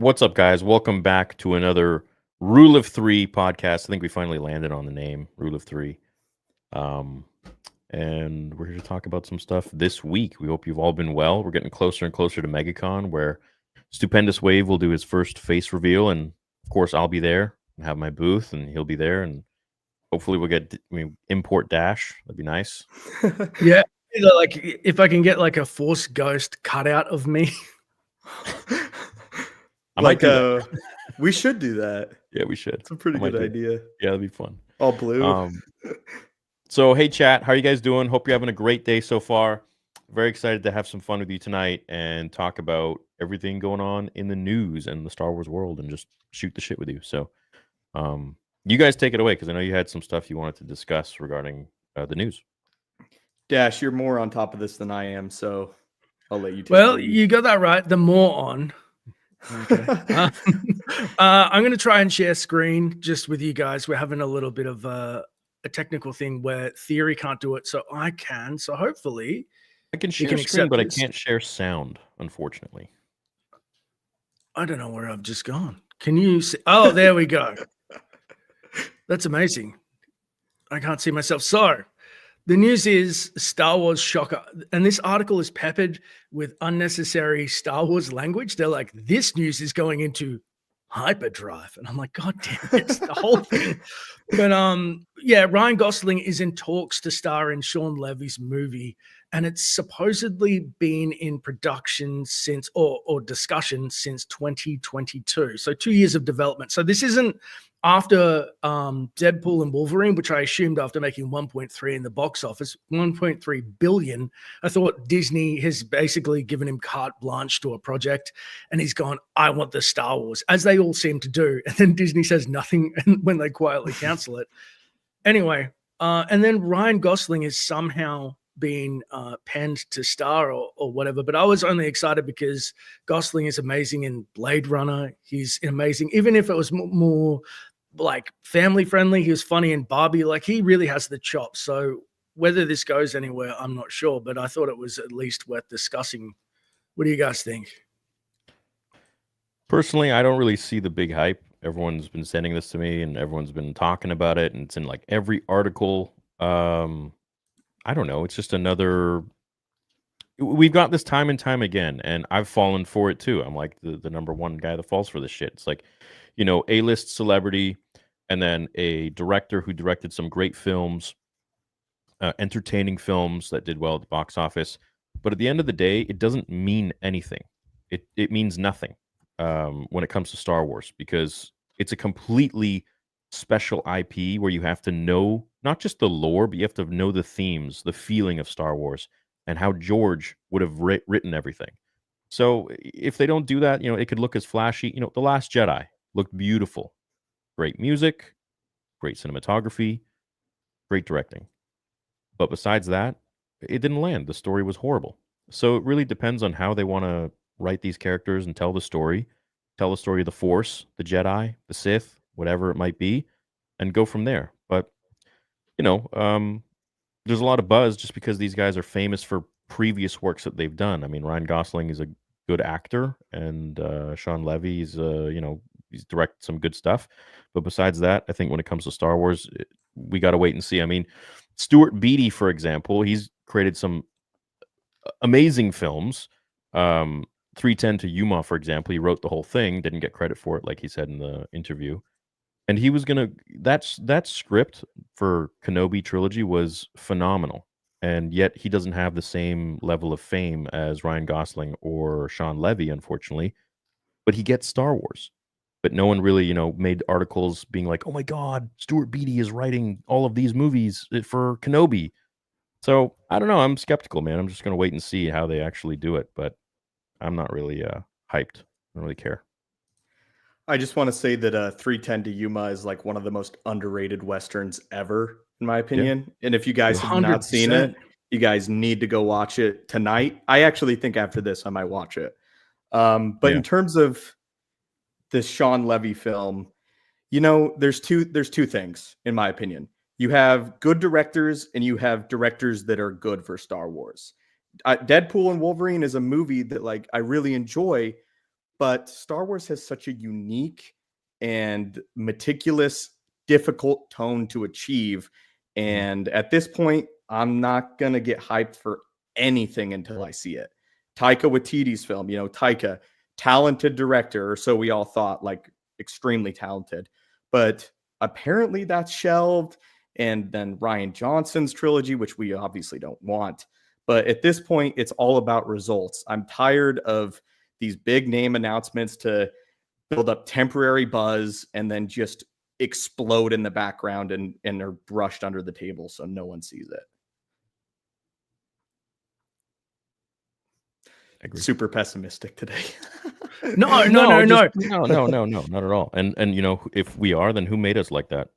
What's up, guys? Welcome back to another Rule of Three podcast. I think we finally landed on the name Rule of Three. Um, and we're here to talk about some stuff this week. We hope you've all been well. We're getting closer and closer to MegaCon, where Stupendous Wave will do his first face reveal, and of course, I'll be there and have my booth, and he'll be there, and hopefully, import Dash. That'd be nice. Yeah, like if I can get like a Force Ghost cutout of me. I might do that. We should do that. Yeah, we should. It's a pretty good idea. Yeah, that'd be fun. All blue. So, hey, chat, how are you guys doing? Hope you're having a great day so far. Very excited to have some fun with you tonight and talk about everything going on in the news and the Star Wars world and just shoot the shit with you. So, you guys take it away because I know you had some stuff you wanted to discuss regarding the news. Dash, you're more on top of this than I am, so I'll let you take Well, you got that right. The more on. Okay. I'm going to try and share screen just with you guys. We're having a little bit of a technical thing where Theory can't do it, so I can. So hopefully, I can share screen, but I can't share sound, unfortunately. I don't know where I've just gone. Can you see? Oh, there we go. That's amazing. I can't see myself. So the news is Star Wars shocker. And this article is peppered with unnecessary Star Wars language. They're like, this news is going into hyperdrive. And I'm like, God damn it, it's the whole thing. But yeah, Ryan Gosling is in talks to star in Sean Levy's movie. And it's supposedly been in production since or discussion since 2022. So 2 years of development. So this isn't after Deadpool and Wolverine, which I assumed after making 1.3 in the box office, 1.3 billion. I thought Disney has basically given him carte blanche to a project and he's gone, I want the Star Wars, as they all seem to do. And then Disney says nothing when they quietly cancel it. Anyway, and then Ryan Gosling is somehow being penned to star or whatever, but I was only excited because Gosling is amazing in Blade Runner. He's amazing, even if it was more like family friendly. He was funny in Barbie. Like, he really has the chops. So whether this goes anywhere, I'm not sure, but I thought it was at least worth discussing. What do you guys think? Personally, I don't really see the big hype. Everyone's been sending this to me and everyone's been talking about it, and it's in like every article. I don't know. It's just another. We've got this time and time again, and I've fallen for it too. I'm like the number one guy that falls for this shit. It's like, A-list celebrity, and then a director who directed some great films, entertaining films that did well at the box office. But at the end of the day, it doesn't mean anything. It means nothing when it comes to Star Wars, because it's a completely special IP where you have to know not just the lore, but you have to know the themes, the feeling of Star Wars, and how George would have written everything. So if they don't do that, it could look as flashy. The Last Jedi looked beautiful, great music, great cinematography, great directing. But besides that, it didn't land. The story was horrible. So it really depends on how they want to write these characters and tell the story of the Force, the Jedi, the Sith, whatever it might be, and go from there. But there's a lot of buzz just because these guys are famous for previous works that they've done. I mean, Ryan Gosling is a good actor, and Sean Levy is he's directed some good stuff. But besides that, I think when it comes to Star Wars, we got to wait and see. I mean, Stuart Beattie, for example, he's created some amazing films. 3:10 to Yuma, for example, he wrote the whole thing, didn't get credit for it, like he said in the interview. And he was that script for Kenobi trilogy was phenomenal. And yet he doesn't have the same level of fame as Ryan Gosling or Sean Levy, unfortunately. But he gets Star Wars. But no one really, made articles being like, oh my God, Stuart Beattie is writing all of these movies for Kenobi. So I don't know. I'm skeptical, man. I'm just going to wait and see how they actually do it. But I'm not really hyped. I don't really care. I just want to say that 3:10 to Yuma is like one of the most underrated Westerns ever, in my opinion. Yeah. And if you guys have 100%. Not seen it, you guys need to go watch it tonight. I actually think after this, I might watch it. But in terms of this Sean Levy film, there's two things, in my opinion. You have good directors and you have directors that are good for Star Wars. Deadpool and Wolverine is a movie that I really enjoy, but Star Wars has such a unique and meticulous, difficult tone to achieve. And at this point, I'm not going to get hyped for anything until I see it. Taika Waititi's film, Taika, talented director, or so we all thought, like extremely talented. But apparently that's shelved. And then Rian Johnson's trilogy, which we obviously don't want. But at this point, it's all about results. I'm tired of these big name announcements to build up temporary buzz and then just explode in the background and are brushed under the table so no one sees it. Super pessimistic today. No, not at all. And if we are, then who made us like that?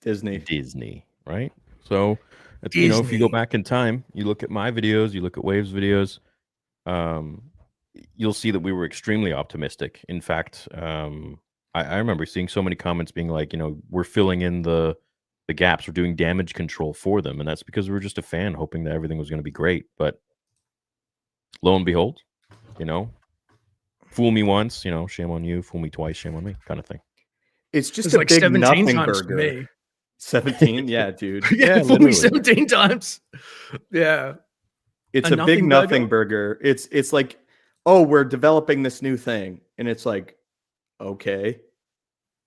Disney, right? So it's, if you go back in time, you look at my videos, you look at Wave's videos, you'll see that we were extremely optimistic. In fact, I remember seeing so many comments being like, we're filling in the gaps, we're doing damage control for them, and that's because we were just a fan hoping that everything was going to be great. But lo and behold, fool me once, shame on you. Fool me twice, shame on me, kind of thing. It's just a like big nothing burger. 17, yeah, dude. Yeah, fool me 17 times. Yeah, it's a big nothing burger. It's like, oh, we're developing this new thing, and it's like, okay,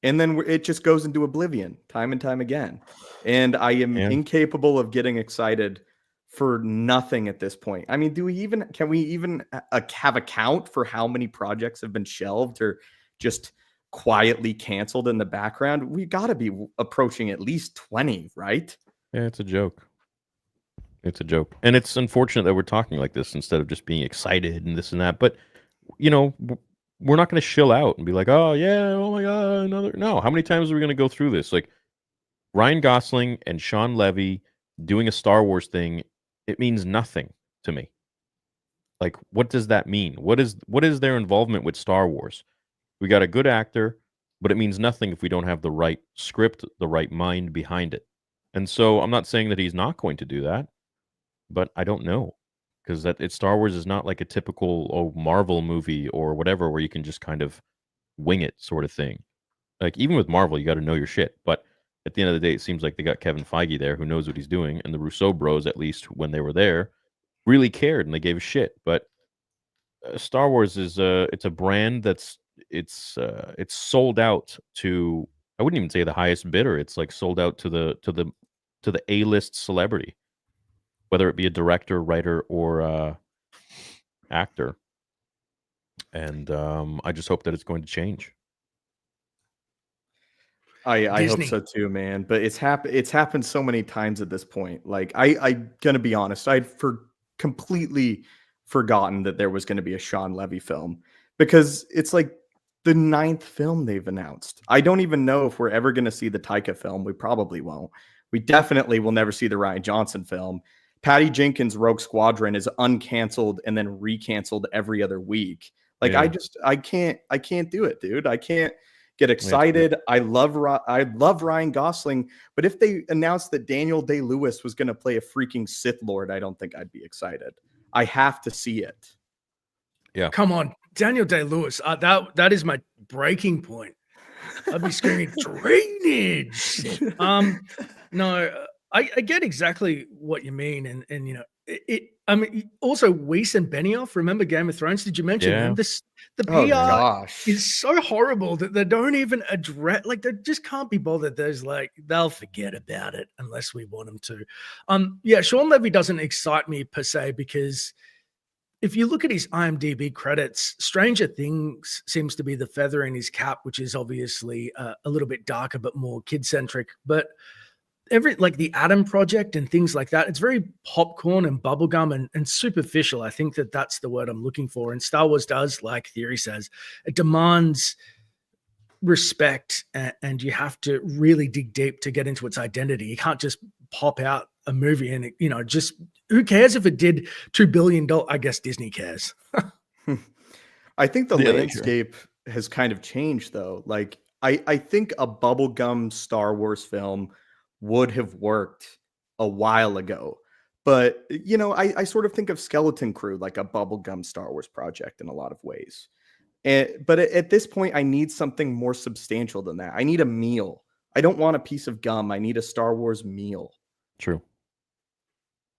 and then it just goes into oblivion time and time again. And I am incapable of getting excited for nothing at this point. I mean, can we even have a count for how many projects have been shelved or just quietly canceled in the background? We got to be approaching at least 20, right? Yeah, it's a joke. It's a joke. And it's unfortunate that we're talking like this instead of just being excited and this and that. But, we're not going to chill out and be like, oh, yeah, oh my God, another. No, how many times are we going to go through this? Like, Ryan Gosling and Sean Levy doing a Star Wars thing, it means nothing to me. Like, what does that mean? What is their involvement with Star Wars? We got a good actor, but it means nothing if we don't have the right script, the right mind behind it. And so I'm not saying that he's not going to do that, but I don't know. Because Star Wars is not like a typical Marvel movie or whatever where you can just kind of wing it sort of thing. Like, even with Marvel, you got to know your shit. But at the end of the day, it seems like they got Kevin Feige there who knows what he's doing. And the Russo bros, at least when they were there, really cared and they gave a shit. But Star Wars is it's a brand that's it's sold out to, I wouldn't even say the highest bidder. It's like sold out to the A-list celebrity, whether it be a director, writer, or actor. And I just hope that it's going to change. I hope so too, man. But it's happened so many times at this point. Like, I'm gonna be honest, I'd completely forgotten that there was going to be a Sean Levy film, because it's like the 9th film they've announced. I don't even know if we're ever going to see the Taika film. We probably won't. We definitely will never see the Rian Johnson film. Patty Jenkins' Rogue Squadron is uncanceled and then recanceled every other week. Like, yeah. I can't do it, dude. I can't get excited. I love Ryan Gosling, but if they announced that Daniel Day-Lewis was going to play a freaking Sith Lord, I don't think I'd be excited. I have to see it. Yeah, come on, Daniel Day-Lewis. That is my breaking point. I'd be screaming drainage. No, I get exactly what you mean, and I mean, also Weiss and Benioff. Remember Game of Thrones? Did you mention them? The PR is so horrible that they don't even address. Like, they just can't be bothered. There's like, they'll forget about it unless we want them to. Yeah, Sean Levy doesn't excite me per se, because if you look at his IMDb credits, Stranger Things seems to be the feather in his cap, which is obviously a little bit darker but more kid-centric. But like the Adam Project and things like that, it's very popcorn and bubblegum and superficial. I think that's the word I'm looking for. And Star Wars does, like Theory says, it demands respect, and you have to really dig deep to get into its identity. You can't just pop out a movie and just, who cares if it did $2 billion? I guess Disney cares. I think the landscape has kind of changed, though. Like, I think a bubblegum Star Wars film would have worked a while ago. But, I sort of think of Skeleton Crew like a bubblegum Star Wars project in a lot of ways. But at this point, I need something more substantial than that. I need a meal. I don't want a piece of gum. I need a Star Wars meal. True.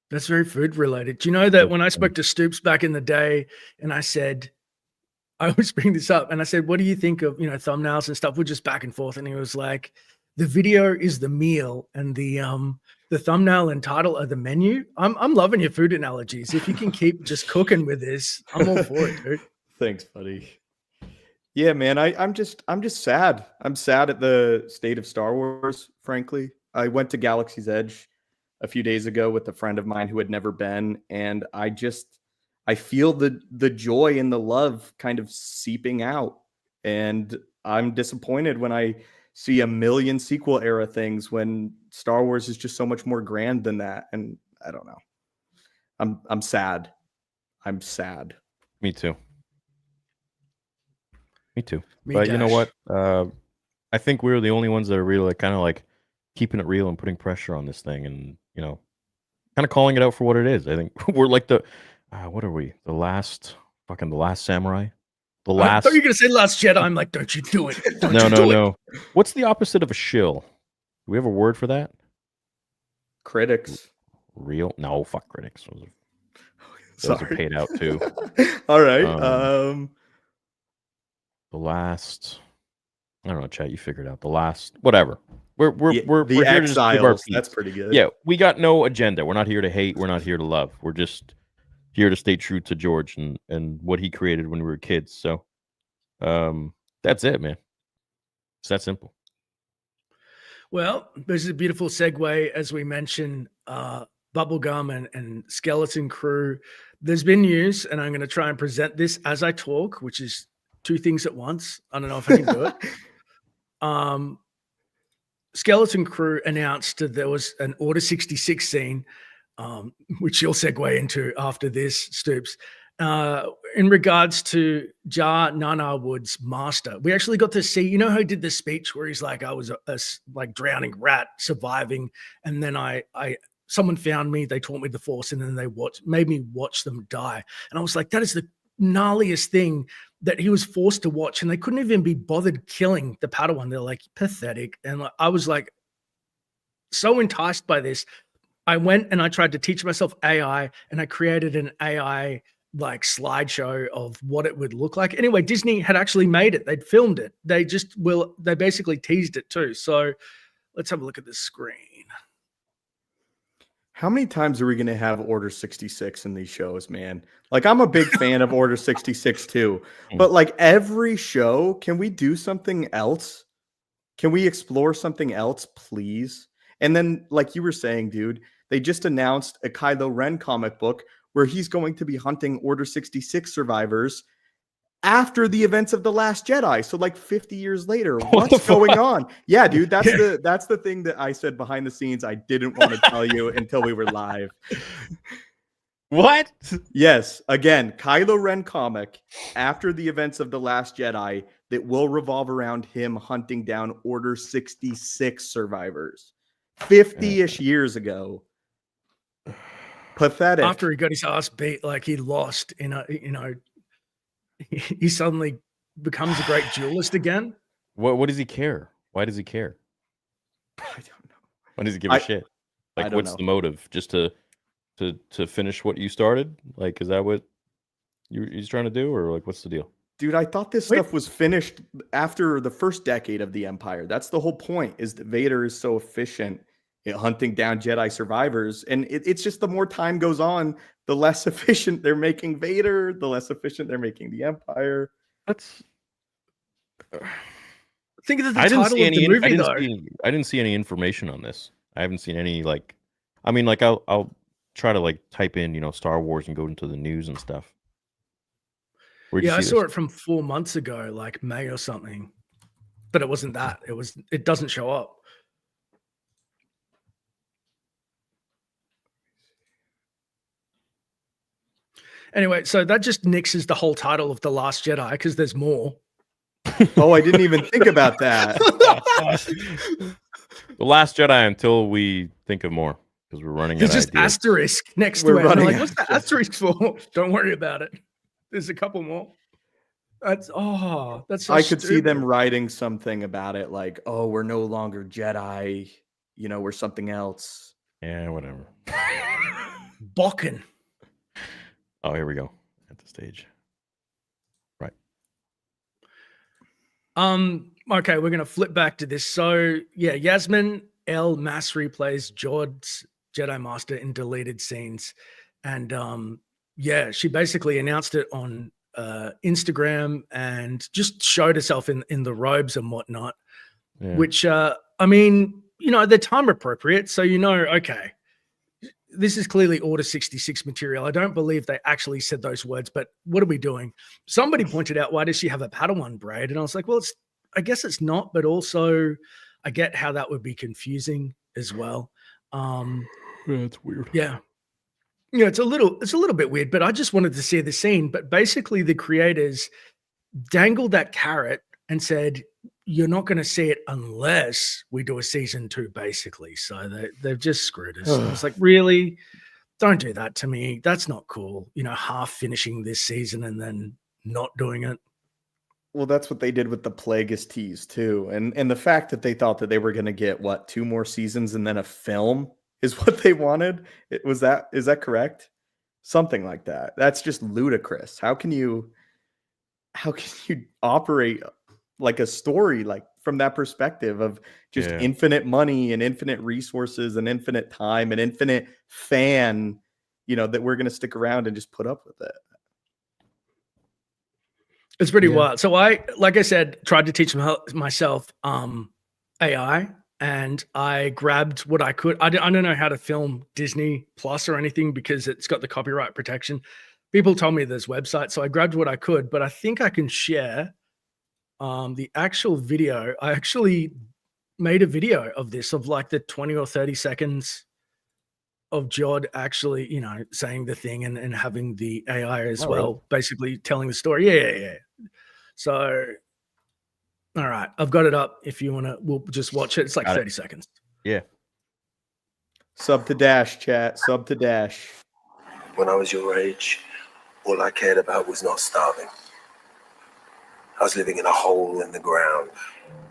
That's very food related. Do you know that when I spoke to Stoops back in the day, and I said, I always bring this up, and I said, "What do you think of thumbnails and stuff?" We're just back and forth, and he was like, "The video is the meal, and the thumbnail and title are the menu." I'm loving your food analogies. If you can keep just cooking with this, I'm all for it, dude. Thanks, buddy. Yeah, man, I'm just sad. I'm sad at the state of Star Wars, frankly. I went to Galaxy's Edge a few days ago with a friend of mine who had never been, and I feel the joy and the love kind of seeping out. And I'm disappointed when I see a million sequel era things when Star Wars is just so much more grand than that. And I don't know. I'm sad. I'm sad. Me too. Me But dash. you know what? I think we're the only ones that are really kind of like keeping it real and putting pressure on this thing, and kind of calling it out for what it is. I think we're like the what are we? The last samurai. I thought you were gonna say Last Jedi. I'm like, don't you do it? No. What's the opposite of a shill? Do we have a word for that? Critics. Real? No, fuck critics. Those are paid out too. All right. The last, I don't know, chat. You figured out the last, whatever. We're the here to just give our exiles. piece. That's pretty good. Yeah, we got no agenda. We're not here to hate. We're not here to love. We're just here to stay true to George and what he created when we were kids. So, that's it, man. It's that simple. Well, this is a beautiful segue as we mentioned Bubblegum and Skeleton Crew. There's been news, and I'm going to try and present this as I talk, which is two things at once. I don't know if I can do it. Skeleton Crew announced that there was an Order 66 scene, which you'll segue into after this, Stoops, in regards to Jar Nana Wood's master. We actually got to see, how he did the speech where he's like, I was a like drowning rat surviving, and then someone found me, they taught me the Force, and then they made me watch them die. And I was like, that is the gnarliest thing that he was forced to watch, and they couldn't even be bothered killing the Padawan. They're like, pathetic. And I was like so enticed by this. I went and I tried to teach myself AI, and I created an AI like slideshow of what it would look like. Anyway, Disney had actually made it. They'd filmed it. They basically teased it too. So let's have a look at this screen. How many times are we going to have Order 66 in these shows, man? Like, I'm a big fan of Order 66 too, but like every show, can we do something else? Can we explore something else, please? And then, like you were saying, dude, they just announced a Kylo Ren comic book where he's going to be hunting Order 66 survivors after the events of The Last Jedi. So like 50 years later, what's going on? Yeah, dude, that's the thing that I said behind the scenes I didn't want to tell you until we were live. What? Yes, again, Kylo Ren comic after the events of The Last Jedi that will revolve around him hunting down Order 66 survivors 50-ish years ago. Pathetic. After he got his ass beat, like he lost he suddenly becomes a great duelist again. What does he care? Why does he care? I don't know. Why does he give a shit? Like, what's the motive? Just to finish what you started? Like, is that what he's trying to do, or like, what's the deal? Dude, I thought this stuff was finished after the first decade of the Empire. That's the whole point, is that Vader is so efficient at hunting down Jedi survivors. And it's just the more time goes on, the less efficient they're making Vader, the less efficient they're making the Empire. Think of the title of the movie, though. I didn't see any information on this. I haven't seen any, like, I mean, like, I'll try to, like, type in, Star Wars and go into the news and stuff. Yeah, I saw it from 4 months ago, like May or something. But it wasn't that. It doesn't show up. Anyway, so that just nixes the whole title of The Last Jedi because there's more. Oh, I didn't even think about that. The Last Jedi until we think of more, because we're running out of ideas. There's just asterisk next to it. Like, what's the asterisk for? Don't worry about it. There's a couple more. That's so I could see them stupid. writing something about it like, "Oh, we're no longer Jedi, you know, we're something else." Yeah, whatever. Bokken. Oh, here we go at the stage. Right. Okay, we're gonna flip back to this. So yeah, Yasmin El Masri plays Jord's Jedi Master in deleted scenes, and yeah, she basically announced it on Instagram and just showed herself in the robes and whatnot. Yeah. Which I mean, you know, they're time appropriate, so you know, okay, this is clearly Order 66 material. I don't believe they actually said those words, but what are we doing? Somebody pointed out, why does she have a Padawan braid? And I was like, well, I guess it's not, but also I get how that would be confusing as well. That's weird. Yeah. Yeah, it's a little bit weird, but I just wanted to see the scene. But basically the creators dangled that carrot and said, you're not going to see it unless we do a season 2, basically. So they've just screwed us. And I was like, really? Don't do that to me. That's not cool. You know, half finishing this season and then not doing it. Well, that's what they did with the Plagueis tease too. And the fact that they thought that they were going to get 2 more seasons and then a film is what they wanted. Is that correct? Something like that. That's just ludicrous. How can you operate like a story like from that perspective of just infinite money and infinite resources and infinite time and infinite fan, you know, that we're going to stick around and just put up with it? It's pretty wild. So I, like I said, tried to teach myself AI, and I grabbed what I could. I don't know how to film Disney Plus or anything because it's got the copyright protection. People told me there's websites, so I grabbed what I could, but I think I can share the actual video. I actually made a video of this, of like the 20 or 30 seconds of Jod actually, you know, saying the thing and having the AI as well, really? basically telling the story. Yeah. So, all right, I've got it up. If you want to, we'll just watch it. It's like 30 seconds. Yeah. Sub to Dash, chat. Sub to Dash. When I was your age, all I cared about was not starving. I was living in a hole in the ground,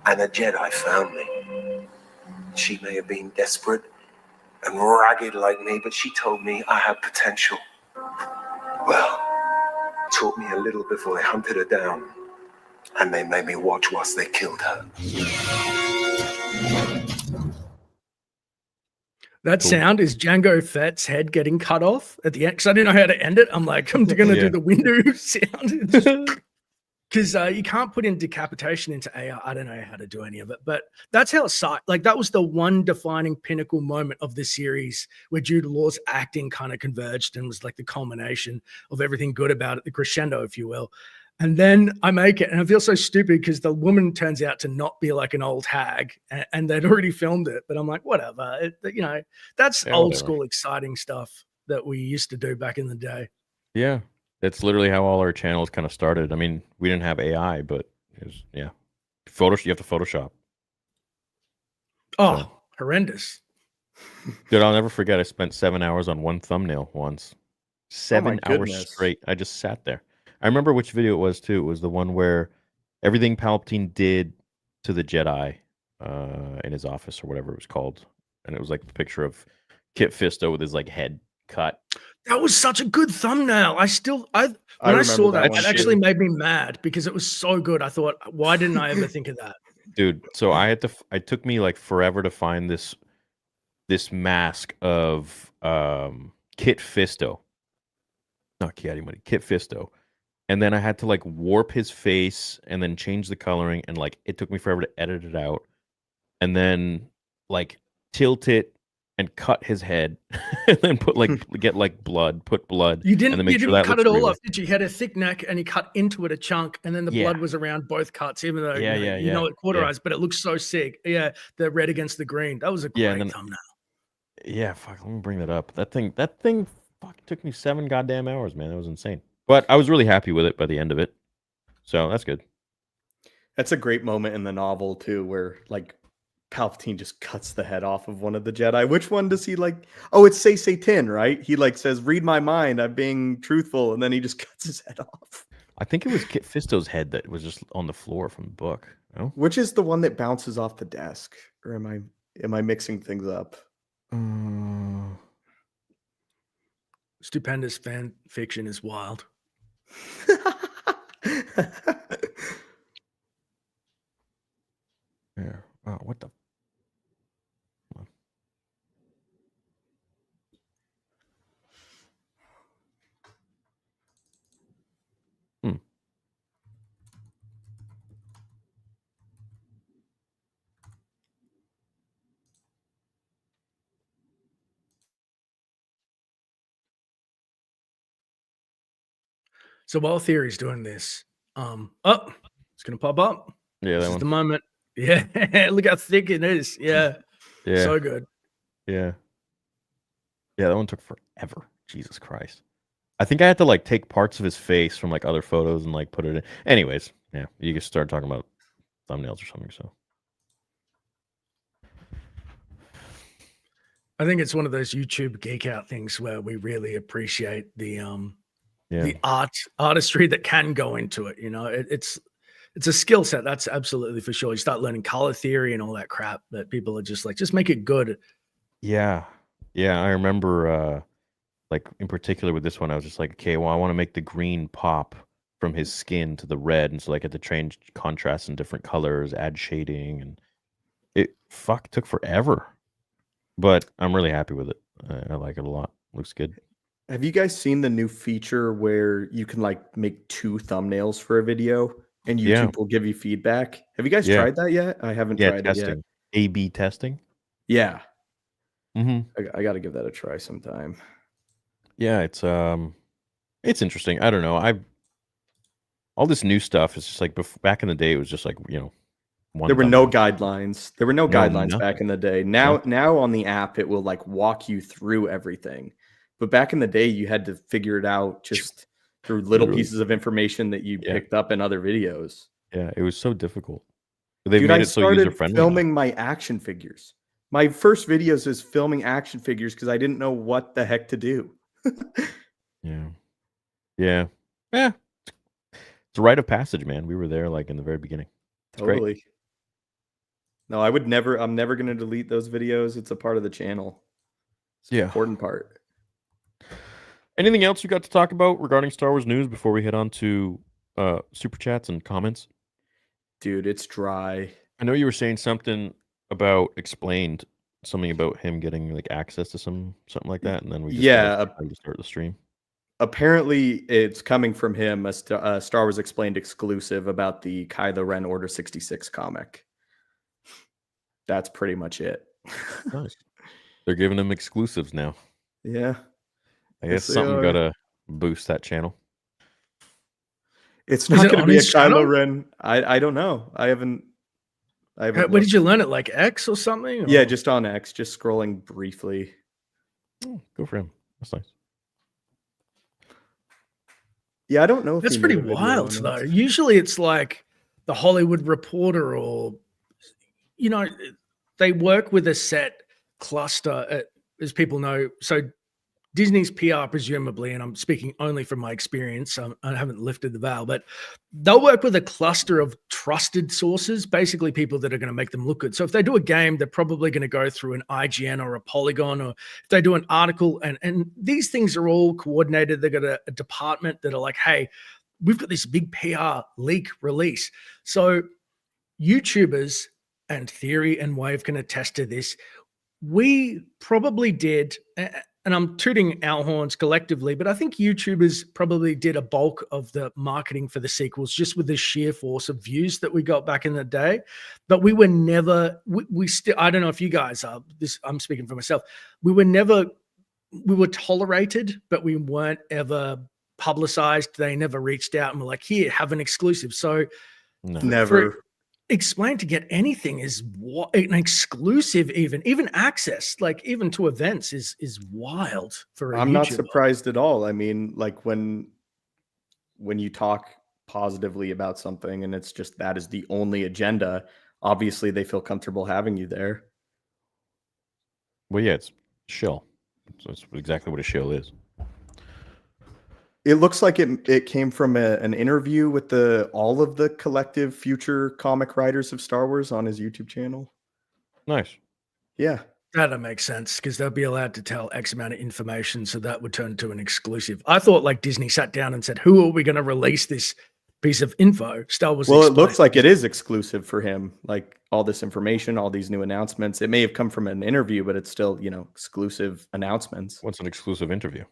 and a Jedi found me. She may have been desperate and ragged like me, but she told me I had potential. Well, taught me a little before they hunted her down, and they made me watch whilst they killed her. That sound is Jango Fett's head getting cut off at the end, because I didn't know how to end it. I'm like, I'm going to do the window sound. Because you can't put in decapitation into AI. I don't know how to do any of it, but that's how that was the one defining pinnacle moment of the series where Jude Law's acting kind of converged and was like the culmination of everything good about it, the crescendo, if you will. And then I make it, and I feel so stupid because the woman turns out to not be like an old hag, and they'd already filmed it. But I'm like, whatever, you know, that's old school exciting stuff that we used to do back in the day. Yeah. That's literally how all our channels kind of started. I mean, we didn't have AI, but it was, you have to Photoshop. Oh, so horrendous. Dude, I'll never forget. I spent 7 hours on one thumbnail once. 7 hours straight. I just sat there. I remember which video it was too. It was the one where everything Palpatine did to the Jedi in his office or whatever it was called. And it was like the picture of Kit Fisto with his like head cut. That was such a good thumbnail. When I saw that, it actually made me mad because it was so good. I thought, why didn't I ever think of that? Dude, so it took me like forever to find this mask of Kit Fisto. Not Kiadi Kit Fisto. And then I had to like warp his face and then change the coloring, and like it took me forever to edit it out. And then like tilt it and cut his head, and then put put blood. You didn't cut it all real. off, did you? He had a thick neck, and he cut into it a chunk, and then the blood was around both cuts, even though you know it cauterized, but it looks so sick. Yeah, the red against the green. That was a great thumbnail. Yeah, fuck. Let me bring that up. That thing fuck took me 7 goddamn hours, man. That was insane. But I was really happy with it by the end of it. So that's good. That's a great moment in the novel too, where like Palpatine just cuts the head off of one of the Jedi. Which one does he like? Oh, it's Say Tin, right? He like says, "Read my mind. I'm being truthful," and then he just cuts his head off. I think it was Kit Fisto's head that was just on the floor from the book. No? Which is the one that bounces off the desk? Or am I mixing things up? Stupendous fan fiction is wild. Yeah. Oh, what the? Hmm. So while Theory's doing this, it's gonna pop up. Yeah, This that is one. the moment. Yeah, look how thick it is. Yeah, Yeah. so good. Yeah. Yeah, that one took forever. Jesus Christ. I think I had to like take parts of his face from like other photos and like put it in. Anyways, yeah, you can start talking about thumbnails or something. So I think it's one of those YouTube geek out things where we really appreciate the artistry that can go into it. You know, it's a skill set. That's absolutely for sure. You start learning color theory and all that crap that people are just like, just make it good. yeah, I remember like in particular with this one, I was just like, okay, well, I want to make the green pop from his skin to the red, and so like I had to change contrast in different colors, add shading, and it took forever. But I'm really happy with it. I like it a lot. Looks good. Have you guys seen the new feature where you can like make 2 thumbnails for a video and YouTube will give you feedback? Have you guys tried that yet? I haven't tried testing. it yet. A/B testing. Yeah. Mm-hmm. I got to give that a try sometime. Yeah, it's interesting. I don't know. All this new stuff is just like back in the day. It was just like there were no guidelines. There were no guidelines nothing. back in the day. Now on the app, it will like walk you through everything. But back in the day, you had to figure it out just through little pieces of information that you picked up in other videos. Yeah, it was so difficult. They Dude, made I it so started user-friendly. filming my action figures. My first videos is filming action figures because I didn't know what the heck to do. Yeah. It's a rite of passage, man. We were there like in the very beginning. It's Totally. great. No, I'm never going to delete those videos. It's a part of the channel. It's an important part. Anything else you got to talk about regarding Star Wars news before we head on to super chats and comments? Dude, it's dry. I know you were saying something about Explained, something about him getting like access to something like that, and then we just start the stream. Apparently, it's coming from him, a Star Wars Explained exclusive about the Kylo Ren Order 66 comic. That's pretty much it. Nice. They're giving him exclusives now. Yeah. I guess something got to boost that channel. It's not going to be a Kylo Ren. I don't know. I haven't. Where did you learn it? Like X or something? Or? Yeah, just on X, just scrolling briefly. Oh, go for him. That's nice. Yeah, I don't know if that's pretty wild, though. Usually it's like the Hollywood Reporter or, they work with a set cluster, as people know. So Disney's PR, presumably, and I'm speaking only from my experience, I haven't lifted the veil, but they'll work with a cluster of trusted sources, basically people that are going to make them look good. So if they do a game, they're probably going to go through an IGN or a Polygon, or if they do an article, and these things are all coordinated. They've got a department that are like, hey, we've got this big PR leak release. So YouTubers, and Theory and Wave can attest to this, we probably did, and I'm tooting our horns collectively, but I think YouTubers probably did a bulk of the marketing for the sequels just with the sheer force of views that we got back in the day. But we were never, we still, I don't know if you guys are, I'm speaking for myself, we were tolerated, but we weren't ever publicized. They never reached out and were like, here, have an exclusive. So never. Explain to get anything is an exclusive, even access, like even to events is wild for a I'm YouTuber. Not surprised at all. I mean, like when you talk positively about something and it's just that is the only agenda, obviously they feel comfortable having you there. Well, yeah, it's shill. So it's exactly what a shill is. It looks like it came from an interview with all of the collective future comic writers of Star Wars on his YouTube channel. Nice. Yeah. That'll make sense because they'll be allowed to tell X amount of information, so that would turn to an exclusive. I thought like Disney sat down and said, "Who are we going to release this piece of info?" Star Wars. Well, it looks like it is exclusive for him. Like all this information, all these new announcements. It may have come from an interview, but it's still, exclusive announcements. What's an exclusive interview?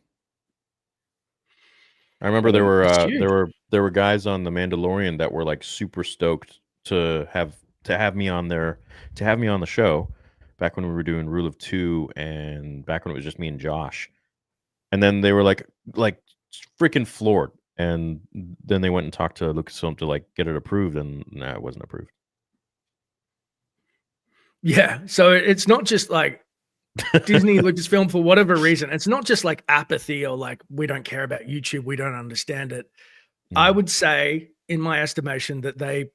I remember there were guys on The Mandalorian that were like super stoked to have me on the show back when we were doing Rule of Two and back when it was just me and Josh. And then they were like freaking floored. And then they went and talked to Lucasfilm to like get it approved, and it wasn't approved. Yeah, so it's not just like Disney, Lucasfilm, for whatever reason. It's not just like apathy or like we don't care about YouTube, we don't understand it. I would say, in my estimation, that they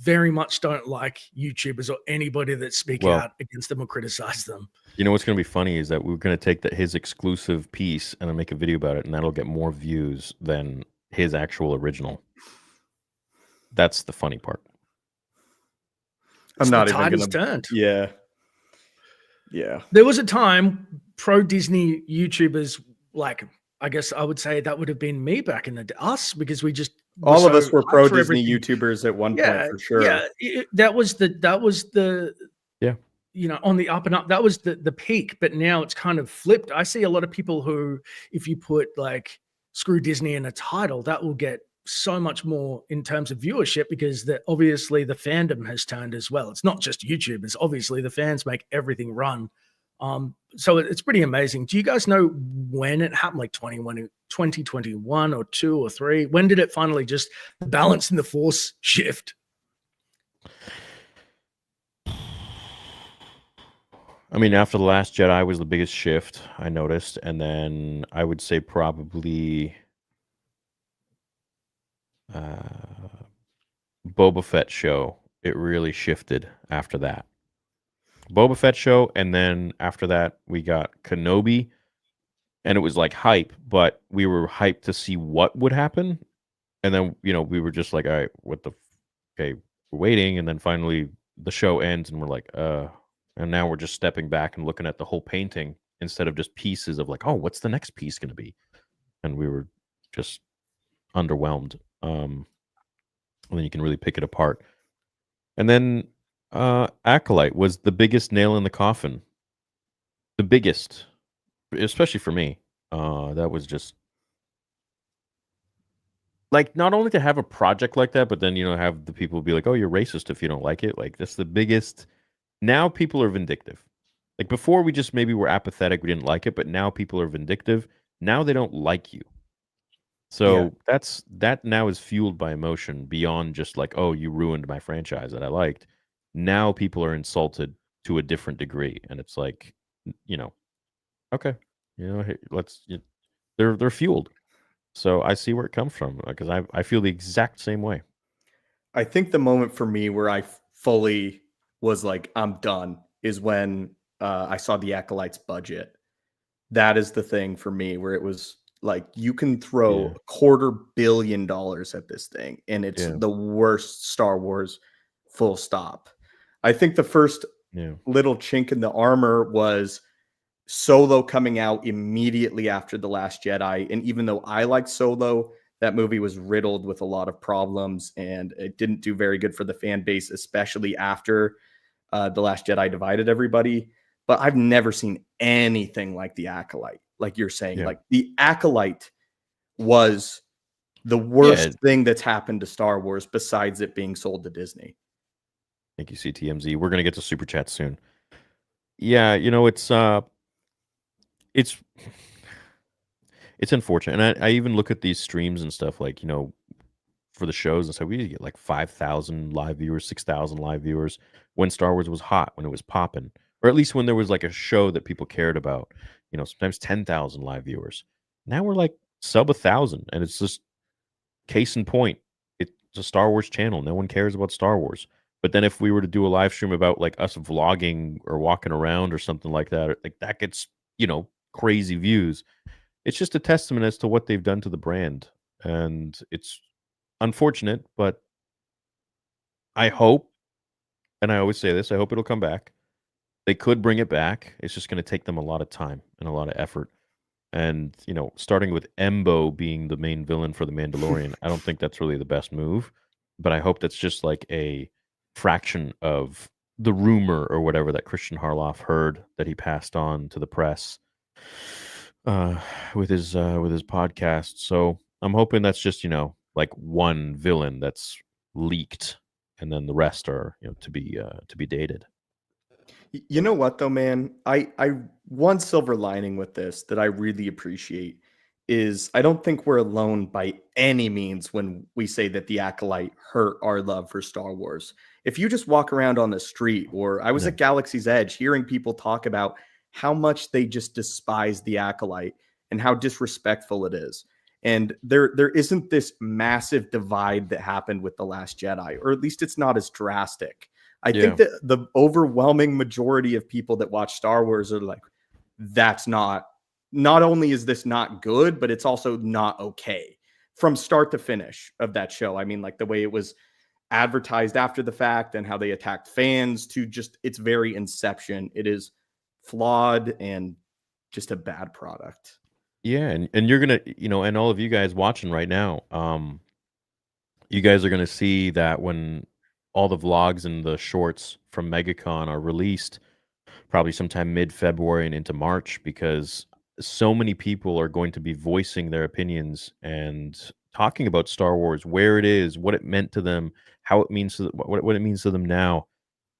very much don't like YouTubers or anybody that speak out against them or criticize them. You know what's going to be funny is that we're going to take his exclusive piece and then make a video about it, and that'll get more views than his actual original. That's the funny part. I'm not even going to turned. Yeah. There was a time pro Disney YouTubers, like I guess I would say that would have been me back in us, because we just all of us were pro Disney YouTubers at one point for sure. Yeah, that was the on the up and up. That was the peak, but now it's kind of flipped. I see a lot of people who, if you put like "screw Disney" in a title, that will get so much more in terms of viewership, because obviously the fandom has turned as well. It's not just YouTubers. Obviously the fans make everything run. So it's pretty amazing. Do you guys know when it happened? Like 2021 or 2 or 3? When did it finally just the balance in the force shift? I mean, after The Last Jedi was the biggest shift I noticed, and then I would say probably Boba Fett show. It really shifted after that. Boba Fett show, and then after that we got Kenobi, and it was like hype, but we were hyped to see what would happen, and then we were just like, all right, okay, we're waiting, and then finally the show ends, and we're like, and now we're just stepping back and looking at the whole painting instead of just pieces of like, oh, what's the next piece going to be, and we were just underwhelmed. And then you can really pick it apart, and then Acolyte was the biggest nail in the coffin. The biggest, especially for me. That was just like, not only to have a project like that, but then have the people be like, "Oh, you're racist if you don't like it." Like, that's the biggest. Now people are vindictive. Like before, we just maybe were apathetic, we didn't like it, but now people are vindictive. Now they don't like you. So that now is fueled by emotion beyond just like, oh, you ruined my franchise that I liked. Now people are insulted to a different degree, and it's like, okay, hey, they're fueled. So I see where it comes from, because I feel the exact same way. I think the moment for me where I fully was like, I'm done, is when I saw the Acolyte's budget. That is the thing for me where it was like, you can throw $250 million at this thing, and it's the worst Star Wars, full stop. I think the first little chink in the armor was Solo coming out immediately after The Last Jedi. And even though I liked Solo, that movie was riddled with a lot of problems, and it didn't do very good for the fan base, especially after The Last Jedi divided everybody. But I've never seen anything like the Acolyte. Like you're saying, like the Acolyte was the worst thing that's happened to Star Wars besides it being sold to Disney. Thank you, CTMZ. We're going to get to Super Chat soon. Yeah, it's unfortunate. And I even look at these streams and stuff, like, for the shows and stuff, we get like 5,000 live viewers, 6,000 live viewers when Star Wars was hot, when it was popping, or at least when there was like a show that people cared about, sometimes 10,000 live viewers. Now we're like sub 1,000, and it's just case in point. It's a Star Wars channel. No one cares about Star Wars. But then if we were to do a live stream about like us vlogging or walking around or something like that, like that gets, crazy views. it's just a testament as to what they've done to the brand, and it's unfortunate, but I hope, and I always say this, I hope it'll come back. They could bring it back. It's just going to take them a lot of time and a lot of effort. And, starting with Embo being the main villain for The Mandalorian, I don't think that's really the best move. But I hope that's just like a fraction of the rumor or whatever that Christian Harloff heard that he passed on to the press with his podcast. So I'm hoping that's just, like one villain that's leaked, and then the rest are, to be dated. You know what though, man? I one silver lining with this that I really appreciate is I don't think we're alone by any means when we say that the Acolyte hurt our love for Star Wars. If you just walk around on the street, or I was Yeah. at Galaxy's Edge hearing people talk about how much they just despise the Acolyte and how disrespectful it is. And there isn't this massive divide that happened with The Last Jedi, or at least it's not as drastic. I Yeah. think that the overwhelming majority of people that watch Star Wars are like, that's not only is this not good, but it's also not okay from start to finish of that show. I mean, like the way it was advertised after the fact and how they attacked fans to just its very inception. It is flawed and just a bad product. Yeah, and you're gonna, and all of you guys watching right now, you guys are gonna see that when all the vlogs and the shorts from MegaCon are released, probably sometime mid-February and into March, because so many people are going to be voicing their opinions and talking about Star Wars, where it is, what it meant to them, how it means to what it means to them now,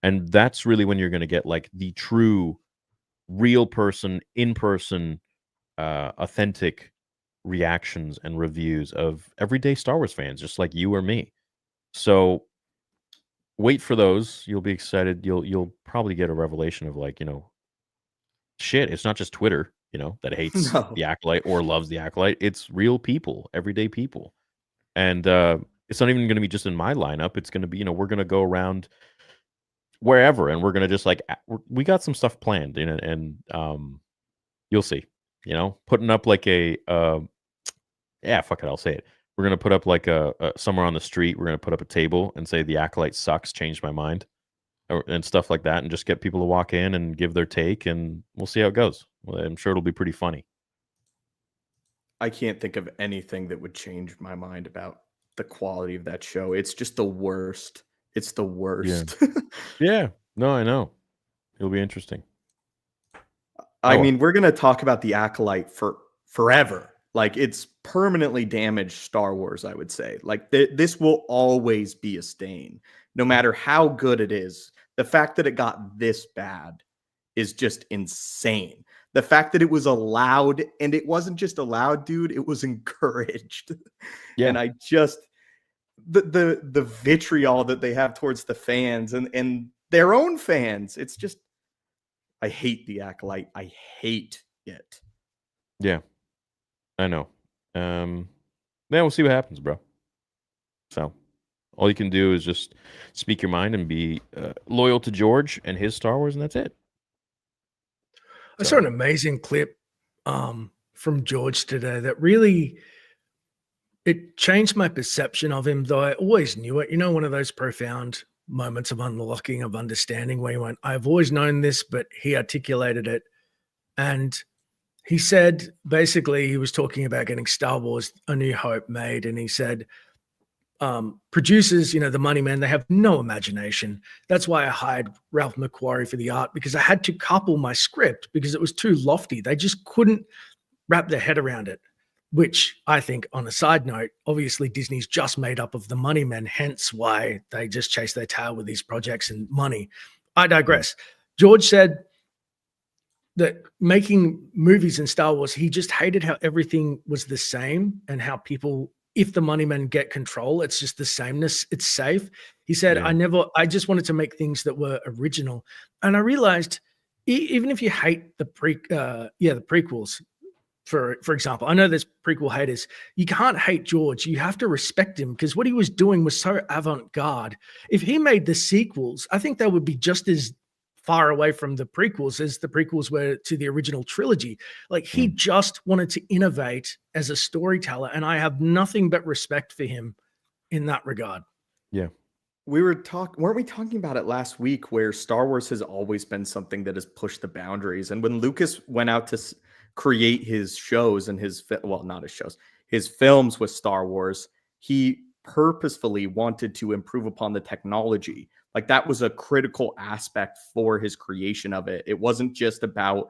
and that's really when you're gonna get like the true, real person, in person, authentic reactions and reviews of everyday Star Wars fans, just like you or me. So wait for those. You'll be excited. You'll probably get a revelation of like, shit, it's not just Twitter, that hates No. the Acolyte or loves the Acolyte. It's real people, everyday people. And it's not even going to be just in my lineup. It's going to be, we're going to go around wherever, and we're going to just like, we got some stuff planned, and you'll see, putting up like a, yeah, fuck it, I'll say it. We're going to put up like a somewhere on the street, we're going to put up a table and say the Acolyte sucks, changed my mind, and stuff like that, and just get people to walk in and give their take, and we'll see how it goes. Well, I'm sure it'll be pretty funny. I can't think of anything that would change my mind about the quality of that show. It's just the worst. It's the worst. Yeah. No, I know. It'll be interesting. I mean, we're going to talk about the Acolyte for forever. Like, it's permanently damaged Star Wars, I would say. Like, this will always be a stain, no matter how good it is. The fact that it got this bad is just insane. The fact that it was allowed, and it wasn't just allowed, dude, it was encouraged. Yeah. And I just, the vitriol that they have towards the fans and their own fans, it's just, I hate the Acolyte. I hate it. Yeah, I know. Yeah, we'll see what happens, bro. So all you can do is just speak your mind and be loyal to George and his Star Wars, and that's it. I saw an amazing clip from George today that really, it changed my perception of him, though I always knew it. One of those profound moments of unlocking, of understanding, where he went, I've always known this, but he articulated it. And he said, basically, he was talking about getting Star Wars A New Hope made. And he said, producers, the money men, they have no imagination. That's why I hired Ralph McQuarrie for the art, because I had to couple my script because it was too lofty. They just couldn't wrap their head around it, which I think, on a side note, obviously Disney's just made up of the money men, hence why they just chase their tail with these projects and money. I digress. George said that making movies in Star Wars, he just hated how everything was the same and how people, if the money men get control, it's just the sameness. It's safe. He said, I just wanted to make things that were original. And I realized, even if you hate the prequels, for example, I know there's prequel haters. You can't hate George. You have to respect him, because what he was doing was so avant-garde. If he made the sequels, I think they would be just as far away from the prequels as the prequels were to the original trilogy. Like he just wanted to innovate as a storyteller, and I have nothing but respect for him in that regard. Yeah. Weren't we talking about it last week, where Star Wars has always been something that has pushed the boundaries? And when Lucas went out to create his shows and not his shows, his films with Star Wars, he purposefully wanted to improve upon the technology. Like that was a critical aspect for his creation of it. It wasn't just about,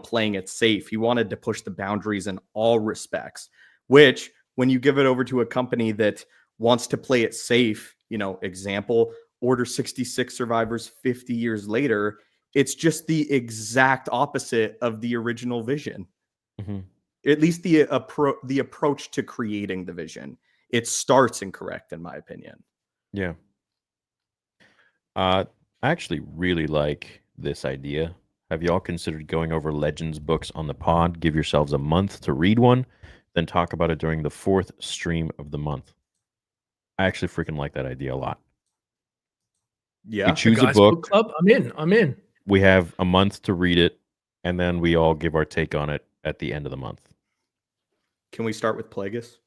playing it safe. He wanted to push the boundaries in all respects, which when you give it over to a company that wants to play it safe, example, Order 66 survivors 50 years later, it's just the exact opposite of the original vision. Mm-hmm. At least the approach to creating the vision. It starts incorrect, in my opinion. Yeah. I actually really like this idea. Have y'all considered going over Legends books on the pod? Give yourselves a month to read one, then talk about it during the 4th stream of the month. I actually freaking like that idea a lot. Yeah. We choose a book. Club. I'm in. We have a month to read it, and then we all give our take on it at the end of the month. Can we start with Plagueis?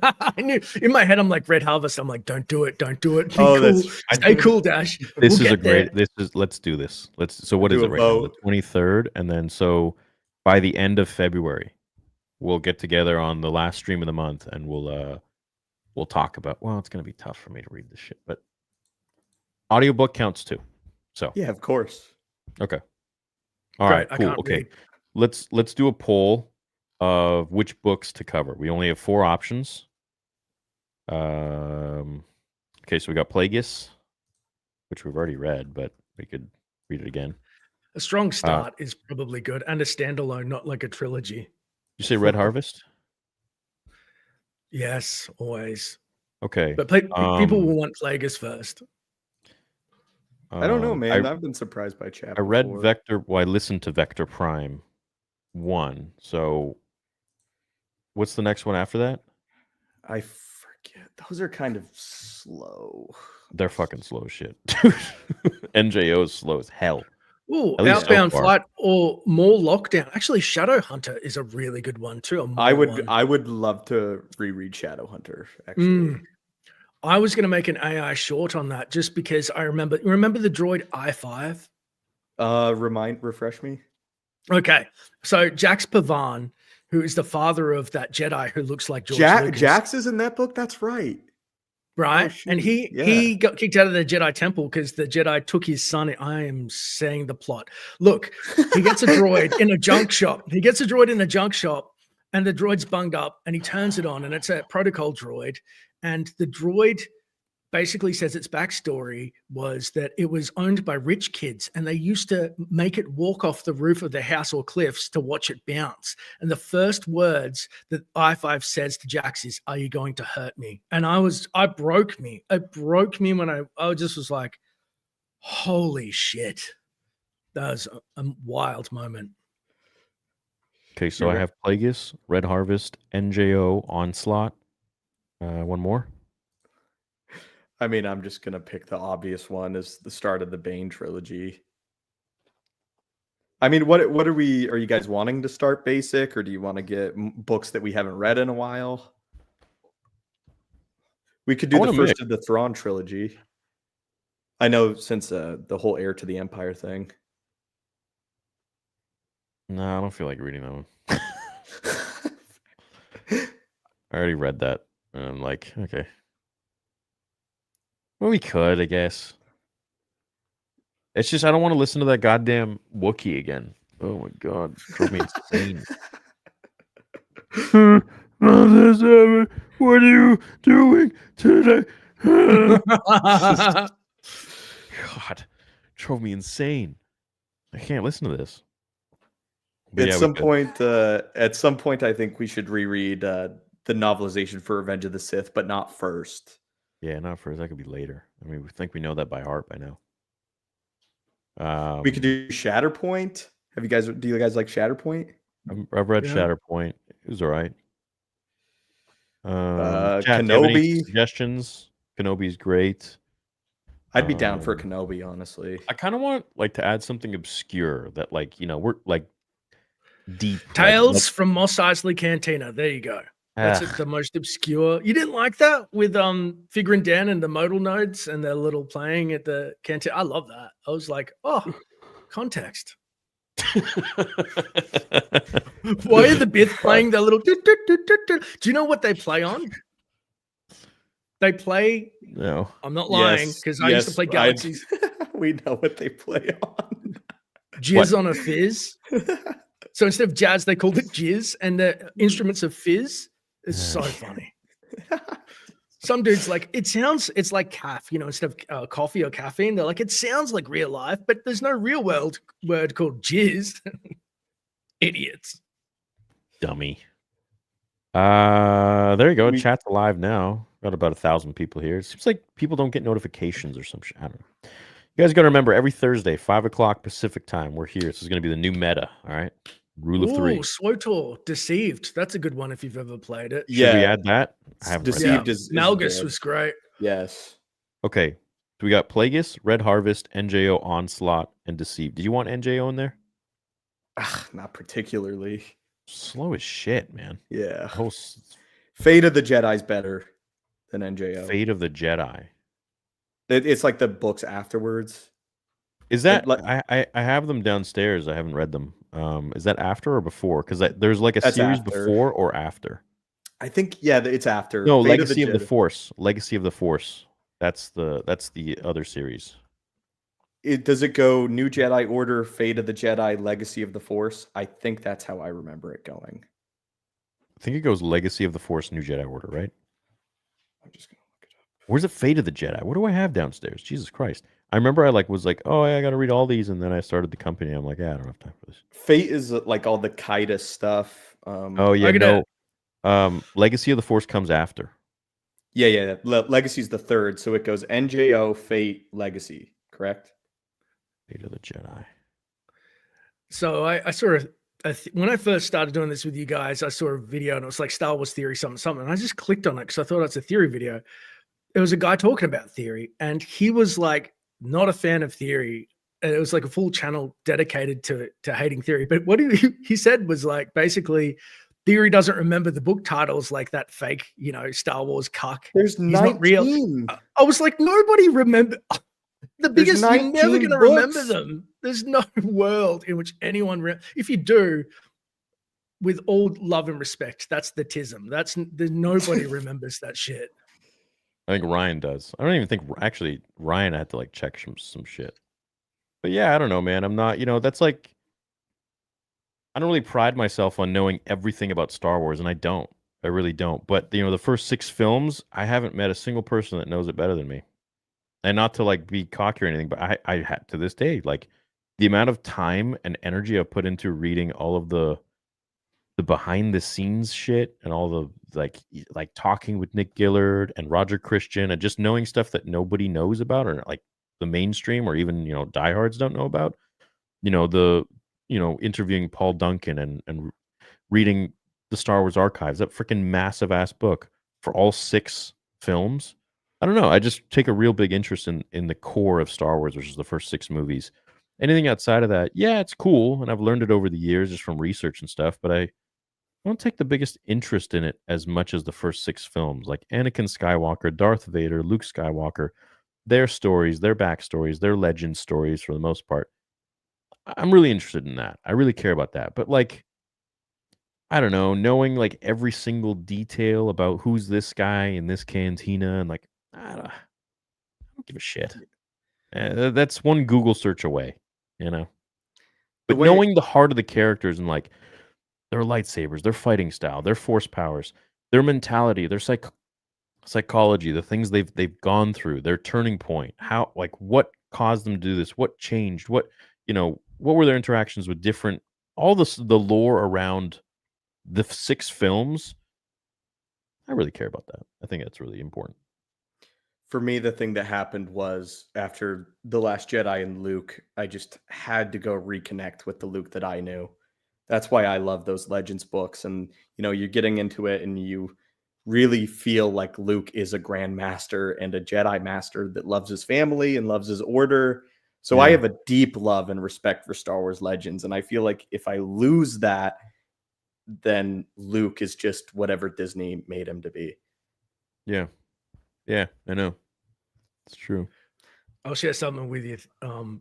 I knew in my head, I'm like Red Harvest. I'm like, don't do it. Be cool. Stay cool, Dash. This is a great. Let's do this. So what is it right now? The 23rd, and then so by the end of February, we'll get together on the last stream of the month, and we'll talk about. Well, it's gonna be tough for me to read this shit, but audiobook counts too. So yeah, of course. Okay. All right. Cool. Okay. Let's do a poll of which books to cover. We only have 4 options. Okay, so we got Plagueis, which we've already read, but we could read it again. A strong start is probably good, and a standalone, not like a trilogy. You say Red Harvest? Yes, always. Okay. But people will want Plagueis first. I don't know, man. I've been surprised by chapter. I read 4. I listened to Vector Prime 1. So what's the next one after that? I forget. Those are kind of slow. They're fucking slow as shit. NJO is slow as hell. Ooh, Outbound Flight or more Lockdown. Actually, Shadowhunter is a really good one too. I would love to reread Shadowhunter, actually. I was going to make an AI short on that just because I remember the droid I-5? Refresh me. Okay. So Jax Pavan, who is the father of that Jedi who looks like George Lucas. Jax is in that book? That's right. Right. Oh, and he got kicked out of the Jedi temple because the Jedi took his son. I am saying the plot. Look, he gets a droid in a junk shop. And the droid's bunged up and he turns it on and it's a protocol droid. And the droid basically says its backstory was that it was owned by rich kids and they used to make it walk off the roof of their house or cliffs to watch it bounce. And the first words that I-5 says to Jax is, "Are you going to hurt me?" And it broke me. It broke me when I just was like, holy shit. That was a wild moment. Okay, so I have Plagueis, Red Harvest, NJO, Onslaught. One more. I mean, I'm just gonna pick the obvious one as the start of the Bane trilogy. I mean, what are you guys wanting to start basic, or do you want to get books that we haven't read in a while? We could do the first of the Thrawn trilogy. I know, since the whole Heir to the Empire thing. No, I don't feel like reading that one. I already read that. And I'm like, okay. Well, we could, I guess. It's just I don't want to listen to that goddamn Wookiee again. Oh my god, it drove me insane. What are you doing today? God, drove me insane. I can't listen to this. But at some point, I think we should reread the novelization for Revenge of the Sith, but not first. Yeah, not first. That could be later. I mean, we think we know that by heart by now. We could do Shatterpoint. Do you guys like Shatterpoint? I've read Shatterpoint. It was all right. Kenobi. Suggestions? Kenobi's great. I'd be down for Kenobi, honestly. I kind of want like to add something obscure that like, you know, we're like deep. Tales from Mos Eisley Cantina. There you go. That's the most obscure. You didn't like that with Figure and Dan and the modal nodes and their little playing at the cantina. I love that. I was like, oh, context. Why are the Bith playing their little? Do you know what they play on? They play. No, I'm not lying because I used to play Galaxies. We know what they play on. Jizz on a fizz. So instead of jazz, they called it jizz, and the instruments of fizz. It's so funny. Some dudes like it's like calf, you know, instead of coffee or caffeine. They're like, it sounds like real life, but there's no real world word called jizz. Idiots. Dummy. There you go. Chat's alive now. Got about 1,000 people here. It seems like people don't get notifications or some shit. I don't know. You guys got to remember every Thursday, 5 o'clock Pacific time. We're here. This is going to be the new meta. All right. Rule of 3. SWOTOR, Deceived. That's a good one if you've ever played it. Should we add that? I haven't Deceived read is Malgus was great. Yes. Okay. So we got Plagueis, Red Harvest, NJO, Onslaught, and Deceived. Did you want NJO in there? Not particularly. Slow as shit, man. Yeah. Fate of the Jedi's better than NJO. Fate of the Jedi. It's like the books afterwards. Is that I have them downstairs. I haven't read them. Is that after or before? Because there's like a series before or after. I think it's after. No, Legacy of the Force. Legacy of the Force. That's the other series. Does it go New Jedi Order, Fate of the Jedi, Legacy of the Force? I think that's how I remember it going. I think it goes Legacy of the Force, New Jedi Order, right? I'm just gonna look it up. Where's the Fate of the Jedi? What do I have downstairs? Jesus Christ! I remember I was like, oh, yeah, I got to read all these, and then I started the company. I'm like, I don't have time for this. Fate is like all the Kaida stuff. Legacy of the Force comes after. Yeah. Legacy's the third, so it goes NJO, Fate, Legacy. Correct. Fate of the Jedi. So I saw when I first started doing this with you guys, I saw a video and it was like Star Wars Theory, something. And I just clicked on it because I thought it's a theory video. It was a guy talking about theory, and he was like not a fan of theory. And it was like a full channel dedicated to hating theory. But what he said was like basically theory doesn't remember the book titles like that fake, Star Wars cuck. There's 19. Not real. I was like, nobody remember. The biggest, you're never going to remember them. There's no world in which anyone, if you do, with all love and respect, that's the tism. Nobody remembers that shit. I think Ryan does. I don't even think, actually, Ryan had to like check some shit. But yeah, I don't know, man. I'm not, that's like, I don't really pride myself on knowing everything about Star Wars, and I don't. I really don't. But, the first 6 films, I haven't met a single person that knows it better than me. And not to like be cocky or anything, but I had to this day, like the amount of time and energy I've put into reading all of the behind the scenes shit and all the like talking with Nick Gillard and Roger Christian and just knowing stuff that nobody knows about or like the mainstream or even, diehards don't know about, interviewing Paul Duncan and reading the Star Wars archives, that freaking massive ass book for all 6 films. I don't know. I just take a real big interest in the core of Star Wars, which is the first 6 movies. Anything outside of that, yeah, it's cool, and I've learned it over the years just from research and stuff, but I don't take the biggest interest in it as much as the first 6 films, like Anakin Skywalker, Darth Vader, Luke Skywalker, their stories, their backstories, their legend stories for the most part. I'm really interested in that. I really care about that. But like, I don't know, knowing like every single detail about who's this guy in this cantina and like, I don't give a shit. That's one Google search away, But knowing the heart of the characters and like their lightsabers, their fighting style, their force powers, their mentality, their psychology, the things they've gone through, their turning point, how like what caused them to do this, what changed, what were their interactions with different, all the lore around the 6 films. I really care about that. I think that's really important. For me, the thing that happened was after The Last Jedi and Luke, I just had to go reconnect with the Luke that I knew. That's why I love those Legends books. And, you're getting into it and you really feel like Luke is a Grand Master and a Jedi Master that loves his family and loves his order. So I have a deep love and respect for Star Wars Legends. And I feel like if I lose that, then Luke is just whatever Disney made him to be. Yeah. Yeah, I know. It's true. I'll share something with you,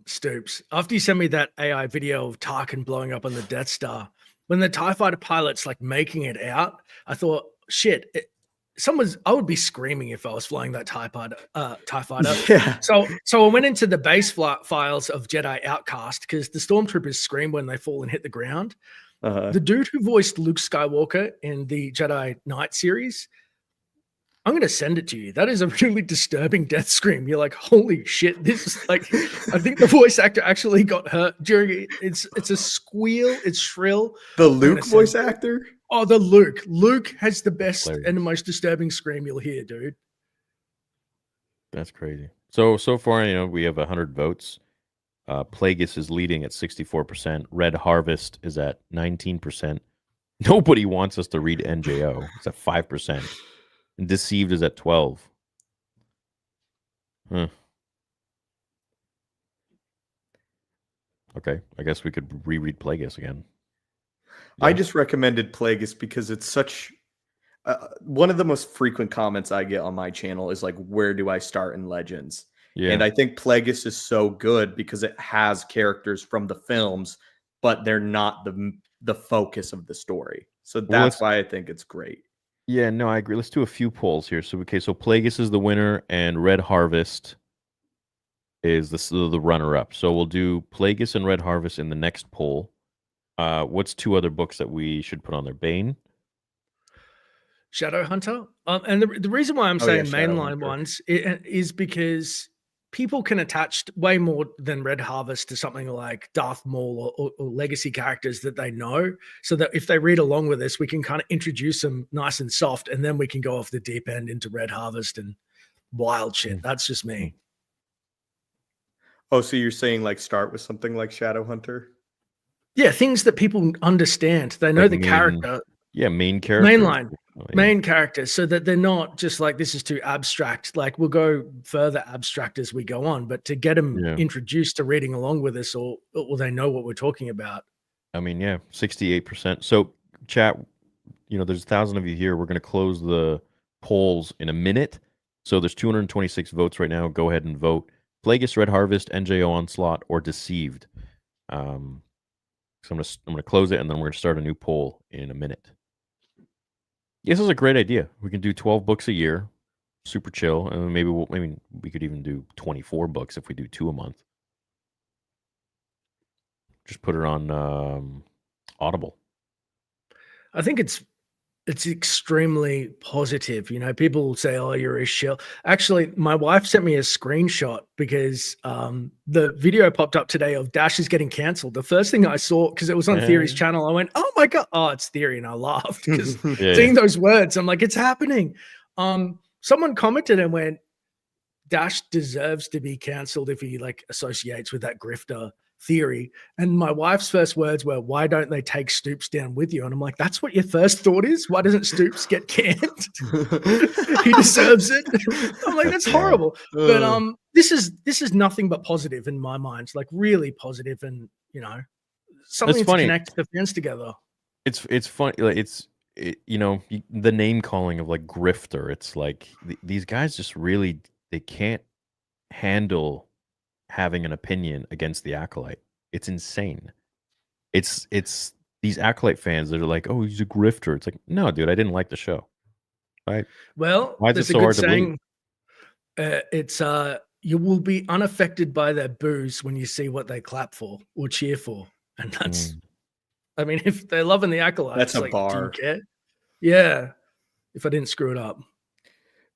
Stoops. After you sent me that AI video of Tarkin blowing up on the Death Star, when the TIE fighter pilot's like making it out, I thought, shit, I would be screaming if I was flying that TIE fighter. Yeah. So I went into the base files of Jedi Outcast because the stormtroopers scream when they fall and hit the ground. The dude who voiced Luke Skywalker in the Jedi Knight series, I'm going to send it to you. That is a really disturbing death scream. You're like, holy shit. This is like, I think the voice actor actually got hurt during it. It's a squeal. It's shrill. The Luke voice actor? Oh, the Luke. Luke has the best and the most disturbing scream you'll hear, dude. That's crazy. So far, we have 100 votes. Plagueis is leading at 64%. Red Harvest is at 19%. Nobody wants us to read NJO. It's at 5%. And Deceived is at 12. Huh. Okay, I guess we could reread Plagueis again. Yeah. I just recommended Plagueis because it's such... one of the most frequent comments I get on my channel is like, where do I start in Legends? Yeah. And I think Plagueis is so good because it has characters from the films, but they're not the focus of the story. So that's why I think it's great. Yeah, no, I agree. Let's do a few polls here. So Plagueis is the winner, and Red Harvest is the runner-up. So we'll do Plagueis and Red Harvest in the next poll. What's two other books that we should put on there? Bane? Shadowhunter. And the reason why I'm saying mainline ones is because people can attach way more than Red Harvest to something like Darth Maul or legacy characters that they know, so that if they read along with us, we can kind of introduce them nice and soft, and then we can go off the deep end into Red Harvest and wild shit. That's just me. Oh, so you're saying like start with something like Shadowhunter? Yeah, things that people understand. They know like the character. Yeah, main character. Mainline. Main characters, so that they're not just like, this is too abstract. Like, we'll go further abstract as we go on, but to get them introduced to reading along with us, or they know what we're talking about. I mean, yeah, 68%. So chat, there's 1,000 of you here. We're going to close the polls in a minute. So there's 226 votes right now. Go ahead and vote. Plagueis, Red Harvest, NJO Onslaught, or Deceived. So I'm going to close it, and then we're going to start a new poll in a minute. This is a great idea. We can do 12 books a year, super chill, and maybe we could even do 24 books if we do 2 a month. Just put it on Audible. I think it's extremely positive. People will say, "Oh, you're a shill." Actually, my wife sent me a screenshot because the video popped up today of Dash is getting cancelled. The first thing I saw, because it was on Theory's channel, I went, "Oh my god, oh, it's Theory," and I laughed because seeing those words, I'm like, it's happening. Someone commented and went, Dash deserves to be cancelled if he like associates with that grifter Theory. And my wife's first words were, "Why don't they take Stoops down with you?" And I'm like, that's what your first thought is? Why doesn't Stoops get canned? He deserves it. I'm like, that's horrible. But this is nothing but positive in my mind. It's like really positive, and something to connect the fans together. It's funny. Like the name calling of like grifter. It's like these guys just really, they can't handle having an opinion against the Acolyte. It's insane. It's these Acolyte fans that are like, "Oh, he's a grifter." It's like, no, dude, I didn't like the show. Right? Well, why is it so hard to believe? It's you will be unaffected by their boos when you see what they clap for or cheer for, and that's. I mean, if they're loving the Acolyte, that's a like, bar. Do you care? Yeah. If I didn't screw it up.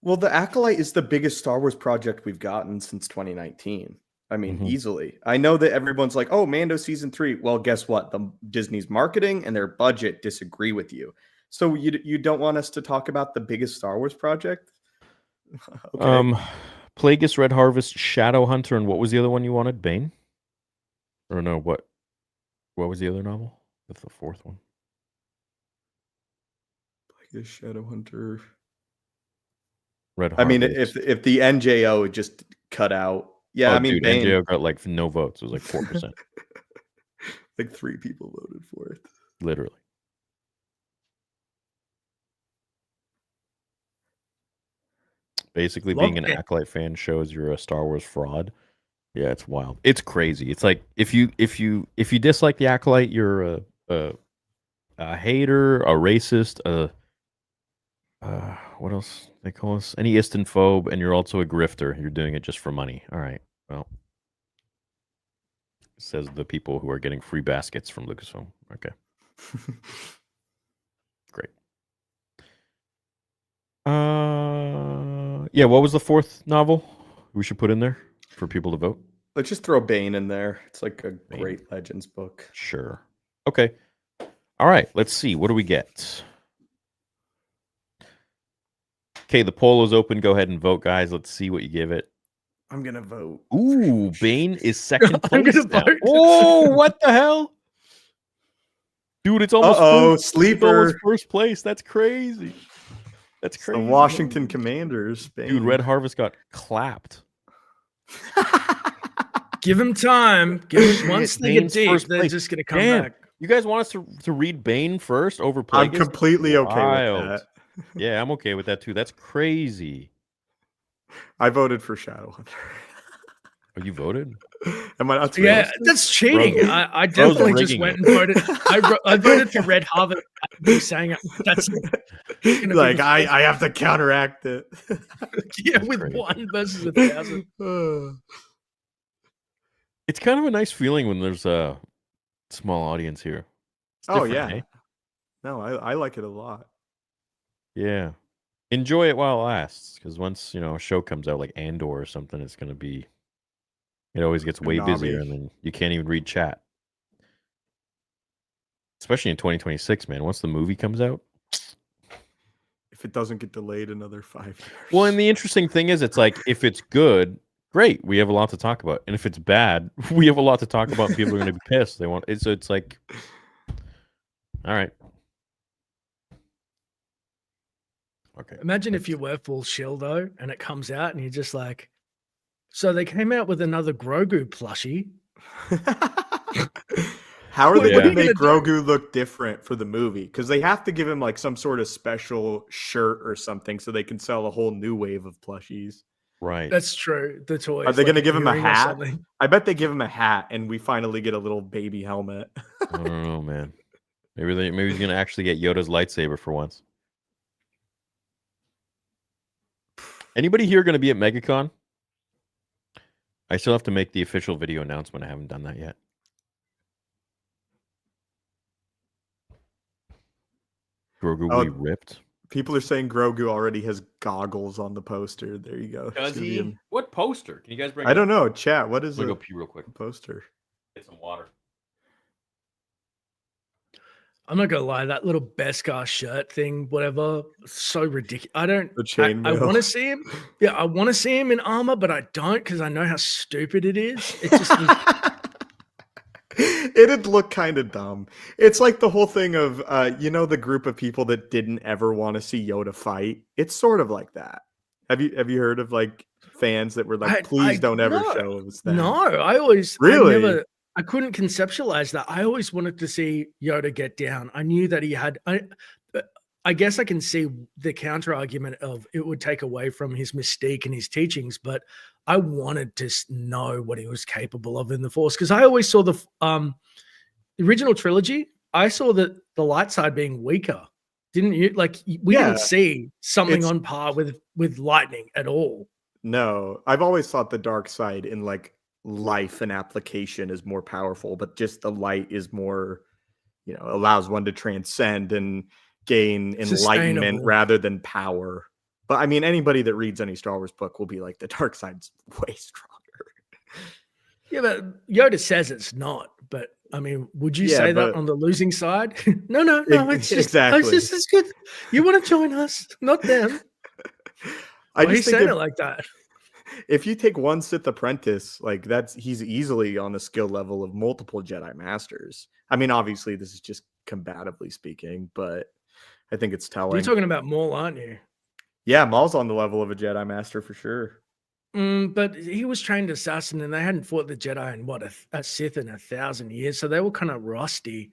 Well, the Acolyte is the biggest Star Wars project we've gotten since 2019. I mean, easily. I know that everyone's like, "Oh, Mando season 3." Well, guess what? The Disney's marketing and their budget disagree with you. So you don't want us to talk about the biggest Star Wars project? Okay. Plagueis, Red Harvest, Shadowhunter, and what was the other one you wanted? Bane? Or no, what was the other novel? That's the fourth one. Plagueis, Shadowhunter. Red I mean, Harvest. if the NJO had just cut out, yeah. Oh, I mean, dude, Bane, NJO got like no votes. It was like 4%, like 3 people voted for it. literally. Basically, being an Acolyte fan shows you're a Star Wars fraud. Yeah, it's wild. It's crazy. It's like if you dislike the Acolyte, you're a hater, a racist, what else they call us? Any Istanphobe, and you're also a grifter. You're doing it just for money. All right. Well, says the people who are getting free baskets from Lucasfilm. Okay. Great. Yeah, what was the 4th novel we should put in there for people to vote? Let's just throw Bane in there. It's like a Bane. great Legends book. Sure. Okay. All right, let's see. What do we get? Okay, the poll is open. Go ahead and vote, guys. Let's see what you give it. I'm gonna vote. Ooh, Bane is second I'm place gonna now. vote. Oh, what the hell? Dude, it's almost sleeper. first place. That's crazy. That's It's crazy. the Washington Commanders. Bane. Dude, Red Harvest got clapped. Give them time. Once they get Bane's deep, first they're place. just gonna come Damn. back. You guys want us to read Bane first over Plagueis? I'm completely okay Wild. with that. Yeah, I'm okay with that too. That's crazy. I voted for Shadowhunter. Oh, you voted? Am I not? Yeah, that's cheating. Bro's- I definitely just rigging went it. and voted. I voted for Red Harvest. Saying that's gonna Like be the I have to counteract it. yeah, That's with great. 1 versus 1,000. It's kind of a nice feeling when there's a small audience here. It's Oh different, yeah. eh? No, I like it a lot. Yeah. Enjoy it while it lasts, because once a show comes out like Andor or something, it's gonna be. It always gets way busier, and then you can't even read chat. Especially in 2026, man. Once the movie comes out. If it doesn't get delayed another 5 years. Well, and the interesting thing is, it's like if it's good, great, we have a lot to talk about, and if it's bad, we have a lot to talk about. And people are going to be pissed. They want it, so it's like, all right, okay. Imagine if you were full shield though, and it comes out, and you're just like, so they came out with another Grogu plushie. How are they What are going to you make gonna Grogu look different for the movie? Because they have to give him like some sort of special shirt or something so they can sell a whole new wave of plushies. Right. That's true. The toys. Are they going to like give him a earring or hat? something. I bet they give him a hat and we finally get a little baby helmet. I don't know, man. Maybe he's going to actually get Yoda's lightsaber for once. Anybody here going to be at MegaCon? I still have to make the official video announcement. I haven't done that yet. Grogu will be ripped. People are saying Grogu already has goggles on the poster. There you go. Does See he? him. What poster? Can you guys bring? I don't know. Chat. What is I'm the gonna go pee real quick. poster? Get some water. I'm not gonna lie, that little Beskar shirt thing, whatever, so ridiculous. I don't. The chainmail. I want to see him. Yeah, I want to see him in armor, but I don't because I know how stupid it is. It just. It'd look kind of dumb. It's like the whole thing of the group of people that didn't ever want to see Yoda fight. It's sort of like that. Have you heard of like fans that were like, please don't ever show us that? No, I always really. I couldn't conceptualize that. I always wanted to see Yoda get down. I knew that he had. I guess I can see the counter argument of it would take away from his mystique and his teachings, but I wanted to know what he was capable of in the Force because I always saw the original trilogy. I saw the light side being weaker, didn't you? Like we didn't see something on par with lightning at all. No, I've always thought the dark side in like life and application is more powerful, but just the light is more, allows one to transcend and gain enlightenment rather than power. But I mean, anybody that reads any Star Wars book will be like, the dark side's way stronger. Yeah, but Yoda says it's not. But I mean, would you say that on the losing side? No. It's just exactly. It's just as good. You want to join us, not them. Why are you saying it like that? If you take one Sith apprentice, like he's easily on the skill level of multiple Jedi Masters. I mean, obviously, this is just combatively speaking, but I think it's telling. You're talking about Maul, aren't you? Yeah, Maul's on the level of a Jedi Master for sure. But he was trained assassin, and they hadn't fought the Jedi in a Sith in 1,000 years, so they were kind of rusty.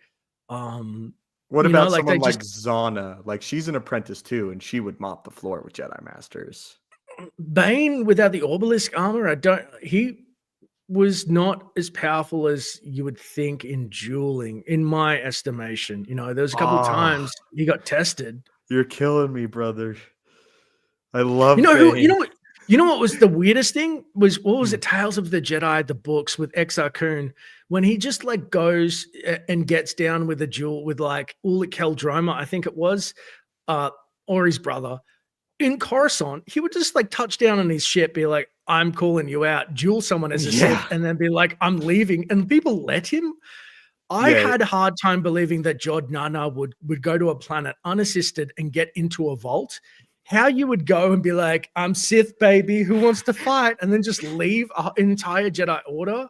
What You know, about like they someone just like Zana? Like she's an apprentice too, and she would mop the floor with Jedi Masters. Bane without the obelisk armor. He was not as powerful as you would think in dueling, in my estimation. You know, there was a couple of times he got tested. You're killing me, brother. I You love know who? Bane. You know what was the weirdest thing was what was it? Tales of the Jedi, the books with Exar Kun, when he just like goes and gets down with a duel with like Ulic Keldroma, I think it was, or his brother in Coruscant. He would just like touch down on his ship, be like, "I'm calling you out," duel someone as a Sith, and then be like, "I'm leaving," and people let him. I had a hard time believing that Jod Nana would go to a planet unassisted and get into a vault. How you would go and be like, "I'm Sith, baby, who wants to fight?" and then just leave an entire Jedi Order.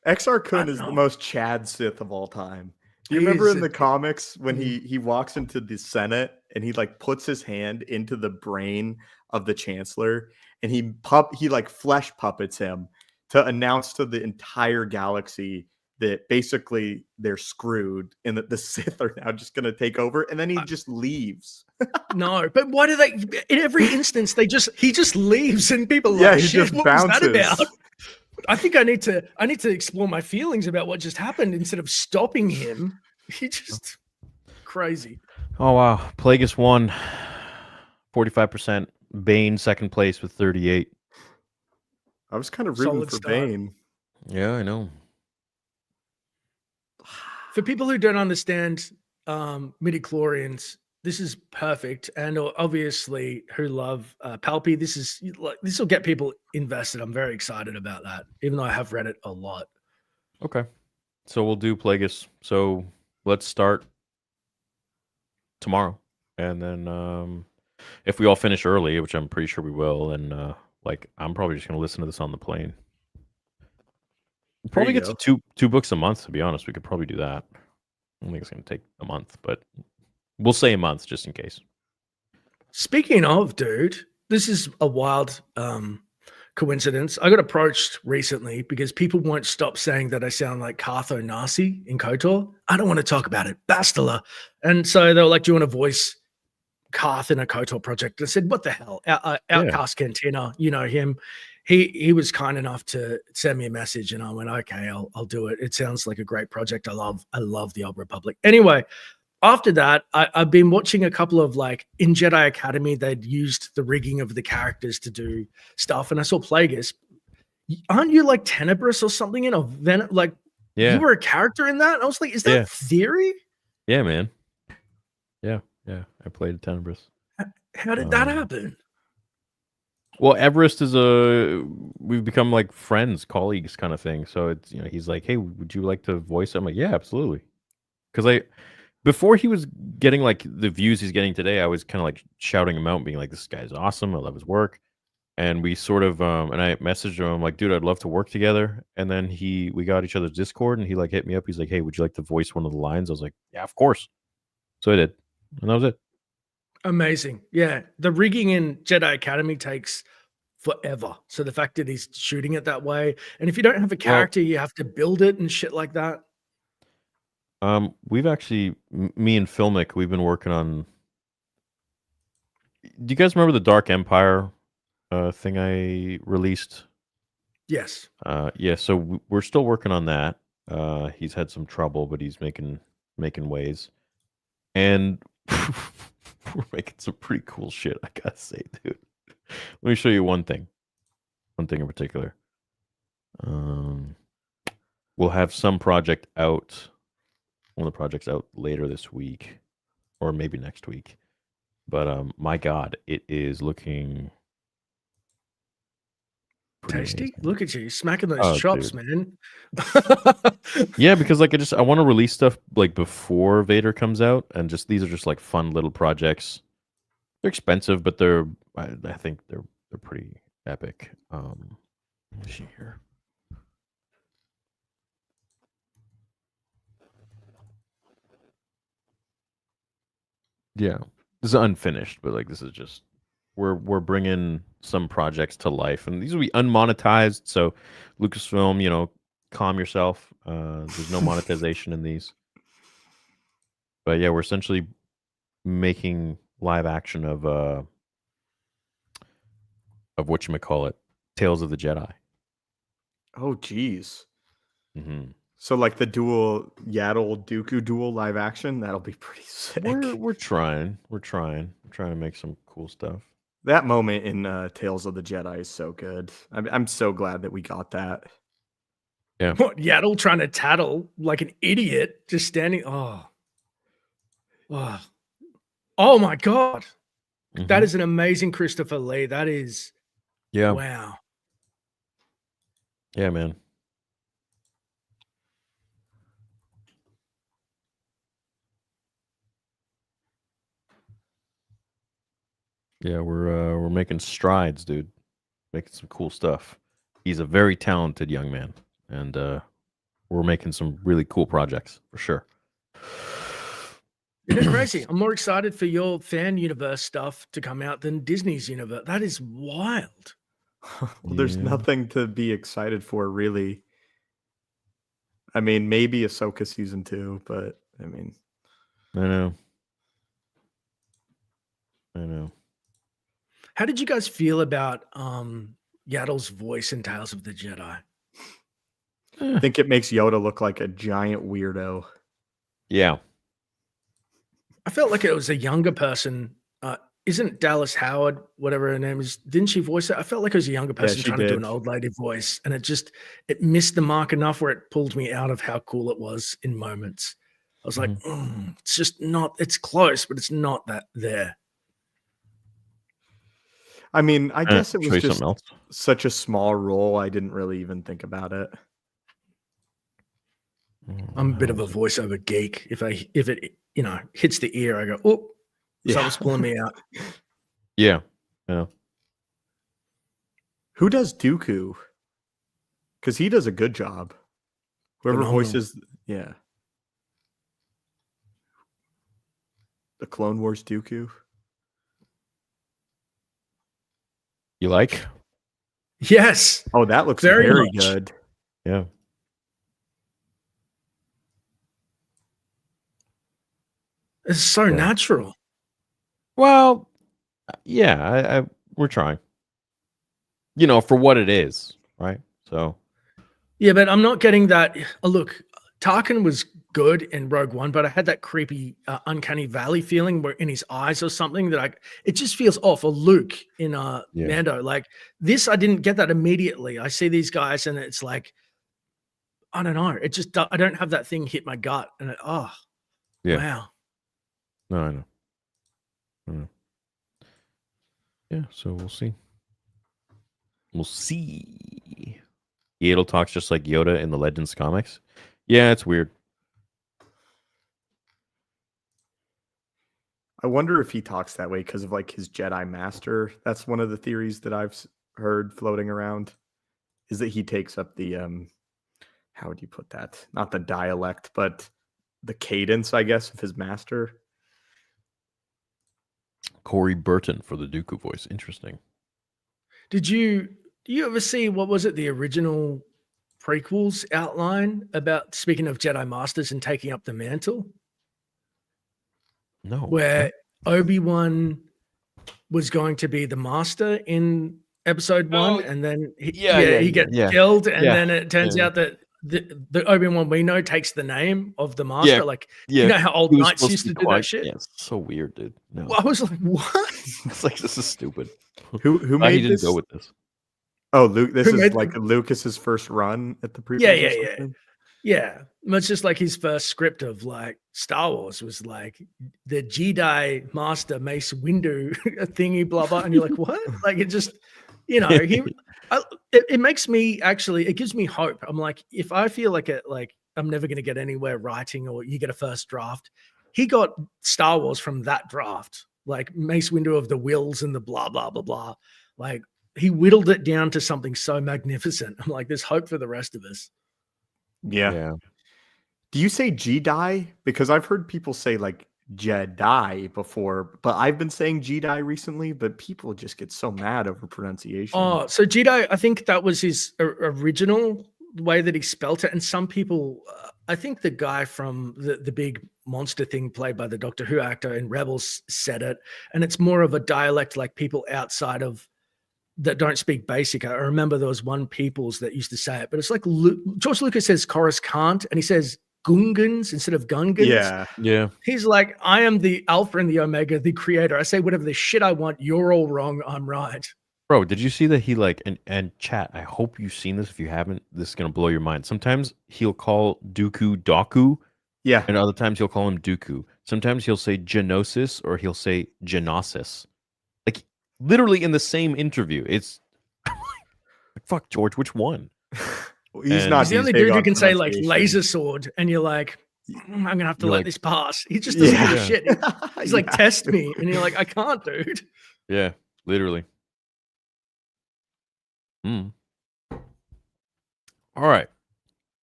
Exar Kun is the most Chad Sith of all time. Do you remember in the comics when he walks into the Senate and he like puts his hand into the brain of the Chancellor and he like flesh puppets him to announce to the entire galaxy that basically they're screwed and that the Sith are now just going to take over, and then he just leaves. No, but why do they? In every instance, he just leaves, and people he shit, just what bounces. was that about? I think I need to explore my feelings about what just happened instead of stopping him. He just crazy. Oh wow, Plagueis won 45%. Bane second place with 38. I was kind of rooting for Bane. Yeah, I know. For people who don't understand midichlorians, this is perfect, and obviously who love Palpy, this will get people invested. I'm very excited about that, even though I have read it a lot. Okay, so we'll do Plagueis. So let's start tomorrow, and then if we all finish early, which I'm pretty sure we will, and like I'm probably just gonna listen to this on the plane. Probably get to two books a month. To be honest, we could probably do that. I don't think it's gonna take a month, but we'll say a month just in case. Speaking of, dude, this is a wild coincidence. I got approached recently because people won't stop saying that I sound like Cartho Nasi in KOTOR. I don't want to talk about it. Bastila. And so they were like, "Do you want to voice Carth in a KOTOR project?" I said, "What the hell? Outcast Cantina, you know him." He was kind enough to send me a message, and I went, "Okay, I'll do it. It sounds like a great project. I love the Old Republic." Anyway, after that, I've been watching a couple of like in Jedi Academy, they'd used the rigging of the characters to do stuff, and I saw Plagueis. Aren't you like Tenebris or something in a Venom? Like, you were a character in that? I was like, is that Theory? Yeah, man. Yeah, I played Tenebris. How did that happen? Well, Everest is we've become like friends, colleagues kind of thing. So it's, he's like, "Hey, would you like to voice it?" I'm like, "Yeah, absolutely." Because before he was getting like the views he's getting today, I was kind of like shouting him out and being like, "This guy's awesome. I love his work." And we sort of and I messaged him. I'm like, "Dude, I'd love to work together." And then we got each other's Discord, and he like hit me up. He's like, "Hey, would you like to voice one of the lines?" I was like, "Yeah, of course." So I did, and that was it. Amazing. Yeah. The rigging in Jedi Academy takes forever. So the fact that he's shooting it that way, and if you don't have a character, you have to build it and shit like that. We've actually, me and Filmic, we've been working on. Do you guys remember the Dark Empire thing I released? Yes. Yeah. So we're still working on that. He's had some trouble, but he's making ways, and we're making some pretty cool shit. I gotta say, dude. Let me show you one thing in particular. We'll have some project out. One of the projects out later this week, or maybe next week. But my God, it is looking tasty. Amazing. Look at you smacking those chops, dude. man. Yeah, because like I want to release stuff like before Vader comes out, and these are just like fun little projects. They're expensive, but I think they're pretty epic. Let me see here. Yeah, this is unfinished, but like this is just we're bringing some projects to life, and these will be unmonetized. So, Lucasfilm, calm yourself. There's no monetization in these. But yeah, we're essentially making live action of whatchamacallit, Tales of the Jedi. Oh, geez. Mm-hmm. So like the dual Yaddle Dooku duel live action, that'll be pretty sick. We're trying to make some cool stuff. That moment in Tales of the Jedi is so good. I'm so glad that we got that. Yeah. What, Yaddle trying to tattle like an idiot, just standing. Oh my God. Mm-hmm. That is an amazing Christopher Lee. That is, Yeah. wow. Yeah, man. Yeah, we're making strides, dude. Making some cool stuff. He's a very talented young man, and we're making some really cool projects for sure. Isn't it crazy? I'm more excited for your fan universe stuff to come out than Disney's universe. That is wild. Well, there's nothing to be excited for, really. I mean, maybe Ahsoka season 2, but I mean, I know. How did you guys feel about Yaddle's voice in Tales of the Jedi? I think it makes Yoda look like a giant weirdo. Yeah. I felt like it was a younger person. Isn't Dallas Howard, whatever her name is, didn't she voice it? I felt like it was a younger person trying to do an old lady voice, and it missed the mark enough where it pulled me out of how cool it was in moments. I was like, it's just not, it's close, but it's not that there. I mean, I guess it was just else. Such a small role. I didn't really even think about it. I'm a bit of a voiceover geek. If it hits the ear, I go, oh, someone's pulling me out. Yeah. Who does Dooku? Because he does a good job. Whoever voices, the Clone Wars Dooku. You like? Yes. Oh, that looks very good. Yeah. It's so natural. Well, yeah, we're trying. For what it is, right? So. Yeah, but I'm not getting that. Look, Tarkin was good in Rogue One, but I had that creepy, uncanny valley feeling where in his eyes or something that it just feels off. Or Luke in Mando, like this, I didn't get that immediately. I see these guys and it's like, I don't know. It just, I don't have that thing hit my gut, and wow. No, I know. Yeah, so we'll see. Yaddle talks just like Yoda in the Legends comics. Yeah, it's weird. I wonder if he talks that way because of like his Jedi Master. That's one of the theories that I've heard floating around, is that he takes up the how would you put that? Not the dialect, but the cadence, I guess, of his master. Corey Burton for the Dooku voice. Interesting. Do you ever see, what was it, the original prequels outline about, speaking of Jedi Masters and taking up the mantle? No. Where Obi-Wan was going to be the master in episode 1, and then he gets killed, and then it turns out that the Obi-Wan we know takes the name of the master. You know how old knights used to do that shit? Yeah, it's so weird, dude. No. Well, I was like, what? It's like, this is stupid. Who made he this? Didn't go with this. Oh, Luke. This is like Lucas's first run at the prequels. Yeah. It's just like his first script of like Star Wars was like the Jedi Master Mace Windu thingy, blah blah, and you're like, what? Like it just, it makes me actually. It gives me hope. I'm like, if I feel like I'm never going to get anywhere writing, or you get a first draft, he got Star Wars from that draft, like Mace Windu of the wills and the blah blah blah blah, like. He whittled it down to something so magnificent. I'm like, there's hope for the rest of us. Yeah. Do you say Jedi? Because I've heard people say like Jedi before, but I've been saying Jedi recently, but people just get so mad over pronunciation. Oh, so Jedi, I think that was his original way that he spelt it. And some people, I think the guy from the big monster thing played by the Doctor Who actor in Rebels said it. And it's more of a dialect like people outside of that don't speak basic. I remember there was one peoples that used to say it, but it's like George Lucas says Coruscant and he says Gungans instead of Gungans. Yeah. He's like, I am the Alpha and the Omega, the creator. I say whatever the shit I want. You're all wrong. I'm right. Bro, did you see that he like and chat? I hope you've seen this. If you haven't, this is gonna blow your mind. Sometimes he'll call Dooku Doku, Yeah, and other times he'll call him Dooku. Sometimes he'll say Genosis or he'll say Genosis. Like literally in the same interview. It's like, fuck George, which one? he's not. He's the only big dude who on can say like pronunciation. laser sword, and you're like, I'm gonna have to You're let like- this pass. He just doesn't give a Yeah. shit. He's like, Yeah. test me, and you're like, I can't, dude. Yeah, literally. All right.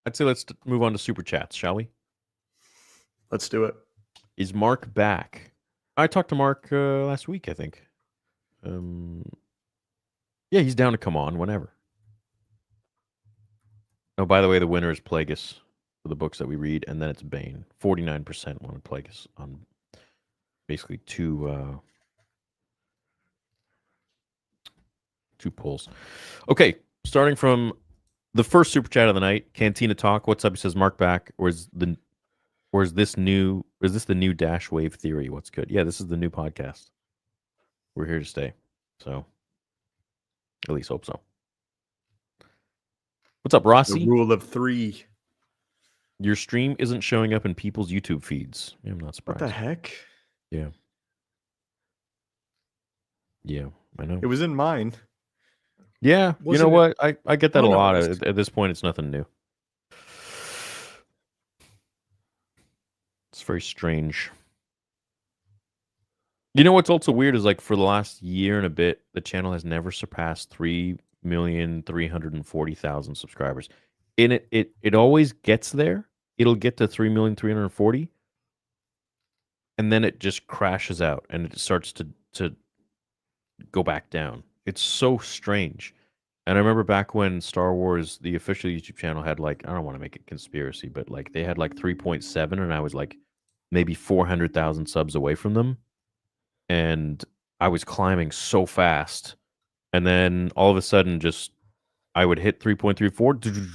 I'd say let's move on to super chats, shall we? Let's do it. Is Mark back? I talked to Mark last week, I think. Yeah, he's down to come on whenever. Oh, by the way, the winner is Plagueis for the books that we read, and then it's Bane. 49% wanted Plagueis on basically two polls. Okay, starting from the first super chat of the night, Cantina Talk. What's up? He says, Mark back. Or is this the new Dash Wave Theory? What's good? Yeah, this is the new podcast. We're here to stay. So at least hope so. What's up, The Rossi? rule of three. Your stream isn't showing up in people's YouTube feeds. Yeah, I'm not What surprised. the heck? Yeah, I know. It was in mine. Yeah, you Wasn't know it- what? I get that Oh, a no, lot. it's- At this point, it's nothing new. It's very strange. You know what's also weird is like for the last year and a bit, the channel has never surpassed 3,340,000 subscribers. And it always gets there. It'll get to 3,340,000, and then it just crashes out and it starts to go back down. It's so strange. And I remember back when Star Wars, the official YouTube channel, had like, I don't want to make it conspiracy, but like they had like 3.7, and I was like maybe 400,000 subs away from them. And I was climbing so fast. And then all of a sudden, just I would hit 3.34,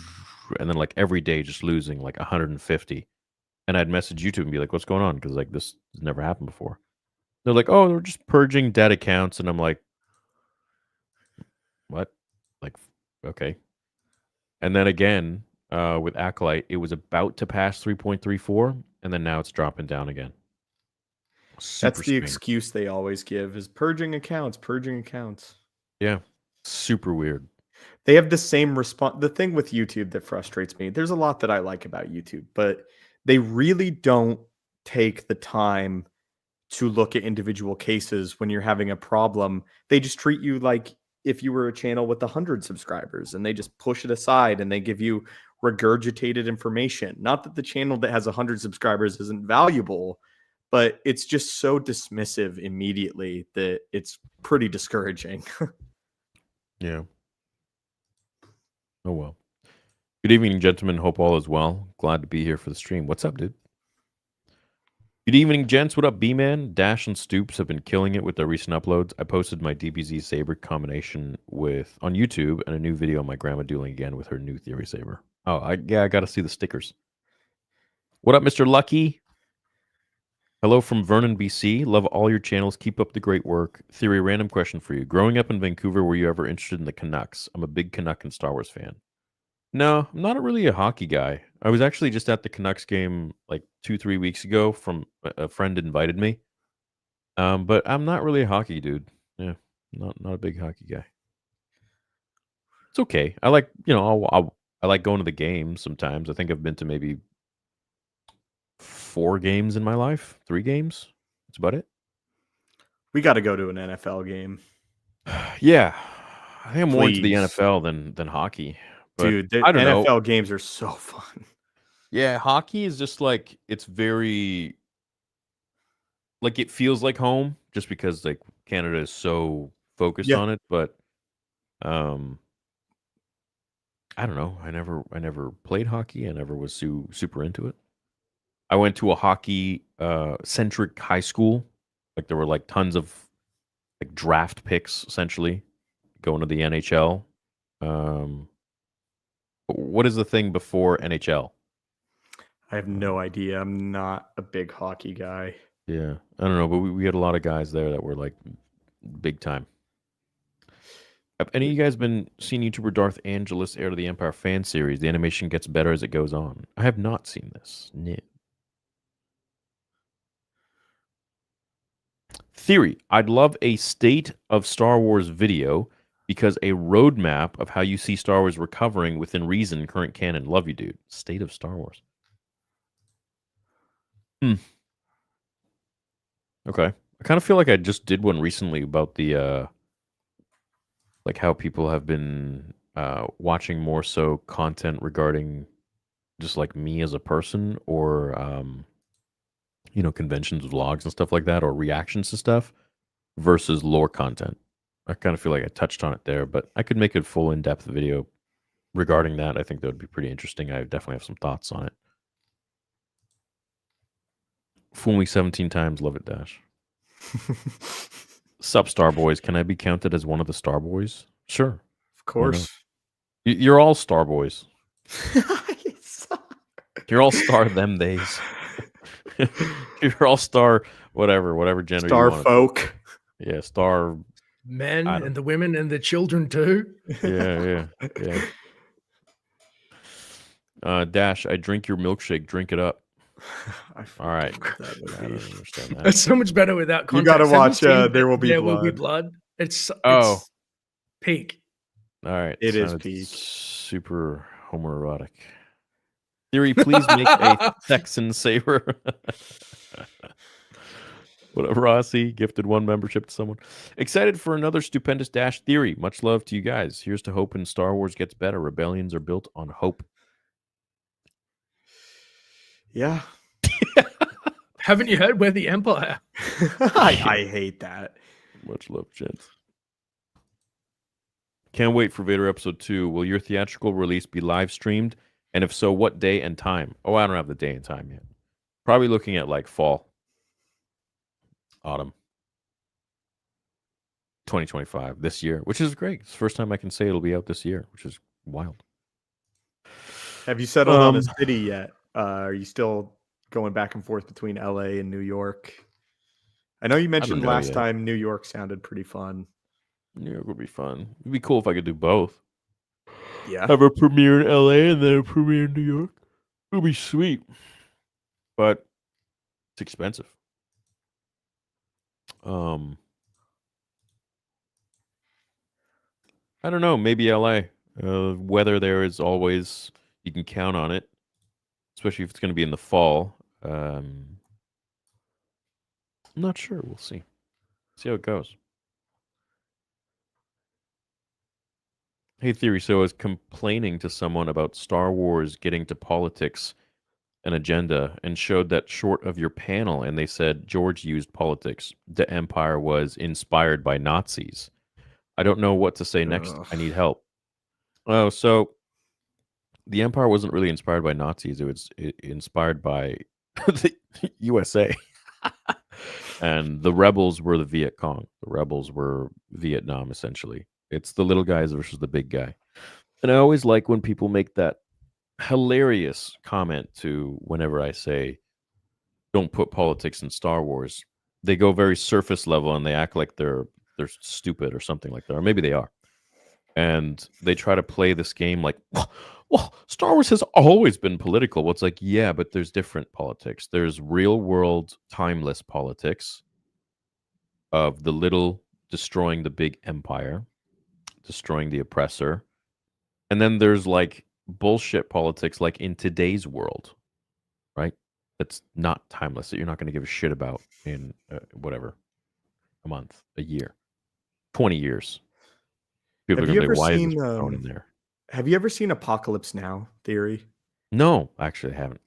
and then like every day just losing like 150. And I'd message YouTube and be like, what's going on? Because like this has never happened before. They're like, oh, they're just purging dead accounts. And I'm like, what? Like, okay. And then again, with Acolyte, it was about to pass 3.34, and then now it's dropping down again. Super That's the strange. excuse they always give is purging accounts, purging accounts. Yeah. Super weird. They have the same response. The thing with YouTube that frustrates me, there's a lot that I like about YouTube, but they really don't take the time to look at individual cases when you're having a problem. They just treat you like if you were a channel with 100 subscribers, and they just push it aside and they give you regurgitated information. Not that the channel that has 100 subscribers isn't valuable, but it's just so dismissive immediately that it's pretty discouraging. Yeah. Oh, well. Good evening, gentlemen. Hope all is well. Glad to be here for the stream. What's up, dude? Good evening, gents. What up, B-Man? Dash and Stoops have been killing it with their recent uploads. I posted my DBZ Saber combination on YouTube and a new video of my grandma dueling again with her new Theory Saber. Oh, I got to see the stickers. What up, Mr. Lucky? Hello from Vernon, BC. Love all your channels. Keep up the great work. Theory, random question for you. Growing up in Vancouver, were you ever interested in the Canucks? I'm a big Canuck and Star Wars fan. No, I'm not really a hockey guy. I was actually just at the Canucks game like 2-3 weeks ago. From a friend invited me. But I'm not really a hockey dude. Yeah, not a big hockey guy. It's okay. I like, I like going to the games sometimes. I think I've been to maybe 4 games in my life, 3 games. That's about it. We got to go to an NFL game. Yeah, I think I'm more into the Please. NFL than hockey. But Dude, the I don't know. NFL games are so fun. Yeah, hockey is just like it's very. like it feels like home just because like Canada is so focused Yeah. on it, but um I don't know. I never played hockey. I never was super into it. I went to a hockey centric high school. Like there were like tons of like draft picks essentially going to the NHL. Um what is the thing before NHL? I have no idea. I'm not a big hockey guy. Yeah. I don't know, but we had a lot of guys there that were like big time. Have any of you guys been seeing YouTuber Darth Angelus Heir to the Empire fan series? The animation gets better as it goes on. I have not seen this. No. Theory. I'd love a state of Star Wars video because a roadmap of how you see Star Wars recovering within reason, current canon. Love you, dude. State of Star Wars. Okay. I kind of feel like I just did one recently about the like how people have been watching more so content regarding just like me as a person or you know, conventions, vlogs and stuff like that, or reactions to stuff versus lore content. I kind of feel like I touched on it there, but I could make a full in-depth video regarding that. I think that would be pretty interesting. I definitely have some thoughts on it. Fool me 17 times, love it, Dash. Sup, Star Boys. Can I be counted as one of the Star Boys? Sure. Of course. You're all Star Boys. You're all Star them days. You're all Star whatever gender Star you want. folk. Yeah, Star Men and the women and the children too. Yeah. Dash, I drink your milkshake. Drink it up. All right. I don't understand that. It's so much better without You context. got to Have you watch seen There Will Be There Blood. Will Be Blood. It's peak. All right. It is sounded peak. Super homoerotic. Theory, please make a Texan saber. What up, Rossi? Gifted 1 membership to someone. Excited for another stupendous Dash Theory. Much love to you guys. Here's to hoping Star Wars gets better. Rebellions are built on hope. Yeah. Haven't you heard We're the Empire? I hate that. Much love, gents. Can't wait for Vader Episode 2. Will your theatrical release be live streamed? And if so, what day and time? Oh, I don't have the day and time yet. Probably looking at like fall. Autumn. 2025, this year, which is great. It's the first time I can say it'll be out this year, which is wild. Have you settled on a city yet? Are you still going back and forth between LA and New York? I know you mentioned last time New York sounded pretty fun. New York would be fun. It'd be cool if I could do both. Yeah. Have a premiere in LA and then a premiere in New York. It would be sweet. But it's expensive. I don't know. Maybe LA. Weather there is always, you can count on it, especially if it's going to be in the fall. I'm not sure. We'll see. See how it goes. Hey, Theory. So I was complaining to someone about Star Wars getting to politics and agenda and showed that short of your panel, and they said George used politics. The Empire was inspired by Nazis. I don't know what to say next. I need help. Oh, so the Empire wasn't really inspired by Nazis. It was inspired by the USA. And the rebels were the Viet Cong. The rebels were Vietnam, essentially. It's the little guys versus the big guy. And I always like when people make that hilarious comment to whenever I say, don't put politics in Star Wars. They go very surface level and they act like they're stupid or something like that. Or maybe they are. And they try to play this game like, well, Star Wars has always been political. Well, it's like, yeah, but there's different politics. There's real world, timeless politics of the little destroying the big empire, destroying the oppressor. And then there's like bullshit politics like in today's world, right? That's not timeless, that you're not going to give a shit about in whatever, a month, a year, 20 years. People are going to be, why is this thrown in there? Have you ever seen Apocalypse Now Theory? No, actually I haven't.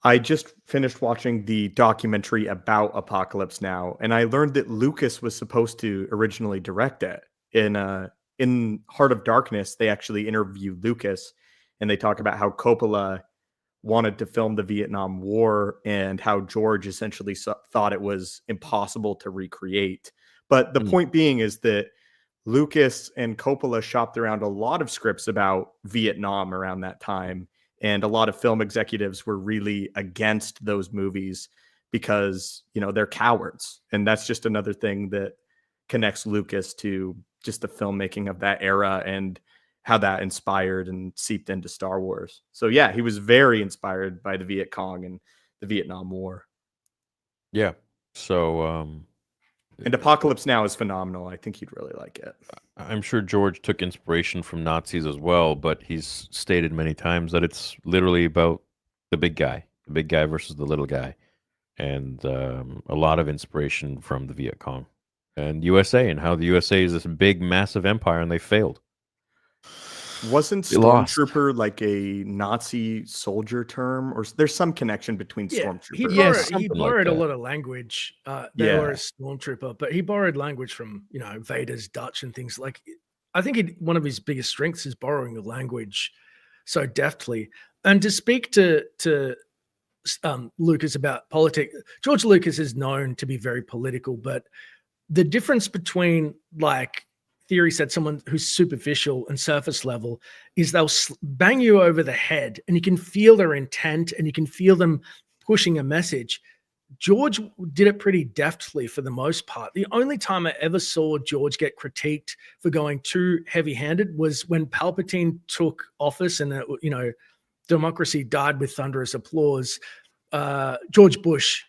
I just finished watching the documentary about Apocalypse Now, and I learned that Lucas was supposed to originally direct it. In Heart of Darkness, they actually interview Lucas, and they talk about how Coppola wanted to film the Vietnam War and how George essentially thought it was impossible to recreate. But the point being is that Lucas and Coppola shopped around a lot of scripts about Vietnam around that time. And a lot of film executives were really against those movies because, they're cowards. And that's just another thing that connects Lucas to just the filmmaking of that era and how that inspired and seeped into Star Wars. So yeah, he was very inspired by the Viet Cong and the Vietnam War. Yeah. So, and Apocalypse Now is phenomenal. I think you'd really like it. I'm sure George took inspiration from Nazis as well, but he's stated many times that it's literally about the big guy versus the little guy, and a lot of inspiration from the Viet Cong and USA, and how the USA is this big, massive empire, and they failed. Wasn't stormtrooper like a Nazi soldier term, or there's some connection between stormtrooper? He borrowed a lot of language. They were a stormtrooper, but he borrowed language from Vader's Dutch and things like. I think one of his biggest strengths is borrowing the language so deftly. And to speak to Lucas about politics, George Lucas is known to be very political, but the difference between Theory said someone who's superficial and surface level is they'll bang you over the head and you can feel their intent and you can feel them pushing a message. George did it pretty deftly for the most part. The only time I ever saw George get critiqued for going too heavy-handed was when Palpatine took office and, democracy died with thunderous applause. George Bush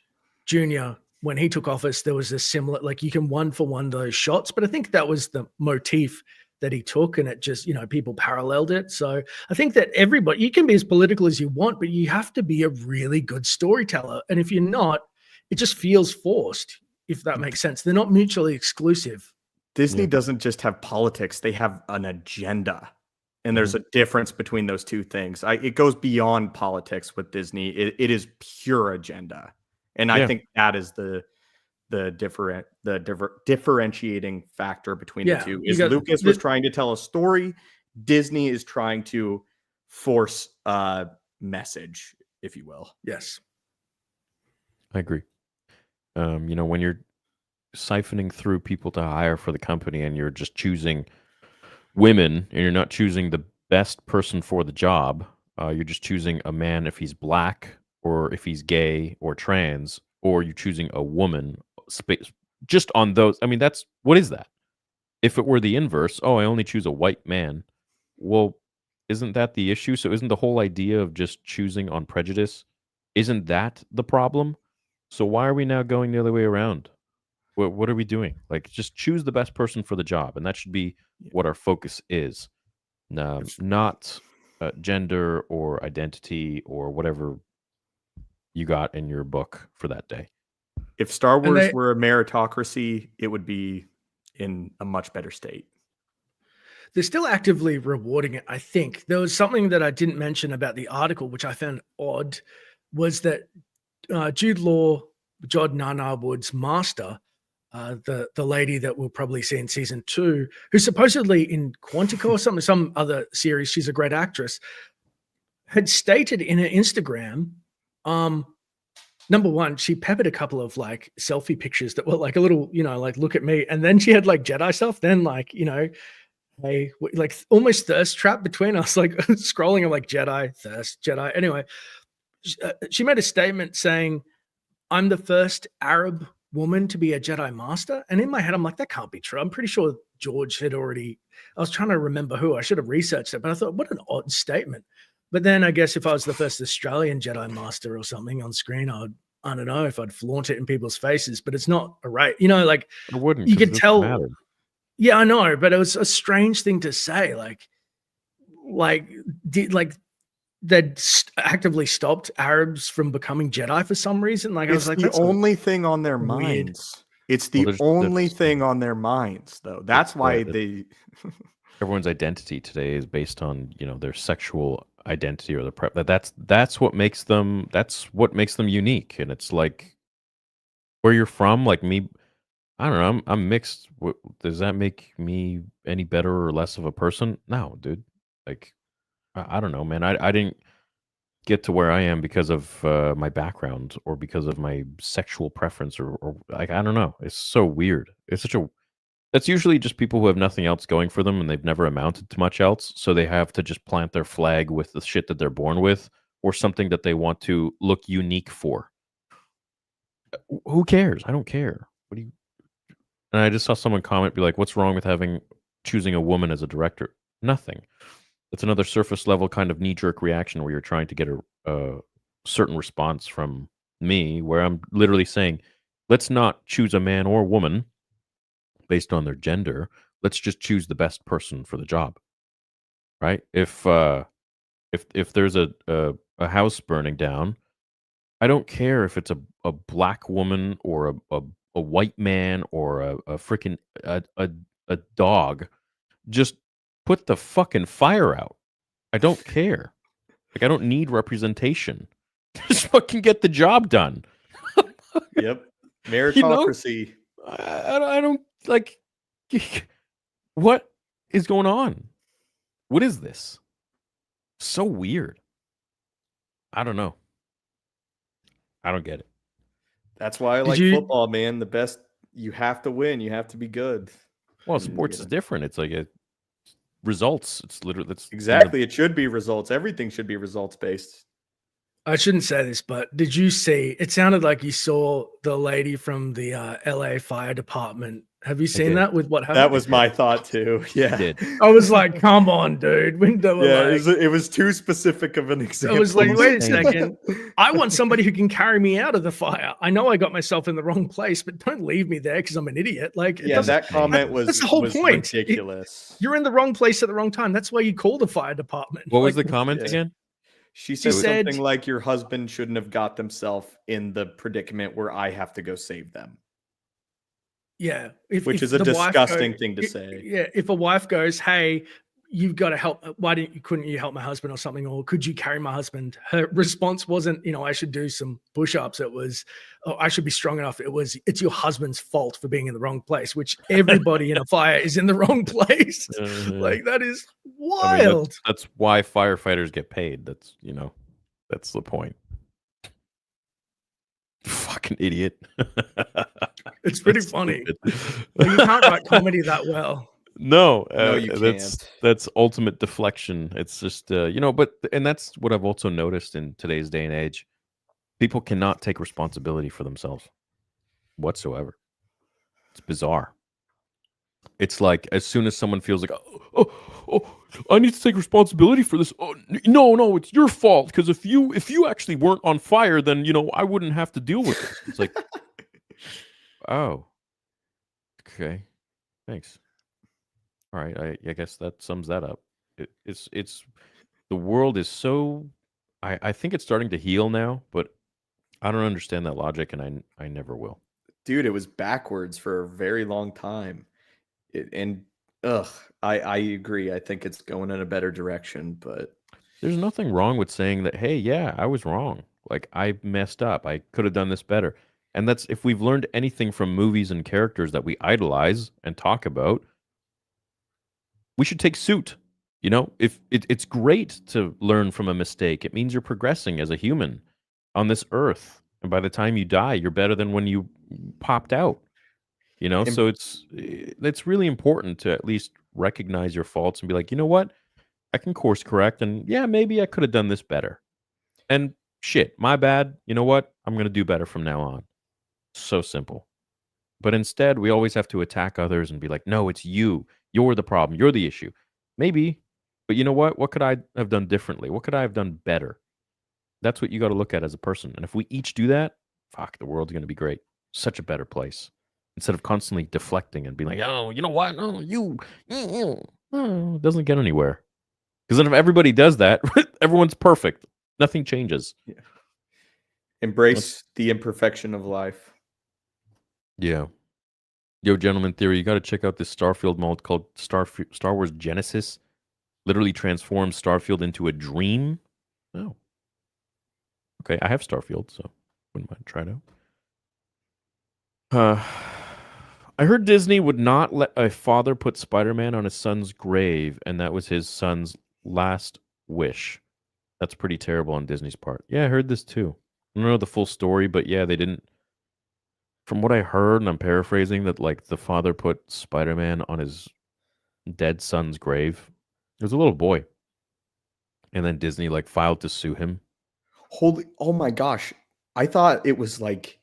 Jr., when he took office, there was a similar, you can one-for-one those shots, but I think that was the motif that he took, and it just, people paralleled it. So I think that you can be as political as you want, but you have to be a really good storyteller. And if you're not, it just feels forced, if that makes sense. They're not mutually exclusive. Disney doesn't just have politics, they have an agenda. And there's a difference between those two things. It goes beyond politics with Disney. It is pure agenda. And I think that is the differentiating factor between the two. Is Lucas was trying to tell a story, Disney is trying to force a message, if you will. Yes, I agree. When you're siphoning through people to hire for the company, and you're just choosing women, and you're not choosing the best person for the job, you're just choosing a man if he's black, or if he's gay or trans, or you're choosing a woman just on those. I mean, what is that? If it were the inverse, I only choose a white man. Well, isn't that the issue? So isn't the whole idea of just choosing on prejudice, isn't that the problem? So why are we now going the other way around? What are we doing? Just choose the best person for the job. And that should be what our focus is. Not gender or identity or whatever you got in your book for that day. If Star Wars were a meritocracy, it would be in a much better state. They're still actively rewarding it, I think. There was something that I didn't mention about the article, which I found odd, was that Jude Law, Jod Nana-Wood's master, the lady that we'll probably see in season 2, who's supposedly in Quantico or some other series, she's a great actress, had stated in her Instagram, number one, she peppered a couple of selfie pictures that were a little, look at me. And then she had Jedi stuff. Then a almost thirst trap between us, scrolling. I'm Jedi, thirst, Jedi. Anyway, she made a statement saying, I'm the first Arab woman to be a Jedi master. And in my head, I'm that can't be true. I'm pretty sure George had already, I was trying to remember who, I should have researched it, but I thought, what an odd statement. But then I guess if I was the first Australian Jedi master or something on screen, I don't know if I'd flaunt it in people's faces, but it's not a right. I wouldn't. You could tell. Matter. Yeah, I know, but it was a strange thing to say. They'd actively stopped Arabs from becoming Jedi for some reason. It's the only thing on their minds. It's the only thing on their minds, though. That's why they. Everyone's identity today is based on their sexual identity or the prep. That's what makes them unique. And it's like where you're from, like me. I don't know. I'm mixed. Does that make me any better or less of a person? No, dude. Like I don't know, man. I didn't get to where I am because of my background or because of my sexual preference or like I don't know. It's so weird. That's usually just people who have nothing else going for them and they've never amounted to much else, so they have to just plant their flag with the shit that they're born with or something that they want to look unique for. Who cares? I don't care. What do you? And I just saw someone comment, be like, "What's wrong with choosing a woman as a director?" Nothing. It's another surface level kind of knee jerk reaction where you're trying to get a certain response from me, where I'm literally saying, let's not choose a man or woman based on their gender. Let's just choose the best person for the job, right? If there's a house burning down, I don't care if it's a black woman or a white man or a freaking a dog. Just put the fucking fire out. I don't care. Like I don't need representation. Just fucking get the job done. Yep. Meritocracy. I don't like. What is going on? What is this? So weird. I don't know. I don't get it. That's why I like football, man. The best, you have to win. You have to be good. Well, sports is different. It's like results. It's literally exactly. It should be results. Everything should be results based. I shouldn't say this, but did you see? It sounded like you saw the lady from the LA fire department. Have you seen that with what happened? That was my thought too. Yeah, I was like, "Come on, dude!" It was too specific of an example. I was like, "Wait a second! I want somebody who can carry me out of the fire. I know I got myself in the wrong place, but don't leave me there because I'm an idiot." Like, that comment that's the whole point. Ridiculous. You're in the wrong place at the wrong time. That's why you call the fire department. What was the comment again? She said something like, "Your husband shouldn't have got themselves in the predicament where I have to go save them." Yeah. Which is a disgusting thing to say. Yeah. If a wife goes, "Hey, you've got to help. Why couldn't you help my husband or something? Or could you carry my husband?" Her response wasn't, I should do some push-ups. It was, "Oh, I should be strong enough." It was, "It's your husband's fault for being in the wrong place," which everybody in a fire is in the wrong place. Like, that is wild. I mean, that's why firefighters get paid. That's the point. Fucking idiot. It's pretty funny. Well, you can't write comedy that well. No, you can't. That's ultimate deflection. It's just and that's what I've also noticed in today's day and age. People cannot take responsibility for themselves whatsoever. It's bizarre. It's like as soon as someone feels like, oh, I need to take responsibility for this. Oh, no, it's your fault because if you actually weren't on fire, then I wouldn't have to deal with it. It's like, oh, okay, thanks. All right, I guess that sums that up. It's the world is so. I think it's starting to heal now, but I don't understand that logic, and I never will. Dude, it was backwards for a very long time. I agree. I think it's going in a better direction, but there's nothing wrong with saying that, hey, yeah, I was wrong. Like, I messed up. I could have done this better. And that's, if we've learned anything from movies and characters that we idolize and talk about, we should take suit. If it's great to learn from a mistake. It means you're progressing as a human on this earth. And by the time you die, you're better than when you popped out. So it's really important to at least recognize your faults and be like, you know what? I can course correct, and yeah, maybe I could have done this better. And shit, my bad. You know what? I'm going to do better from now on. So simple. But instead, we always have to attack others and be like, no, it's you. You're the problem. You're the issue. Maybe. But you know what? What could I have done differently? What could I have done better? That's what you got to look at as a person. And if we each do that, fuck, the world's going to be great. Such a better place. Instead of constantly deflecting and being like, oh, you know what? No, it doesn't get anywhere. Because then if everybody does that, everyone's perfect. Nothing changes. Yeah. Embrace the imperfection of life. Yeah. Yo, Gentleman Theory, you got to check out this Starfield mode called Star Wars Genesis. literally transforms Starfield into a dream. Oh. Okay, I have Starfield, so wouldn't mind trying it out. I heard Disney would not let a father put Spider-Man on his son's grave, and that was his son's last wish. That's pretty terrible on Disney's part. Yeah, I heard this too. I don't know the full story, but yeah, they didn't. From what I heard, and I'm paraphrasing, that like the father put Spider-Man on his dead son's grave. It was a little boy, and then Disney like filed to sue him. Holy, oh my gosh. I thought it was like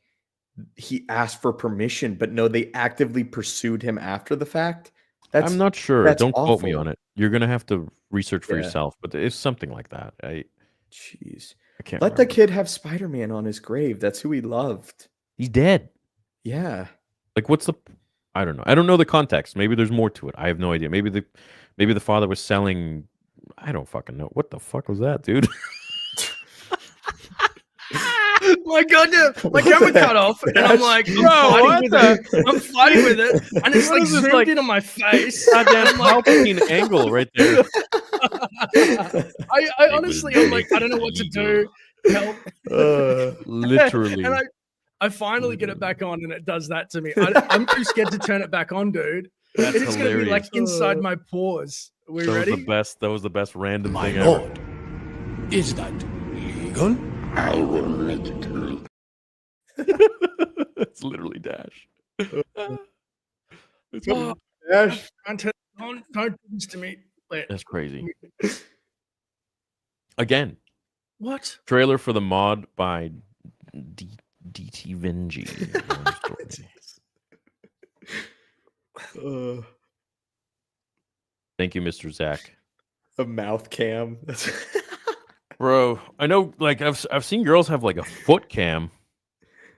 he asked for permission, but no, they actively pursued him after the fact. I'm not sure. That's Don't quote me awful. on it. You're gonna have to research for Yeah. yourself, but it's something like that. Jeez. I can't Let the remember. kid have Spider-Man on his grave. That's who he loved. He's dead. Yeah. Like, what's the? I don't know. I don't know the context. Maybe there's more to it. I have no idea. Maybe the father was selling. I don't fucking know. What the fuck was that, dude? My God, my camera cut off, and I'm like, I'm fighting with it, and it's What like is this, zoomed like, in on my face. Goddamn Palpatine angle right there. I honestly, I'm like, I don't know what to do. Help. Literally. And I finally get it back on, and it does that to me. I'm too scared to turn it back on, dude. That's It's going to be like hilarious. inside my pores. Are we That was ready? the best. That was the best random My thing lord, is that legal? I will make it legal. ever. It's literally Dash. It's Oh, Dash. don't do this to me. Wait, That's crazy. Again, what? trailer for the mod by DT Venji. Thank you, Mr. Zach. A mouth cam. Bro, I know, like I've seen girls have like a foot cam,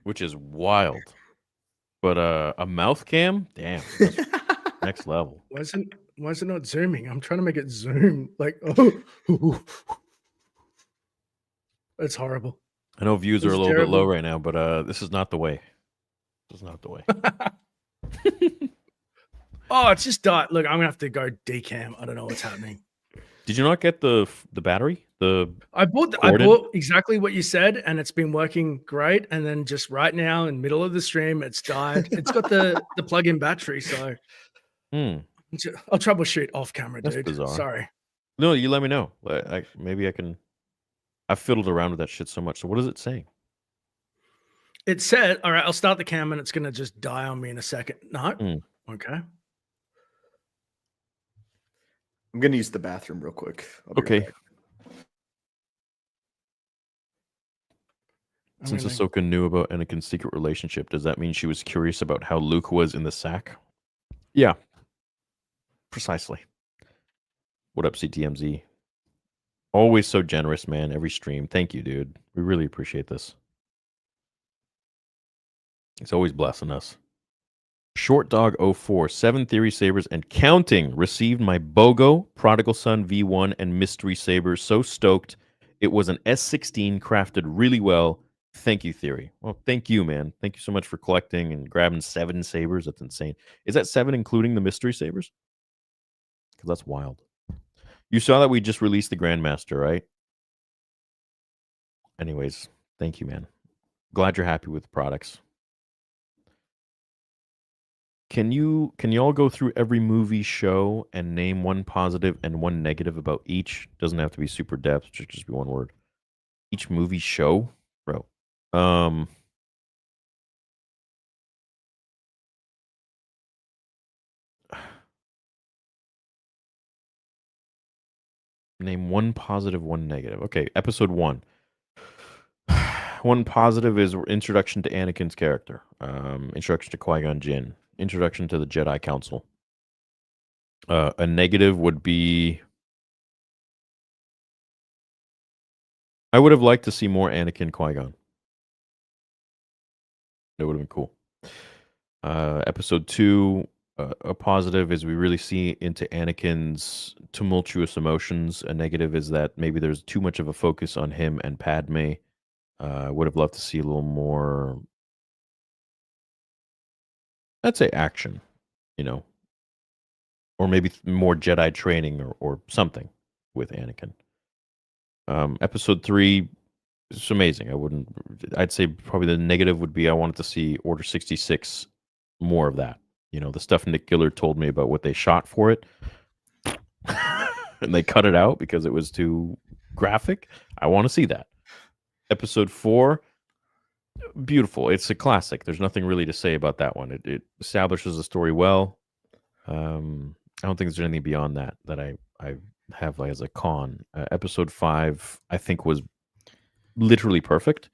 which is wild, but a mouth cam, damn, that's next level. Why is it not zooming? I'm trying to make it zoom. Like, oh, it's horrible. I know views This are a is little bit low terrible. right now, but this is not the way. This is not the way. Oh, it's just died. Look, I'm gonna have to go decam. I don't know what's happening. Did you not get the battery? I bought exactly what you said, and it's been working great. And then just right now, in the middle of the stream, it's died. It's got the plug-in battery, so I'll troubleshoot off camera, That's dude. bizarre. Sorry. No, you let me know. Maybe I can. I've fiddled around with that shit so much. So what is it saying? It said, all right, I'll start the cam and it's going to just die on me in a second. No. Okay. I'm going to use the bathroom real quick. I'll be Okay. right back. Since Ahsoka knew about Anakin's secret relationship, does that mean she was curious about how Luke was in the sack? Yeah. Precisely. What up, CTMZ? Always so generous, man. Every stream. Thank you, dude. We really appreciate this. It's always blessing us. Short Dog 04, 7 Theory Sabers and counting. Received my BOGO, Prodigal Son V1, and Mystery Saber. So stoked. It was an S16 crafted really well. Thank you, Theory. Well, thank you, man. Thank you so much for collecting and grabbing 7 sabers. That's insane. Is that 7 including the Mystery Sabers? Because that's wild. You saw that we just released the Grandmaster, right? Anyways, thank you, man. Glad you're happy with the products. Can you all go through every movie show and name one positive and one negative about each? Doesn't have to be super depth, just be one word. Each movie show, bro. Name one positive, one negative. Okay, episode 1. One positive is introduction to Anakin's character. Introduction to Qui-Gon Jinn. Introduction to the Jedi Council. A negative would be... I would have liked to see more Anakin Qui-Gon. That would have been cool. Episode 2, a positive is we really see into Anakin's tumultuous emotions. A negative is that maybe there's too much of a focus on him and Padme. I would have loved to see a little more, I'd say, action, or maybe more Jedi training or something with Anakin. Episode 3 is amazing. I'd say probably the negative would be I wanted to see Order 66, more of that. The stuff Nick Gillard told me about what they shot for it, and they cut it out because it was too graphic. I want to see that. Episode 4, beautiful. It's a classic. There's nothing really to say about that one. It establishes the story well. I don't think there's anything beyond that I have as a con. Episode 5, I think, was literally perfect.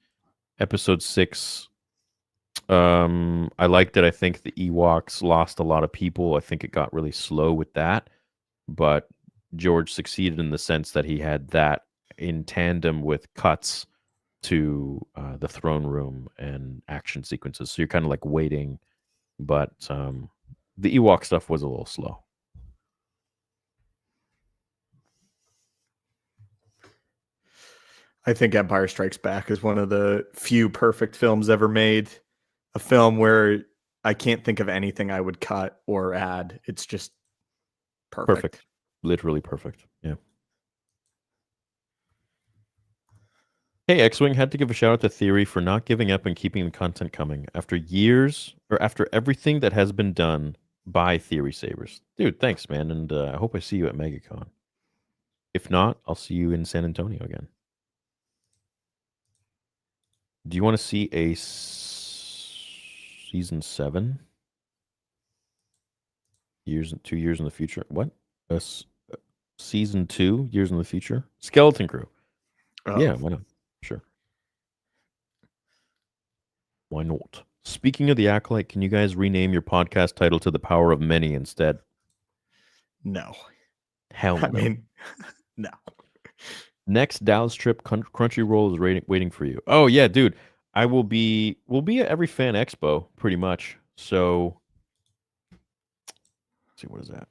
Episode 6, I liked it. I think the Ewoks lost a lot of people. I think it got really slow with that, but George succeeded in the sense that he had that in tandem with cuts to the throne room and action sequences. So you're kind of like waiting, but the Ewok stuff was a little slow. I think Empire Strikes Back is one of the few perfect films ever made. A film where I can't think of anything I would cut or add. It's just perfect. Literally perfect. Yeah. Hey, X-Wing, had to give a shout out to Theory for not giving up and keeping the content coming after years, or after everything that has been done by Theory Sabers. Dude, thanks, man, and I hope I see you at MegaCon. If not, I'll see you in San Antonio again. Do you want to see a season 7? 2 years in the future? What? Season 2, years in the future? Skeleton Crew. Oh. Yeah, why not? Sure. Why not? Speaking of the Acolyte, can you guys rename your podcast title to The Power of Many instead? No. Hell no. I mean, no. Next Dallas trip, Crunchyroll is waiting for you. Oh yeah, dude. We'll be at every fan expo pretty much. So let's see, what is that?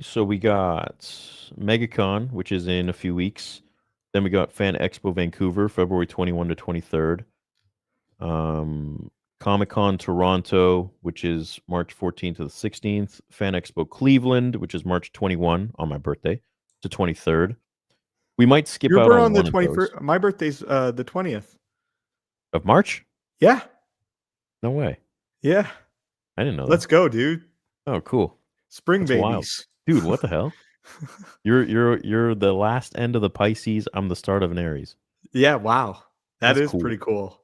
So we got MegaCon, which is in a few weeks. Then we got Fan Expo Vancouver, February 21 to 23rd. Comic-Con Toronto, which is March 14th to the 16th. Fan Expo Cleveland, which is March 21 on my birthday to 23rd. We might skip out on the 21st. My birthday's the 20th of March. Yeah. No way. Yeah. I didn't know. Let's go, dude. Oh, cool. Spring That's babies. Wild. Dude, what the hell? You're the last end of the Pisces. I'm the start of an Aries. Yeah, wow. That's cool. Pretty cool.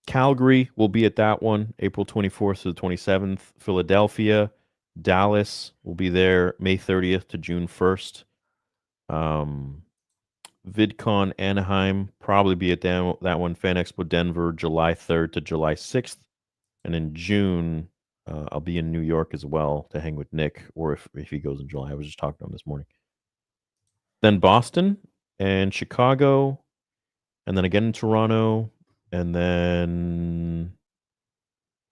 Calgary will be at that one, April 24th to the 27th. Philadelphia, Dallas will be there May 30th to June 1st. VidCon Anaheim probably be at that one. Fan Expo Denver, July 3rd to July 6th. And in June, I'll be in New York as well to hang with Nick, or if he goes in July. I was just talking to him this morning. Then Boston and Chicago, and then again in Toronto, and then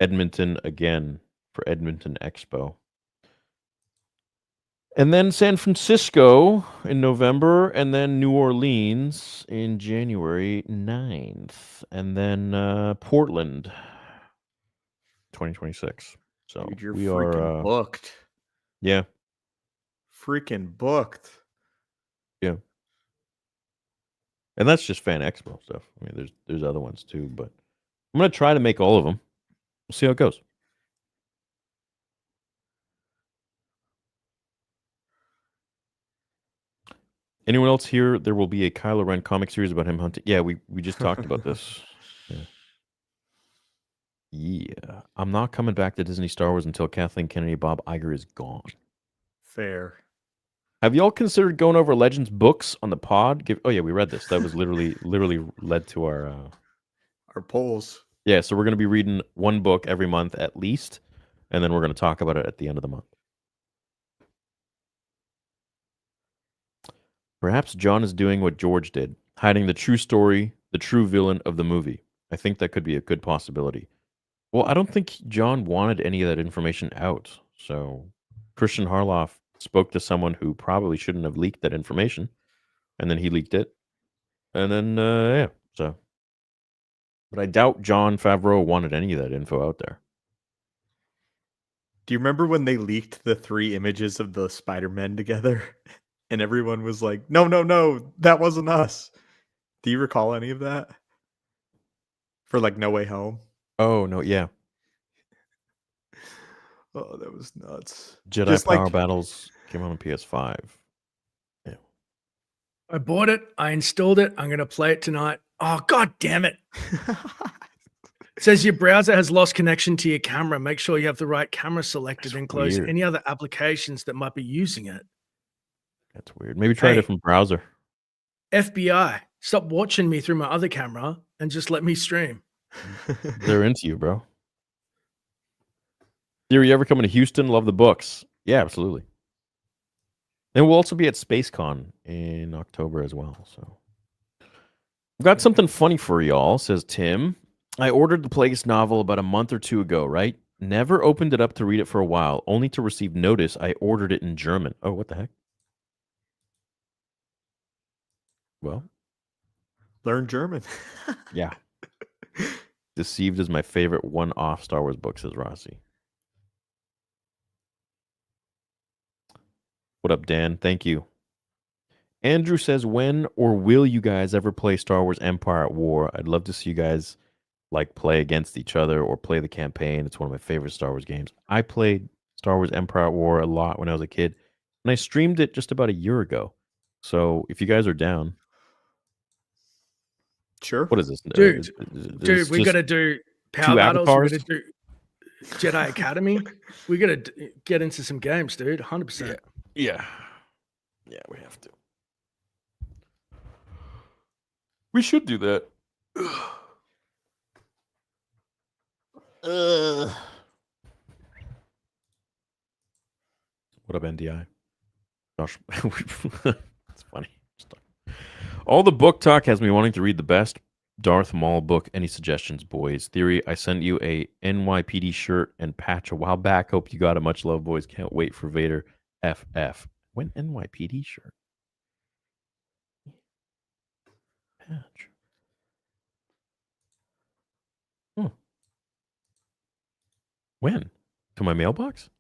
Edmonton again for Edmonton Expo. And then San Francisco in November, and then New Orleans in January 9th, and then Portland 2026. So dude, you're we freaking booked. Yeah. Freaking booked. Yeah. And that's just Fan Expo stuff. I mean, there's other ones too, but I'm going to try to make all of them. We'll see how it goes. Anyone else here? There will be a Kylo Ren comic series about him hunting. Yeah, we just talked about this. Yeah. I'm not coming back to Disney Star Wars until Kathleen Kennedy, Bob Iger is gone. Fair. Have y'all considered going over Legends books on the pod? Oh yeah, we read this. That was literally led to our polls. Yeah, so we're going to be reading one book every month at least, and then we're going to talk about it at the end of the month. Perhaps John is doing what George did, hiding the true story, the true villain of the movie. I think that could be a good possibility. Well, I don't think John wanted any of that information out. So Christian Harloff spoke to someone who probably shouldn't have leaked that information, and then he leaked it, and then yeah. So, but I doubt Jon Favreau wanted any of that info out there. Do you remember when they leaked the 3 images of the Spider-Men together, and everyone was like, "No, no, no, that wasn't us." Do you recall any of that? For like No Way Home? Oh no, yeah. Oh, that was nuts. Jedi Just Power like Battles came out on PS5. Yeah. I bought it. I installed it. I'm going to play it tonight. Oh, God damn it. It says your browser has lost connection to your camera. Make sure you have the right camera selected and close weird. any other applications that might be using it. That's weird. Maybe try a Hey. different browser. FBI, stop watching me through my other camera and just let me stream. They're into you, bro. Theory, ever coming to Houston? Love the books. Yeah, absolutely. And we'll also be at SpaceCon in October as well. So I've got something funny for y'all, says Tim. I ordered the Plagueis novel about a month or 2 ago, right? Never opened it up to read it for a while, only to receive notice I ordered it in German. Oh, what the heck? Well, learn German. yeah. Deceived is my favorite one-off Star Wars book, says Rossi. What up, Dan? Thank you. Andrew says, when or will you guys ever play Star Wars Empire at War? I'd love to see you guys like play against each other or play the campaign. It's one of my favorite Star Wars games. I played Star Wars Empire at War a lot when I was a kid, and I streamed it just about a year ago. So if you guys are down, sure. What is this, dude? We got to do power battles. We got to do Jedi Academy. We got to get into some games, dude. 100%. Yeah, we have to. We should do that. What up, NDI? Josh, it's funny. All the book talk has me wanting to read the best Darth Maul book. Any suggestions, boys? Theory, I sent you a NYPD shirt and patch a while back. Hope you got it. Much love, boys. Can't wait for Vader FF. When NYPD shirt? Patch. When? To my mailbox?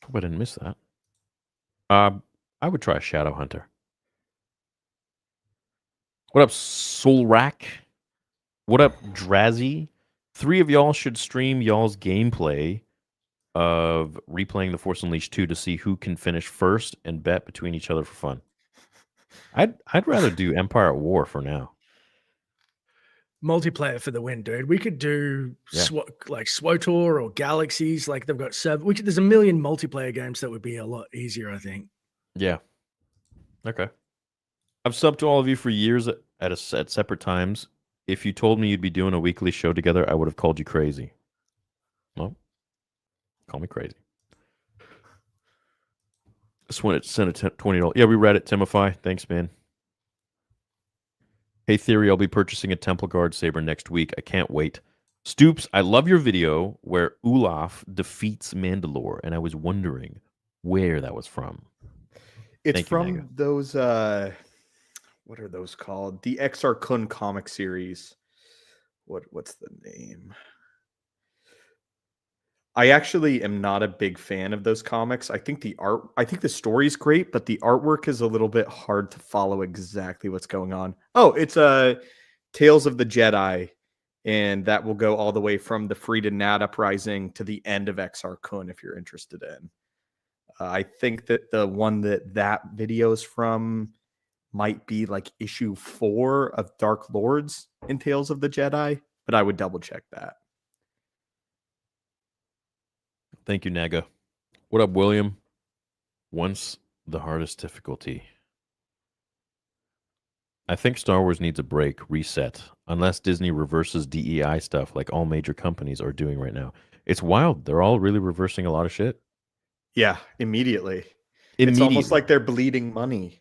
Hope I didn't miss that. I would try a Shadow Hunter. What up, Solrak? What up, Drazzy? 3 of y'all should stream y'all's gameplay of replaying The Force Unleashed 2 to see who can finish first and bet between each other for fun. I'd rather do Empire at War for now. Multiplayer for the win, dude. We could do like SWTOR or Galaxies. Like they've got there's a million multiplayer games that would be a lot easier, I think. Yeah. Okay. I've subbed to all of you for years at separate times. If you told me you'd be doing a weekly show together, I would have called you crazy. Well, call me crazy. Just want to send a $20. Yeah, we read it, Timify. Thanks, man. Hey, Theory, I'll be purchasing a Temple Guard saber next week. I can't wait. Stoops, I love your video where Olaf defeats Mandalore, and I was wondering where that was from. It's from those, what are those called? The Exar Kun comic series. What's the name? I actually am not a big fan of those comics. I think the story is great, but the artwork is a little bit hard to follow exactly what's going on. Oh, it's Tales of the Jedi, and that will go all the way from the Friedan Nad uprising to the end of Exar Kun if you're interested in. I think that the one that video is from might be like issue 4 of Dark Lords in Tales of the Jedi, but I would double check that. Thank you, Naga. What up, William? Once the hardest difficulty. I think Star Wars needs a break, reset, unless Disney reverses DEI stuff like all major companies are doing right now. It's wild. They're all really reversing a lot of shit. Yeah, immediately. It's almost like they're bleeding money.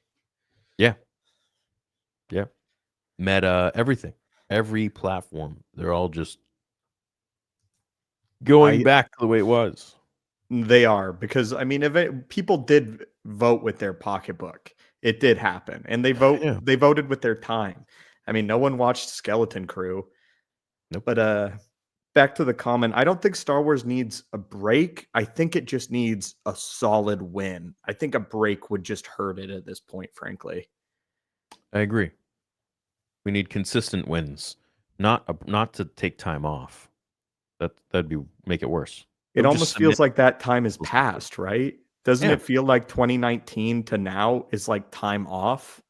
Yeah. Yeah. Meta, everything. Every platform. They're all just going back to the way it was. They are, because I mean, people did vote with their pocketbook. It did happen, and Yeah. they voted with their time. I mean, no one watched Skeleton Crew. Nope. But back to the comment, I don't think Star Wars needs a break. I think it just needs a solid win. I think a break would just hurt it at this point, frankly. I agree. We need consistent wins, not to take time off. That'd be make it worse. It Don't just almost submit feels like that time is those past, right? Doesn't Yeah. it feel like 2019 to now is like time off?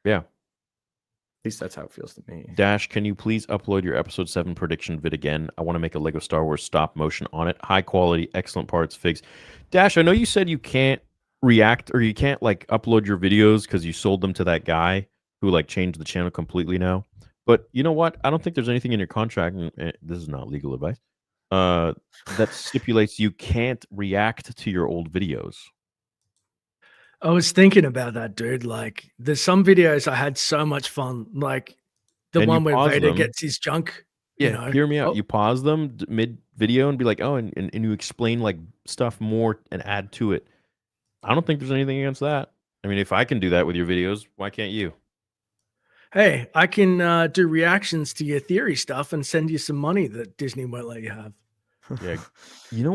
Yeah. At least that's how it feels to me. Dash, can you please upload your episode 7 prediction vid again? I want to make a Lego Star Wars stop motion on it. High quality, excellent parts, figs. Dash, I know you said you can't react or you can't like upload your videos because you sold them to that guy who like changed the channel completely now. But you know what? I don't think there's anything in your contract, and this is not legal advice, that stipulates you can't react to your old videos. I was thinking about that, dude. Like, there's some videos I had so much fun. Like the And you one where pause Vader them. gets his junk. Yeah, You know, hear me out. oh, You pause them mid video and be like, oh, and you explain like stuff more and add to it. I don't think there's anything against that. I mean, if I can do that with your videos, why can't you? hey, I can do reactions to your theory stuff and send you some money that Disney won't let you have. Yeah. You know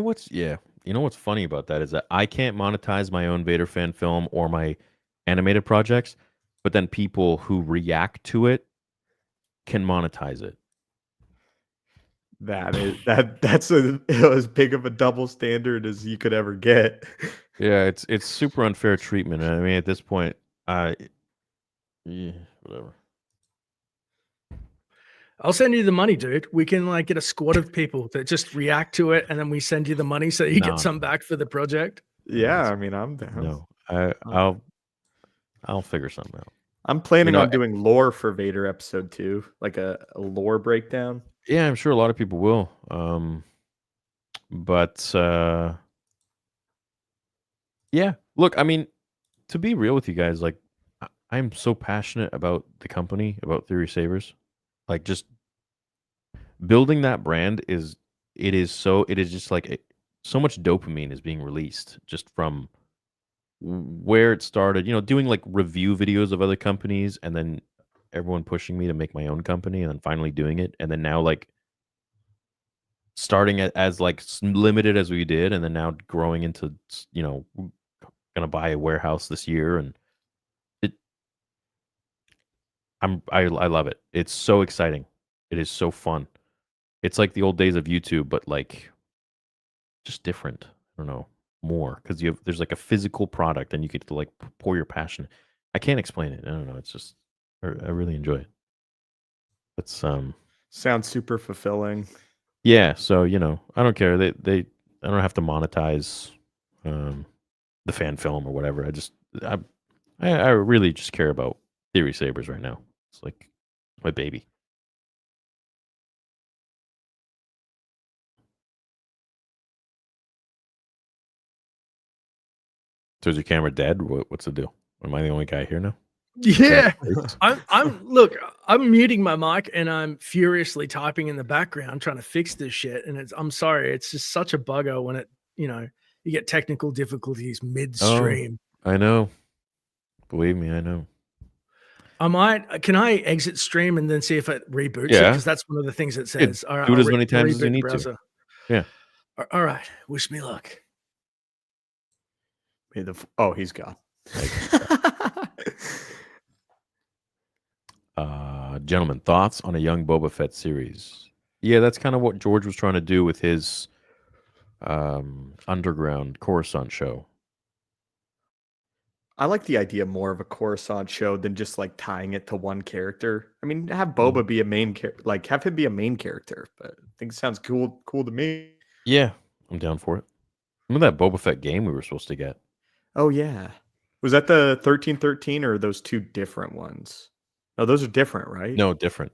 what's funny about that is that I can't monetize my own Vader fan film or my animated projects, but then people who react to it can monetize it. That's as big of a double standard as you could ever get. Yeah, it's super unfair treatment. I mean, at this point, whatever. I'll send you the money, dude. We can like get a squad of people that just react to it, and then we send you the money so you No. get some back for the project. Yeah, I mean, I'm down. No, I'll figure something out. I'm planning You know, on doing lore for Vader episode 2, like a lore breakdown. Yeah, I'm sure a lot of people will. But yeah, look, I mean, to be real with you guys, like I'm so passionate about the company, about Theory Sabers. Like just building that brand is just like so much dopamine is being released just from where it started, doing like review videos of other companies and then everyone pushing me to make my own company and then finally doing it. And then now like starting as like limited as we did. And then now growing into, going to buy a warehouse this year. And I love it. It's so exciting. It is so fun. It's like the old days of YouTube, but like just different. I don't know, more because there's like a physical product and you get to like pour your passion. I can't explain it. I don't know. It's just I really enjoy it. It's sounds super fulfilling. Yeah, so I don't care. I don't have to monetize the fan film or whatever. I really just care about Theory Sabers right now. It's like my baby. So is your camera dead? What's the deal? Am I the only guy here now? Yeah, I'm muting my mic and I'm furiously typing in the background trying to fix this shit. And I'm sorry, it's just such a bugger when it, you get technical difficulties midstream. Oh, I know. Believe me, I know. Can I exit stream and then see if it reboots it? Yeah. Because that's one of the things it says. All right, do it as many times as you need to. Yeah. All right. Wish me luck. He's gone. Gentlemen, thoughts on a young Boba Fett series? Yeah, that's kind of what George was trying to do with his underground Coruscant show. I like the idea more of a Coruscant show than just like tying it to one character. I mean, have Boba be a main character, like have him be a main character. But I think it sounds cool to me. Yeah, I'm down for it. Remember that Boba Fett game we were supposed to get? Oh yeah, was that the 1313 or are those two different ones? No, those are different, right? No, different.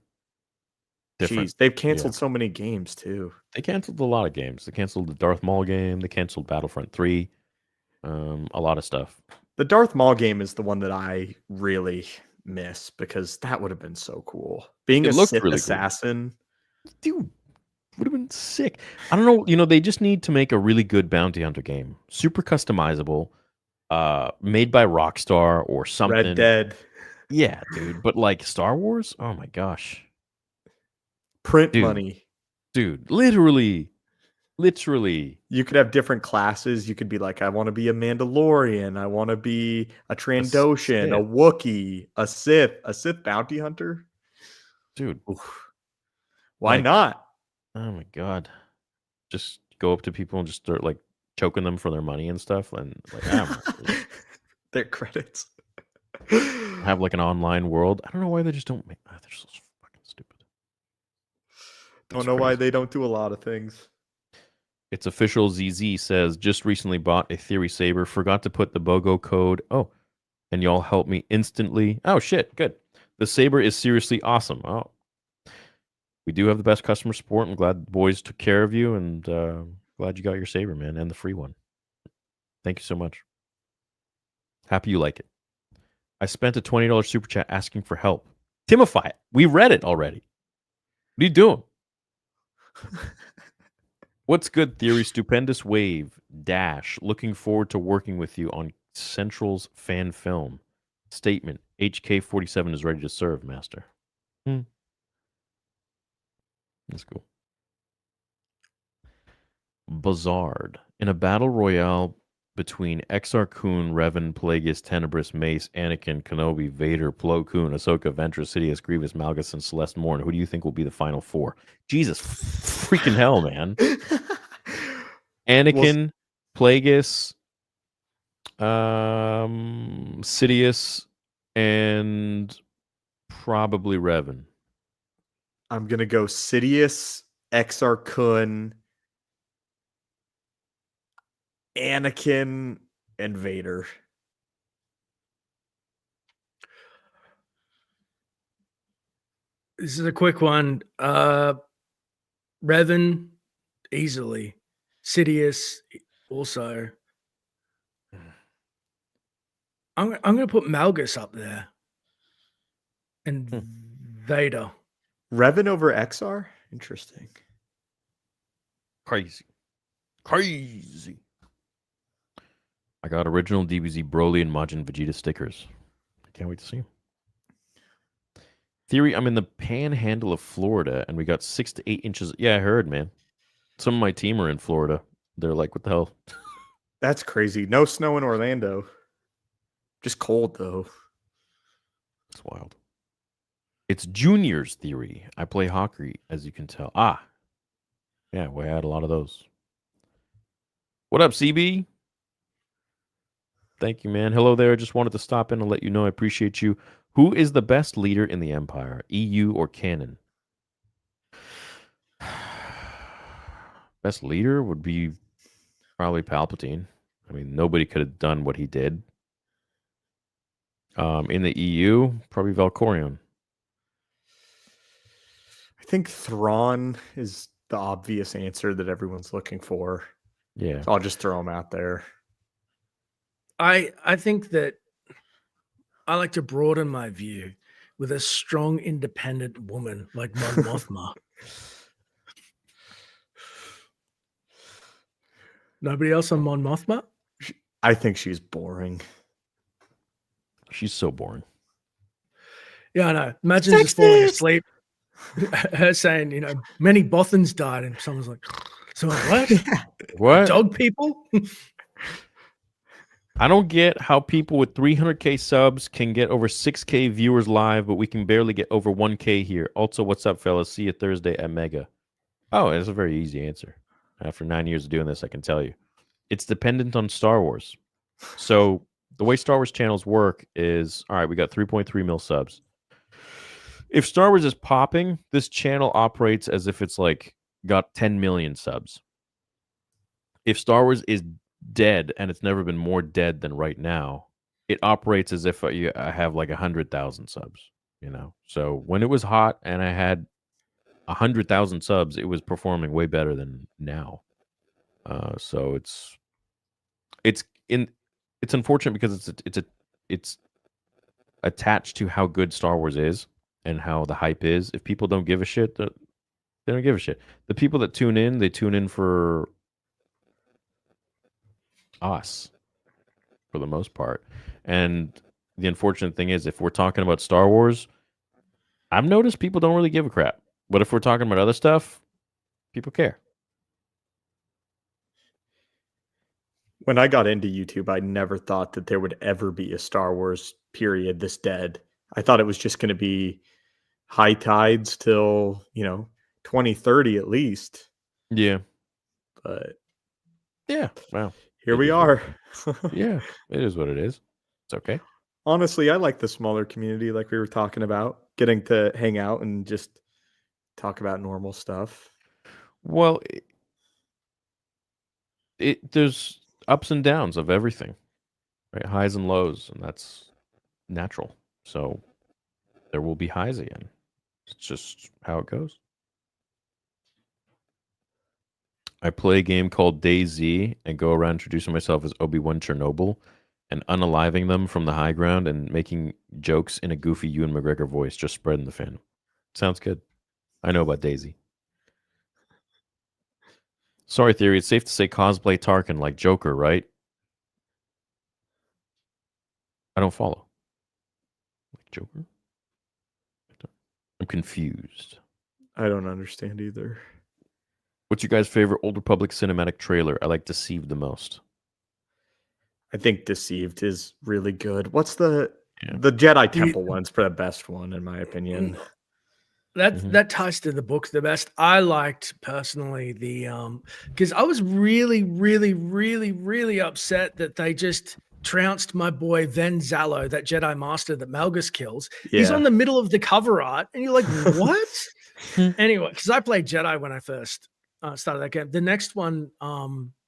Jeez, they've canceled so many games too. They canceled a lot of games. They canceled the Darth Maul game. They canceled Battlefront 3. A lot of stuff. The Darth Maul game is the one that I really miss because that would have been so cool. Being a Sith assassin. Cool. Dude, would have been sick. I don't know. You know, they just need to make a really good bounty hunter game, super customizable, made by Rockstar or something. Red Dead. Yeah, dude. But like Star Wars, oh my gosh, Print Dude. money. dude, literally. You could have different classes. You could be like, I want to be a Mandalorian. I want to be a Trandoshan, a Wookiee, a Sith bounty hunter. Dude, Oof. Why Like- not? oh my god, just go up to people and just start like choking them for their money and stuff, and like Their credits. have like an online world. I don't know why they just don't make. They're so fucking stupid. Don't It's know why crazy. they don't do a lot of things. It's official. ZZ says just recently bought a Theory Saber. Forgot to put the BOGO code. Oh, and y'all helped me instantly. Oh shit, good. The Saber is seriously awesome. Oh, we do have the best customer support. I'm glad the boys took care of you, and glad you got your Saber, man, and the free one. Thank you so much. Happy you like it. I spent a $20 super chat asking for help. Timify it. We read it already. What are you doing? What's good, Theory? Stupendous Wave. Dash. Looking forward to working with you on Central's fan film. Statement. HK47 is ready to serve, Master. That's cool. Bazard. In a battle royale between Exar Kun, Revan, Plagueis, Tenebris, Mace, Anakin, Kenobi, Vader, Plo Koon, Ahsoka, Ventress, Sidious, Grievous, Malgus, and Celeste Morn, who do you think will be the final four? Jesus freaking hell, man. Anakin, Plagueis, Sidious, and probably Revan. I'm gonna go Sidious, Exar Kun, Anakin, and Vader. This is a quick one. Revan, easily. Sidious, also. I'm going to put Malgus up there. And Vader. Revan over Exar? Interesting. Crazy. I got original DBZ Broly and Majin Vegeta stickers. I can't wait to see them. Theory, I'm in the panhandle of Florida, and we got 6 to 8 inches. Yeah, I heard, man. Some of my team are in Florida. They're like, what the hell? That's crazy. No snow in Orlando. Just cold, though. It's wild. It's Junior's Theory. I play hockey, as you can tell. Ah. Yeah, we had a lot of those. What up, CB? Thank you, man. Hello there. Just wanted to stop in and let you know I appreciate you. Who is the best leader in the Empire, EU or canon? Best leader would be probably Palpatine. I mean, nobody could have done what he did. In the EU, probably Valkorion. I think Thrawn is the obvious answer that everyone's looking for. Yeah. So I'll just throw him out there. I think that I like to broaden my view with a strong, independent woman like Mon Mothma. Nobody else on Mon Mothma? I think she's boring. She's so boring. Yeah, I know. Imagine just falling asleep. Her saying, you know, many Bothans died, and someone's like, so what? What? Dog people? I don't get how people with 300K subs can get over 6K viewers live, but we can barely get over 1K here. Also, what's up, fellas? See you Thursday at Mega. Oh, it's a very easy answer. After 9 years of doing this, I can tell you. It's dependent on Star Wars. So the way Star Wars channels work is, all right, we got 3.3 mil subs. If Star Wars is popping, this channel operates as if it's like got 10 million subs. If Star Wars is dead, and it's never been more dead than right now, it operates as if I have like 100,000 subs, you know? So when it was hot and I had 100,000 subs, it was performing way better than now. So it's unfortunate because it's attached to how good Star Wars is and how the hype is. If people don't give a shit, they They don't give a shit. The people that tune in, they tune in for us, for the most part. And the unfortunate thing is, if we're talking about Star Wars, I've noticed people don't really give a crap. But if we're talking about other stuff, people care. When I got into YouTube, I never thought that there would ever be a Star Wars period this dead. I thought it was just going to be high tides till, 2030 at least. Yeah. But yeah, well, here we are. Yeah, it is what it is. It's okay. Honestly, I like the smaller community like we were talking about, getting to hang out and just talk about normal stuff. Well, there's ups and downs of everything, right? Highs and lows, and that's natural. So there will be highs again. It's just how it goes. I play a game called DayZ and go around introducing myself as Obi-Wan Chernobyl and unaliving them from the high ground and making jokes in a goofy Ewan McGregor voice, just spreading the fandom. Sounds good. I know about DayZ. Sorry, Theory, it's safe to say cosplay Tarkin like Joker, right? I don't follow. Like Joker? I'm confused. I don't understand either. What's your guys' favorite Old Republic cinematic trailer? I like Deceived the most. I think Deceived is really good. What's the Jedi Temple one's for the best one, in my opinion. That ties to the book the best. I liked personally the because I was really, really, really, really upset that they just trounced my boy Ven Zallo, that Jedi Master that Malgus kills. Yeah. He's on the middle of the cover art, and you're like, what? Anyway, because I played Jedi when I first started that game. The next one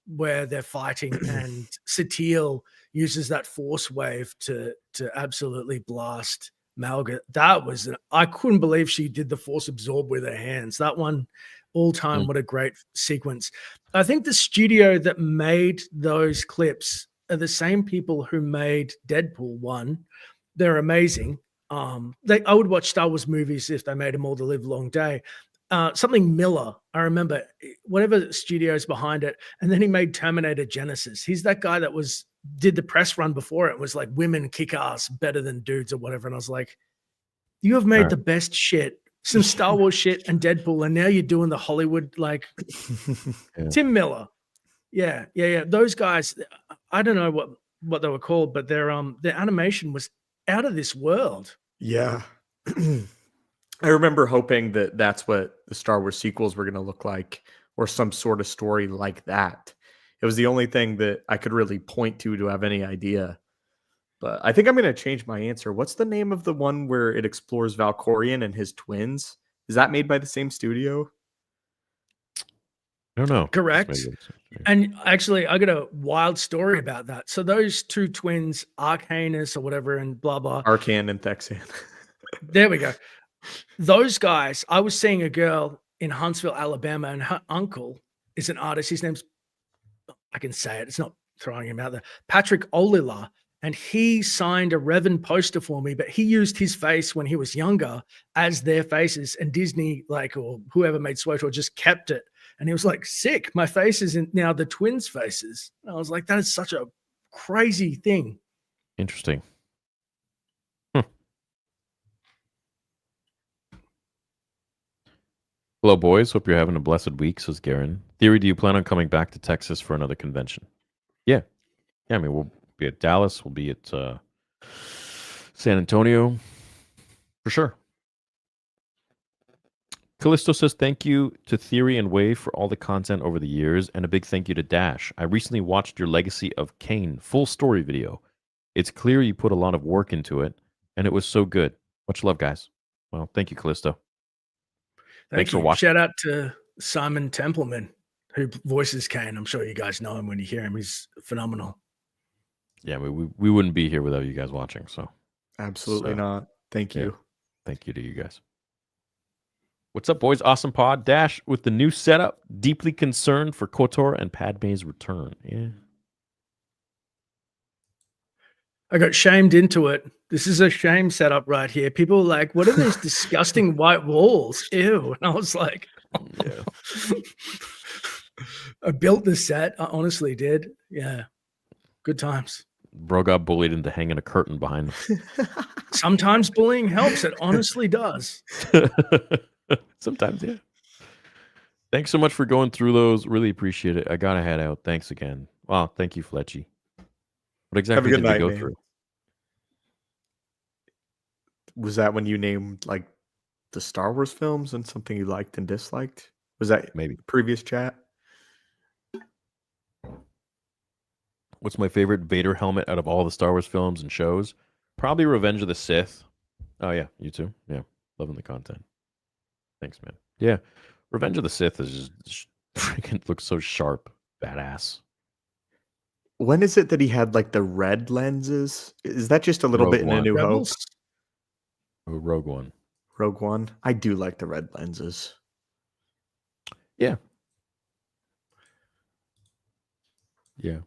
where they're fighting and Satele uses that force wave to absolutely blast Malgus. That was I couldn't believe she did the force absorb with her hands. That one, all time, what a great sequence. I think the studio that made those clips are the same people who made Deadpool 1. They're amazing. I would watch Star Wars movies if they made them all the live long day. Something Miller, I remember, whatever studio's behind it, and then he made Terminator Genesis. He's that guy that did the press run before it, was like women kick ass better than dudes or whatever. And I was like, you have made the best shit, some Star Wars shit and Deadpool, and now you're doing the Hollywood, like Tim Miller. Yeah. Those guys, I don't know what they were called, but their animation was out of this world. Yeah. I remember hoping that that's what the Star Wars sequels were going to look like, or some sort of story like that. It was the only thing that I could really point to have any idea. But I think I'm going to change my answer. What's the name of the one where it explores Valkorion and his twins? Is that made by the same studio? I don't know. Correct. And actually, I got a wild story about that. So those two twins, Arcanus or whatever, and blah, blah. Arcan and Thexan. There we go. Those guys, I was seeing a girl in Huntsville, Alabama, and her uncle is an artist. His name's, I can say it, it's not throwing him out there, Patrick Olila. And he signed a Revan poster for me, but he used his face when he was younger as their faces. And Disney, or whoever made SWOTOR, just kept it. And he was like, sick, my face is now the twins' faces. And I was like, that is such a crazy thing. Interesting. Hello, boys. Hope you're having a blessed week, says Garen. Theory, do you plan on coming back to Texas for another convention? Yeah. I mean, we'll be at Dallas. We'll be at San Antonio. For sure. Callisto says, thank you to Theory and Wave for all the content over the years, and a big thank you to Dash. I recently watched your Legacy of Kain full story video. It's clear you put a lot of work into it, and it was so good. Much love, guys. Well, thank you, Callisto. Thanks for watching. Shout out to Simon Templeman, who voices Kain. I'm sure you guys know him when you hear him. He's phenomenal. Yeah, we wouldn't be here without you guys watching. So absolutely not. Thank you. Thank you to you guys. What's up, boys? Awesome pod. Dash with the new setup. Deeply concerned for KOTOR and Padme's return. Yeah. I got shamed into it. This is a shame setup right here. People were like, what are these disgusting white walls? Ew. And I was like, Yeah. I built the set. I honestly did. Yeah. Good times. Bro got bullied into hanging a curtain behind Sometimes bullying helps. It honestly does. him. Sometimes, yeah. Thanks so much for going through those. Really appreciate it. I gotta head out. Thanks again. Wow, thank you, Fletchy. What exactly good did we night, go man. through? Was that when you named like the Star Wars films and something you liked and disliked? Was that Maybe. previous chat? What's my favorite Vader helmet out of all the Star Wars films and shows? Probably Revenge of the Sith. Oh yeah, you too. Yeah, loving the content. Thanks, man. Yeah, Revenge of the Sith is just freaking looks so sharp, badass. When is it that he had like the red lenses? Is that just a little Rogue bit in A One. New Hope? Rebels? Oh, Rogue One. Rogue One. I do like the red lenses. Yeah. Yeah.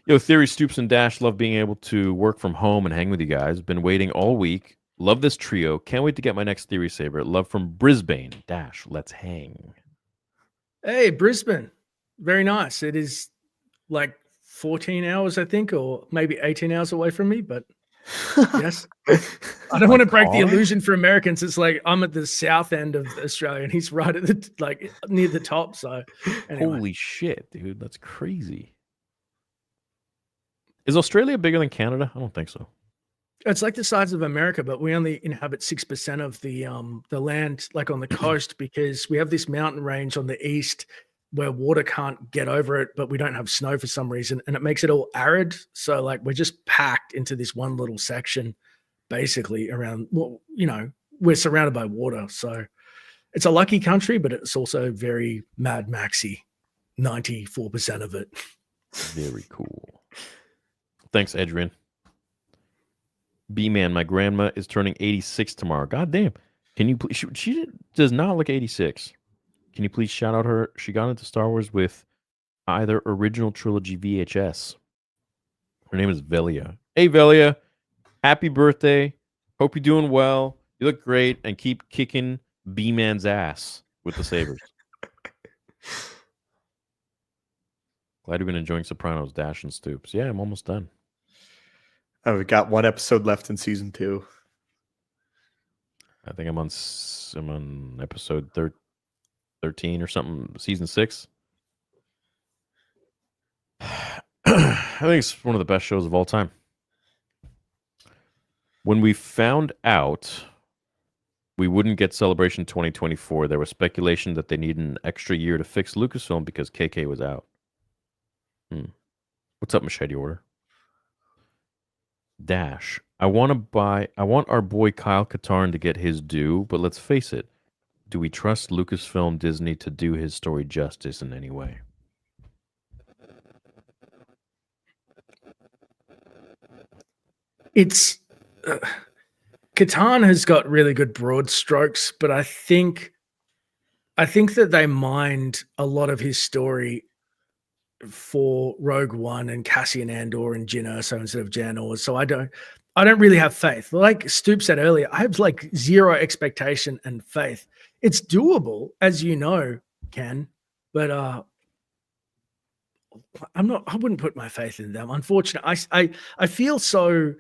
Yo, Theory, Stoops, and Dash, love being able to work from home and hang with you guys. Been waiting all week. Love this trio. Can't wait to get my next Theory Saber. Love from Brisbane. Dash, let's hang. Hey, Brisbane. Very nice. It is like 14 hours, I think, or maybe 18 hours away from me, but yes. I don't want to break the illusion for Americans. It's like I'm at the south end of Australia and he's right at the like near the top. So anyway. Holy shit, dude. That's crazy. Is Australia bigger than Canada? I don't think so. It's like the size of America, but we only inhabit 6% of the land, like on the coast, because we have this mountain range on the east where water can't get over it, but we don't have snow for some reason, and it makes it all arid. So like we're just packed into this one little section, basically around. Well, you know, we're surrounded by water, so it's a lucky country, but it's also very Mad Maxy. 94% of it. Very cool. Thanks, Adrian. B-Man, my grandma is turning 86 tomorrow. God damn. Can you please? She does not look 86. Can you please shout out her? She got into Star Wars with either original trilogy VHS. Her name is Velia. Hey, Velia. Happy birthday. Hope you're doing well. You look great. And keep kicking B-Man's ass with the sabers. Glad you've been enjoying Sopranos, Dash, and Stoops. Yeah, I'm almost done. Oh, we got one episode left in season 2. I think I'm on episode 13 or something, season 6. I think it's one of the best shows of all time. When we found out we wouldn't get Celebration 2024, there was speculation that they needed an extra year to fix Lucasfilm because KK was out. What's up, Machete Order? Dash. I want our boy Kyle Katarn to get his due, but let's face it. Do we trust Lucasfilm Disney to do his story justice in any way? It's Catan has got really good broad strokes, but I think that they mined a lot of his story for Rogue One and Cassian Andor and Jyn Erso instead of Jan Ors. So I don't really have faith. Like Stoop said earlier, I have like zero expectation and faith. It's doable, as you know, Ken, but I wouldn't put my faith in them. Unfortunately, I feel so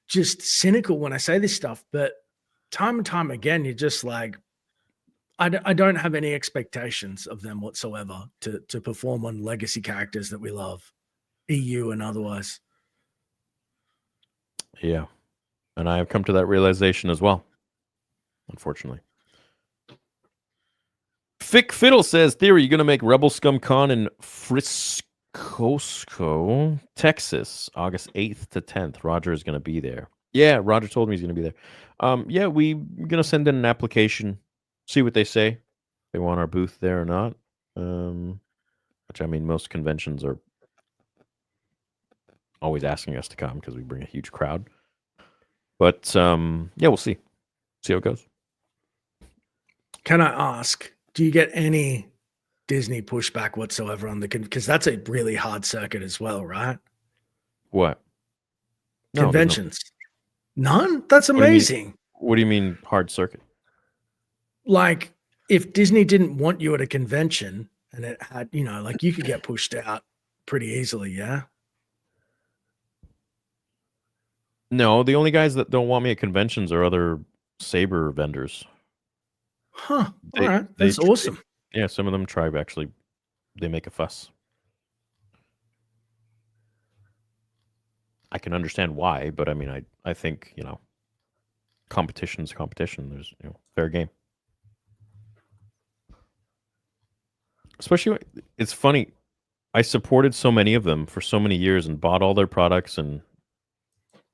just cynical when I say this stuff, but time and time again, you're just like, I don't have any expectations of them whatsoever to perform on legacy characters that we love, EU and otherwise. Yeah. And I have come to that realization as well, unfortunately. Fick Fiddle says, Theory, you're going to make Rebel Scum Con in Frisco, Texas, August 8th to 10th. Roger is going to be there. Yeah, Roger told me he's going to be there. Yeah, we're going to send in an application, see what they say. If they want our booth there or not. Which, I mean, most conventions are always asking us to come because we bring a huge crowd. But, yeah, we'll see. See how it goes. Can I ask, do you get any Disney pushback whatsoever on the because that's a really hard circuit as well, right? What? No, Conventions. None? That's amazing. What do you mean hard circuit? Like if Disney didn't want you at a convention and it had, like you could get pushed out pretty easily, yeah? No, the only guys that don't want me at conventions are other saber vendors. Huh. All They right. they That's awesome. yeah, some of them try actually. They make a fuss. I can understand why, but I mean, I think competition's competition. There's fair game. Especially, it's funny. I supported so many of them for so many years and bought all their products and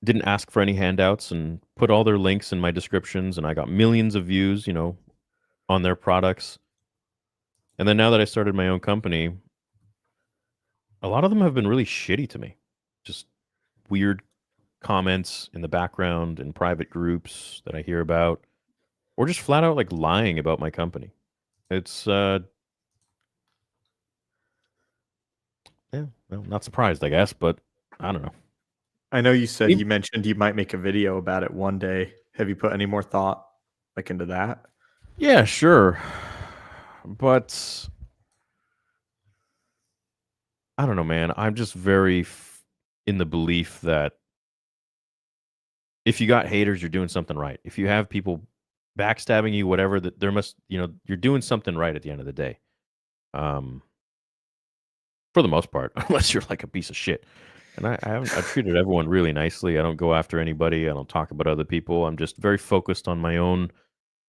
didn't ask for any handouts and put all their links in my descriptions, and I got millions of views, on their products. And then now that I started my own company, a lot of them have been really shitty to me. Just weird comments in the background in private groups that I hear about, or just flat out like lying about my company. It's yeah, well, not surprised, I guess, but I don't know. I know you mentioned you might make a video about it one day. Have you put any more thought into that? Yeah, sure. But I don't know, man. I'm just very in the belief that if you got haters, you're doing something right. If you have people backstabbing you, whatever, that there must, you're doing something right at the end of the day. For the most part, unless you're like a piece of shit. And I've treated everyone really nicely. I don't go after anybody. I don't talk about other people. I'm just very focused on my own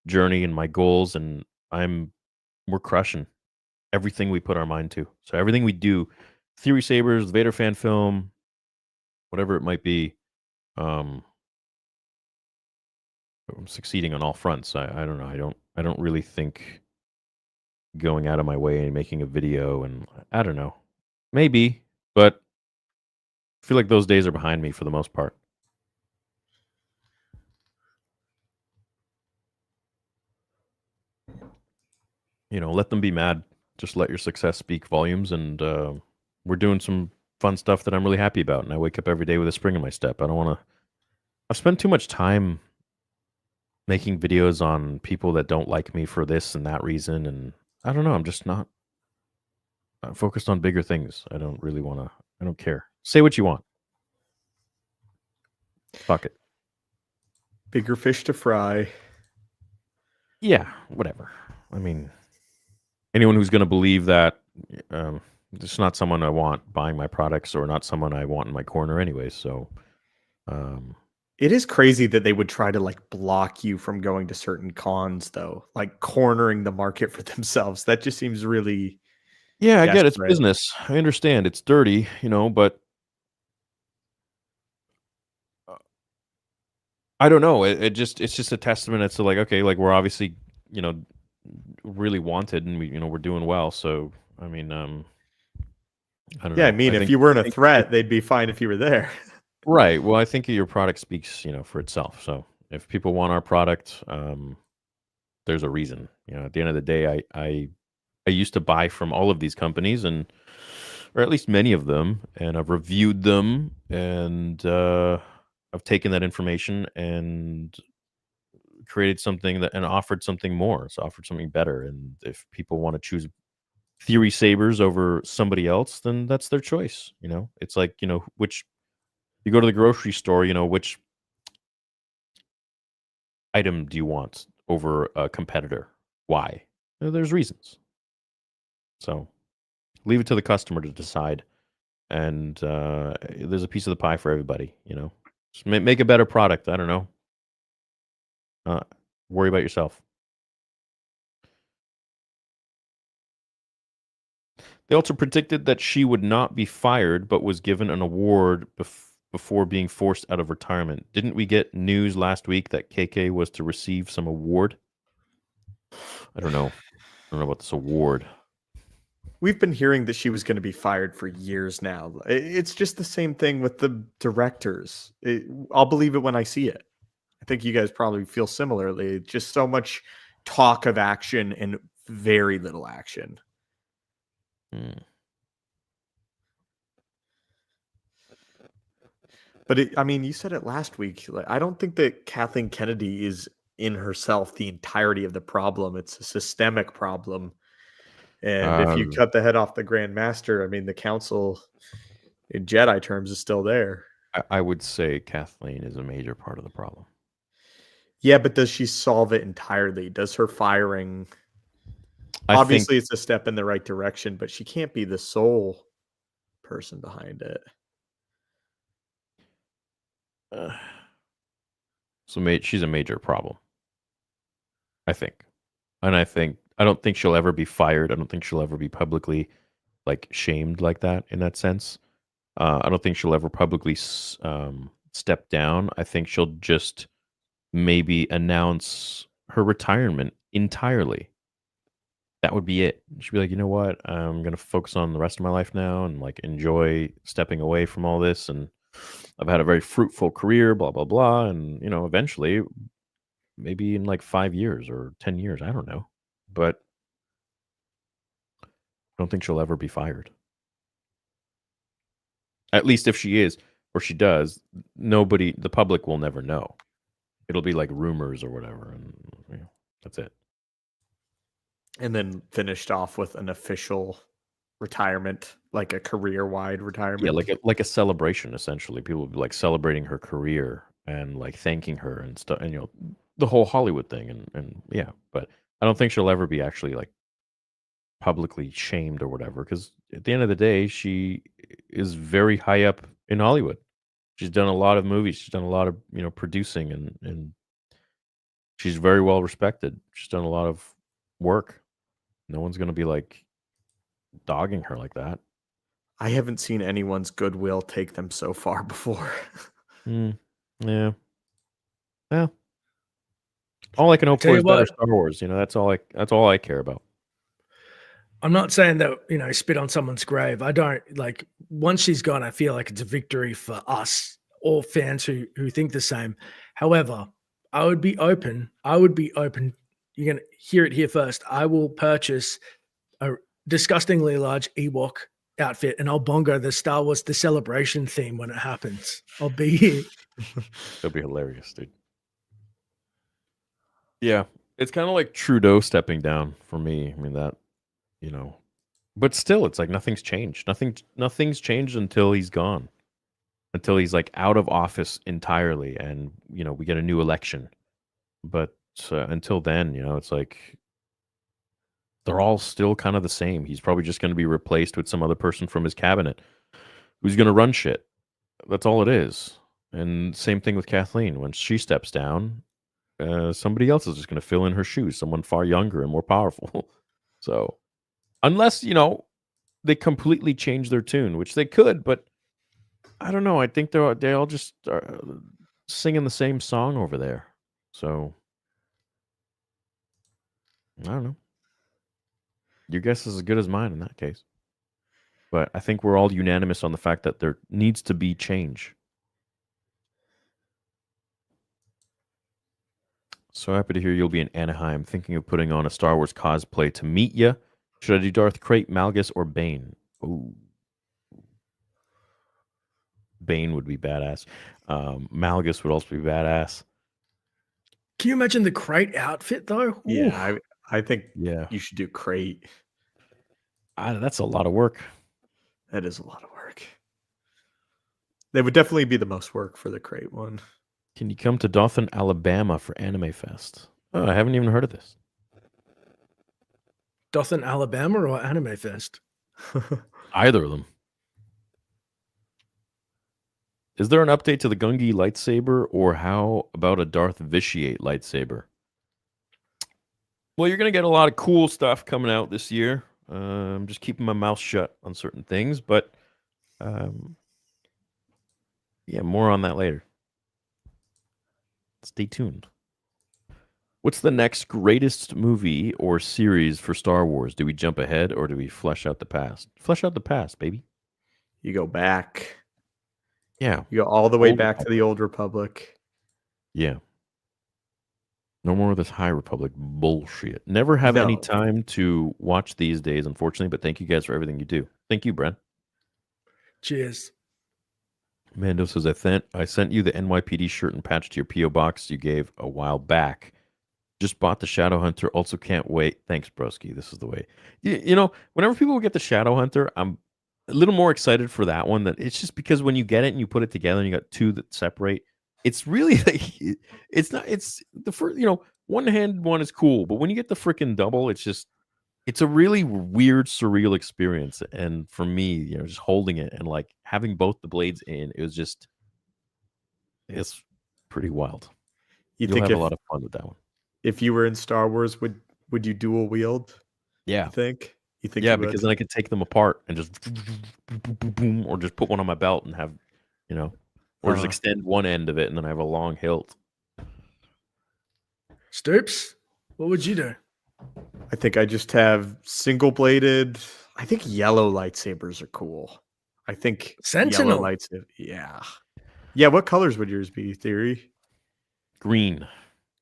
journey and my goals, and we're crushing everything we put our mind to. So everything we do, Theory Sabers, the Vader fan film, whatever it might be, I'm succeeding on all fronts. I don't know. I don't really think going out of my way and making a video, and I don't know. Maybe, but I feel like those days are behind me for the most part. Let them be mad. Just let your success speak volumes, and we're doing some fun stuff that I'm really happy about, and I wake up every day with a spring in my step. I don't want to. I've spent too much time making videos on people that don't like me for this and that reason, and I don't know. I'm just not focused on bigger things. I don't really want to. I don't care. Say what you want. Fuck it. Bigger fish to fry. Yeah, whatever. I mean, anyone who's going to believe that it's not someone I want buying my products, or not someone I want in my corner anyway. So it is crazy that they would try to like block you from going to certain cons, though, like cornering the market for themselves. That just seems really yeah, I get it's desperate. business. I understand it's dirty, but I don't know. It's just a testament. It's like, okay, like we're obviously really wanted, and we're doing well. So I mean, I don't know. Yeah, I mean, if you weren't a threat, they'd be fine if you were there. Right. Well, I think your product speaks, for itself. So if people want our product, there's a reason. At the end of the day, I used to buy from all of these companies, or at least many of them, and I've reviewed them, and I've taken that information and created something and offered something more. So offered something better. And if people want to choose Theory Sabers over somebody else, then that's their choice. It's like, which you go to the grocery store, which item do you want over a competitor? Why? There's reasons. So leave it to the customer to decide. And there's a piece of the pie for everybody, Just make a better product. I don't know. Worry about yourself. They also predicted that she would not be fired, but was given an award before being forced out of retirement. Didn't we get news last week that KK was to receive some award? I don't know. I don't know about this award. We've been hearing that she was going to be fired for years now. It's just the same thing with the directors. I'll believe it when I see it. I think you guys probably feel similarly. Just so much talk of action and very little action. But I mean, you said it last week. Like, I don't think that Kathleen Kennedy is in herself the entirety of the problem. It's a systemic problem. And if you cut the head off the Grand Master, I mean, the council in Jedi terms is still there. I would say Kathleen is a major part of the problem. Yeah, but does she solve it entirely? Does her firing... Obviously, it's a step in the right direction, but she can't be the sole person behind it. So she's a major problem, I think. And I don't think she'll ever be fired. I don't think she'll ever be publicly like shamed like that in that sense. I don't think she'll ever publicly step down. I think she'll just maybe announce her retirement entirely. That would be it. She'd be like, you know what? I'm going to focus on the rest of my life now and like enjoy stepping away from all this. And I've had a very fruitful career, blah, blah, blah. And, you know, eventually, maybe in like 5 years or 10 years, I don't know. But I don't think she'll ever be fired. At least if she is, or she does, the public will never know. It'll be like rumors or whatever. And you know, that's it. And then finished off with an official retirement, like a career-wide retirement. Yeah, like a celebration, essentially. People will be like celebrating her career and like thanking her and stuff, and you know, the whole Hollywood thing, and yeah. But I don't think she'll ever be actually like publicly shamed or whatever, because at the end of the day, she is very high up in Hollywood. She's done a lot of movies. She's done a lot of, you know, producing, and she's very well respected. She's done a lot of work. No one's going to be like dogging her like that. I haven't seen anyone's goodwill take them so far before. Yeah. Well, all I can hope for is better Star Wars. You know, that's all I care about. I'm not saying that, you know, spit on someone's grave. I don't like, once she's gone, I feel like it's a victory for us, all fans who think the same. However, I would be open. You're going to hear it here first. I will purchase a disgustingly large Ewok outfit and I'll bongo the Star Wars, the celebration theme when it happens. I'll be here. That'd be hilarious, dude. Yeah. It's kind of like Trudeau stepping down for me. I mean, that, you know, but still, it's like nothing's changed. Nothing's changed until he's gone, until he's like out of office entirely, and you know, we get a new election. But until then, you know, it's like they're all still kind of the same. He's probably just going to be replaced with some other person from his cabinet who's going to run shit. That's all it is. And same thing with Kathleen. When she steps down, somebody else is just going to fill in her shoes, someone far younger and more powerful. So unless, you know, they completely change their tune, which they could, but I don't know. I think they all just are singing the same song over there. So I don't know. Your guess is as good as mine in that case. But I think we're all unanimous on the fact that there needs to be change. So happy to hear you'll be in Anaheim. Thinking of putting on a Star Wars cosplay to meet you. Should I do Darth Krayt, Malgus, or Bane? Ooh. Bane would be badass. Malgus would also be badass. Can you imagine the Krayt outfit though? Yeah, I think you should do Krayt. That's a lot of work. That is a lot of work. They would definitely be the most work for the Krayt one. Can you come to Dothan, Alabama for Anime Fest? Oh, I haven't even heard of this. Dothan, Alabama or Anime Fest? Either of them. Is there an update to the Gungi lightsaber, or how about a Darth Vitiate lightsaber? Well, you're going to get a lot of cool stuff coming out this year. I'm just keeping my mouth shut on certain things, but yeah, more on that later. Stay tuned. What's the next greatest movie or series for Star Wars? Do we jump ahead or do we flesh out the past? Flesh out the past, baby. You go back. Yeah. You go all the way back to the Old Republic. Yeah. No more of this High Republic bullshit. Never have any time to watch these days, unfortunately, but thank you guys for everything you do. Thank you, Bren. Cheers. Mando says, I sent you the NYPD shirt and patch to your P.O. box you gave a while back. Just bought the Shadow Hunter. Also can't wait. Thanks, broski. This is the way. Whenever people get the Shadow Hunter, I'm a little more excited for that one. That it's just because when you get it and you put it together and you got two that separate, it's really like it's not. It's the first. One hand one is cool, but when you get the freaking double, it's a really weird, surreal experience. And for me, just holding it and like having both the blades in, it's pretty wild. You You'll think have if a lot of fun with that one. if you were in Star Wars, would you dual wield? Yeah. You think? Yeah, you would? because then I could take them apart and just boom, or just put one on my belt and have, or just extend one end of it and then I have a long hilt. Stoops, what would you do? I think I just have single bladed. I think yellow lightsabers are cool. I think Sentinel. yellow lightsaber. Yeah. Yeah. What colors would yours be, Theory? Green.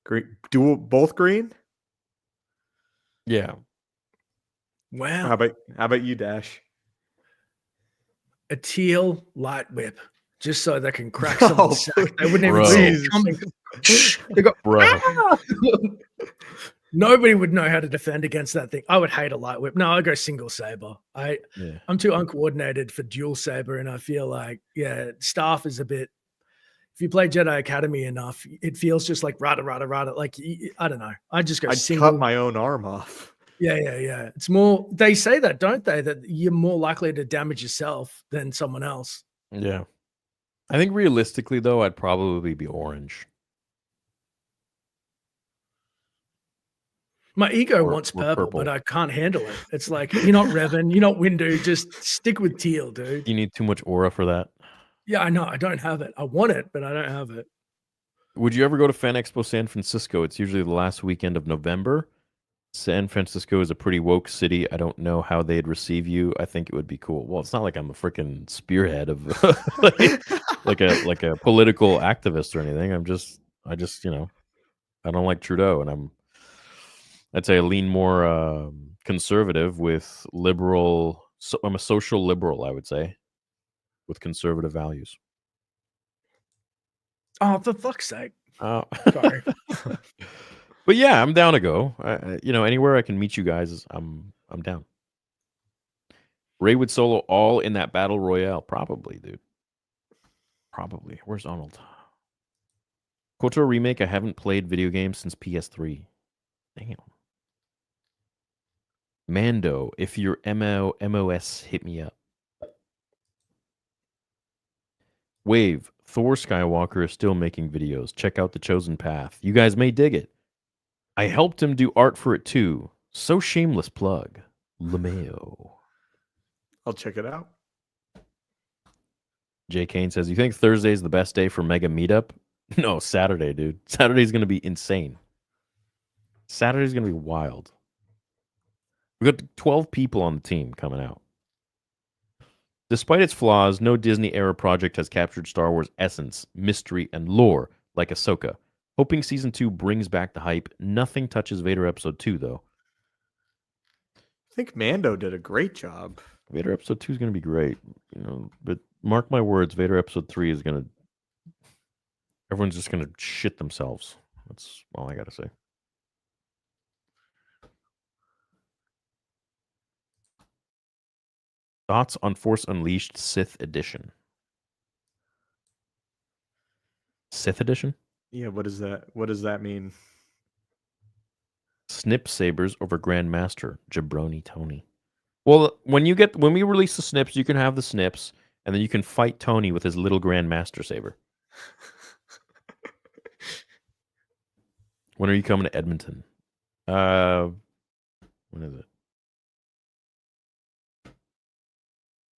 Green. Both green? Yeah. Wow. How about you, Dash? A teal light whip, just so they can crack someone's sack. They wouldn't even see it coming. They go, "Ah!" Nobody would know how to defend against that thing. I would hate a light whip. No, I go single saber. I'm too uncoordinated for dual saber, and I feel like staff is a bit. If you play Jedi Academy enough, it feels just like rada. Like I don't know. I just go. I'd single. cut my own arm off. Yeah. It's more. They say that, don't they? That you're more likely to damage yourself than someone else. Yeah. I think realistically, though, I'd probably be orange. My ego wants purple, but I can't handle it. It's like, you're not Revan, you're not Windu. Just stick with teal, dude. You need too much aura for that. Yeah, I know. I don't have it. I want it, but I don't have it. Would you ever go to Fan Expo San Francisco? It's usually the last weekend of November. San Francisco is a pretty woke city. I don't know how they'd receive you. I think it would be cool. Well, it's not like I'm a freaking spearhead of like a political activist or anything. I just I don't like Trudeau, and I'd say I lean more conservative with liberal. So I'm a social liberal, I would say, with conservative values. Oh, for fuck's sake! Sorry. But yeah, I'm down to go. Anywhere I can meet you guys, I'm down. Ray would solo all in that battle royale, probably, dude. Probably. Where's Arnold? KOTOR remake. I haven't played video games since PS3. Damn. Mando, if you're MOS, hit me up. Wave, Thor Skywalker is still making videos. Check out The Chosen Path. You guys may dig it. I helped him do art for it too. So shameless plug. LeMayo. I'll check it out. Jay Kane says, you think Thursday is the best day for mega meetup? No, Saturday, dude. Saturday's going to be insane. Saturday's going to be wild. We've got 12 people on the team coming out. Despite its flaws, no Disney-era project has captured Star Wars' essence, mystery, and lore like Ahsoka. Hoping Season 2 brings back the hype. Nothing touches Vader Episode 2, though. I think Mando did a great job. Vader Episode 2 is going to be great. But mark my words, Vader Episode 3 is going to... Everyone's just going to shit themselves. That's all I got to say. Thoughts on Force Unleashed Sith Edition? Sith Edition? Yeah, what does that mean? Snip sabers over Grandmaster Jabroni Tony. Well, when we release the snips, you can have the snips, and then you can fight Tony with his little Grandmaster saber. When are you coming to Edmonton? When is it?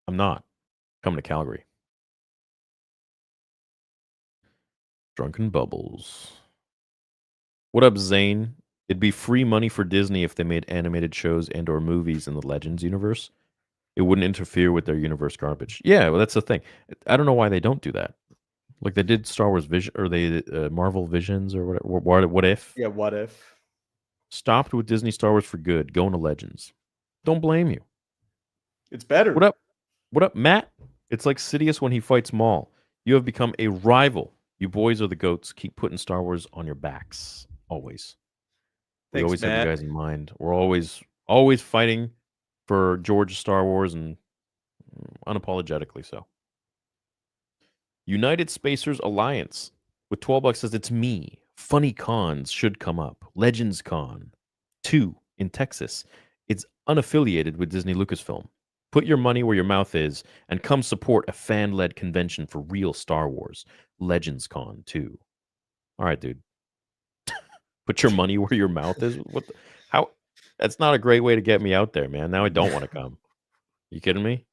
I'm not coming to Calgary. Drunken Bubbles. What up, Zane? It'd be free money for Disney if they made animated shows and or movies in the Legends universe. It wouldn't interfere with their universe garbage. Yeah, well, that's the thing. I don't know why they don't do that. Like they did Star Wars Vision, or they Marvel Visions, or whatever. What if? Yeah, what if? Stopped with Disney Star Wars for good. Going to Legends. Don't blame you. It's better. What up? What up, Matt? It's like Sidious when he fights Maul. You have become a rival. You boys are the goats. Keep putting Star Wars on your backs. Always. We Thanks, always have Matt. you guys in mind. We're always fighting for Georgia Star Wars, and unapologetically so. United Spacers Alliance with $12 says it's me. Funny cons should come up. Legends Con 2 in Texas. It's unaffiliated with Disney Lucasfilm. Put your money where your mouth is and come support a fan-led convention for real Star Wars. Legends Con 2. All right, dude. Put your money where your mouth is. What? How? That's not a great way to get me out there, man. Now I don't want to come. You kidding me?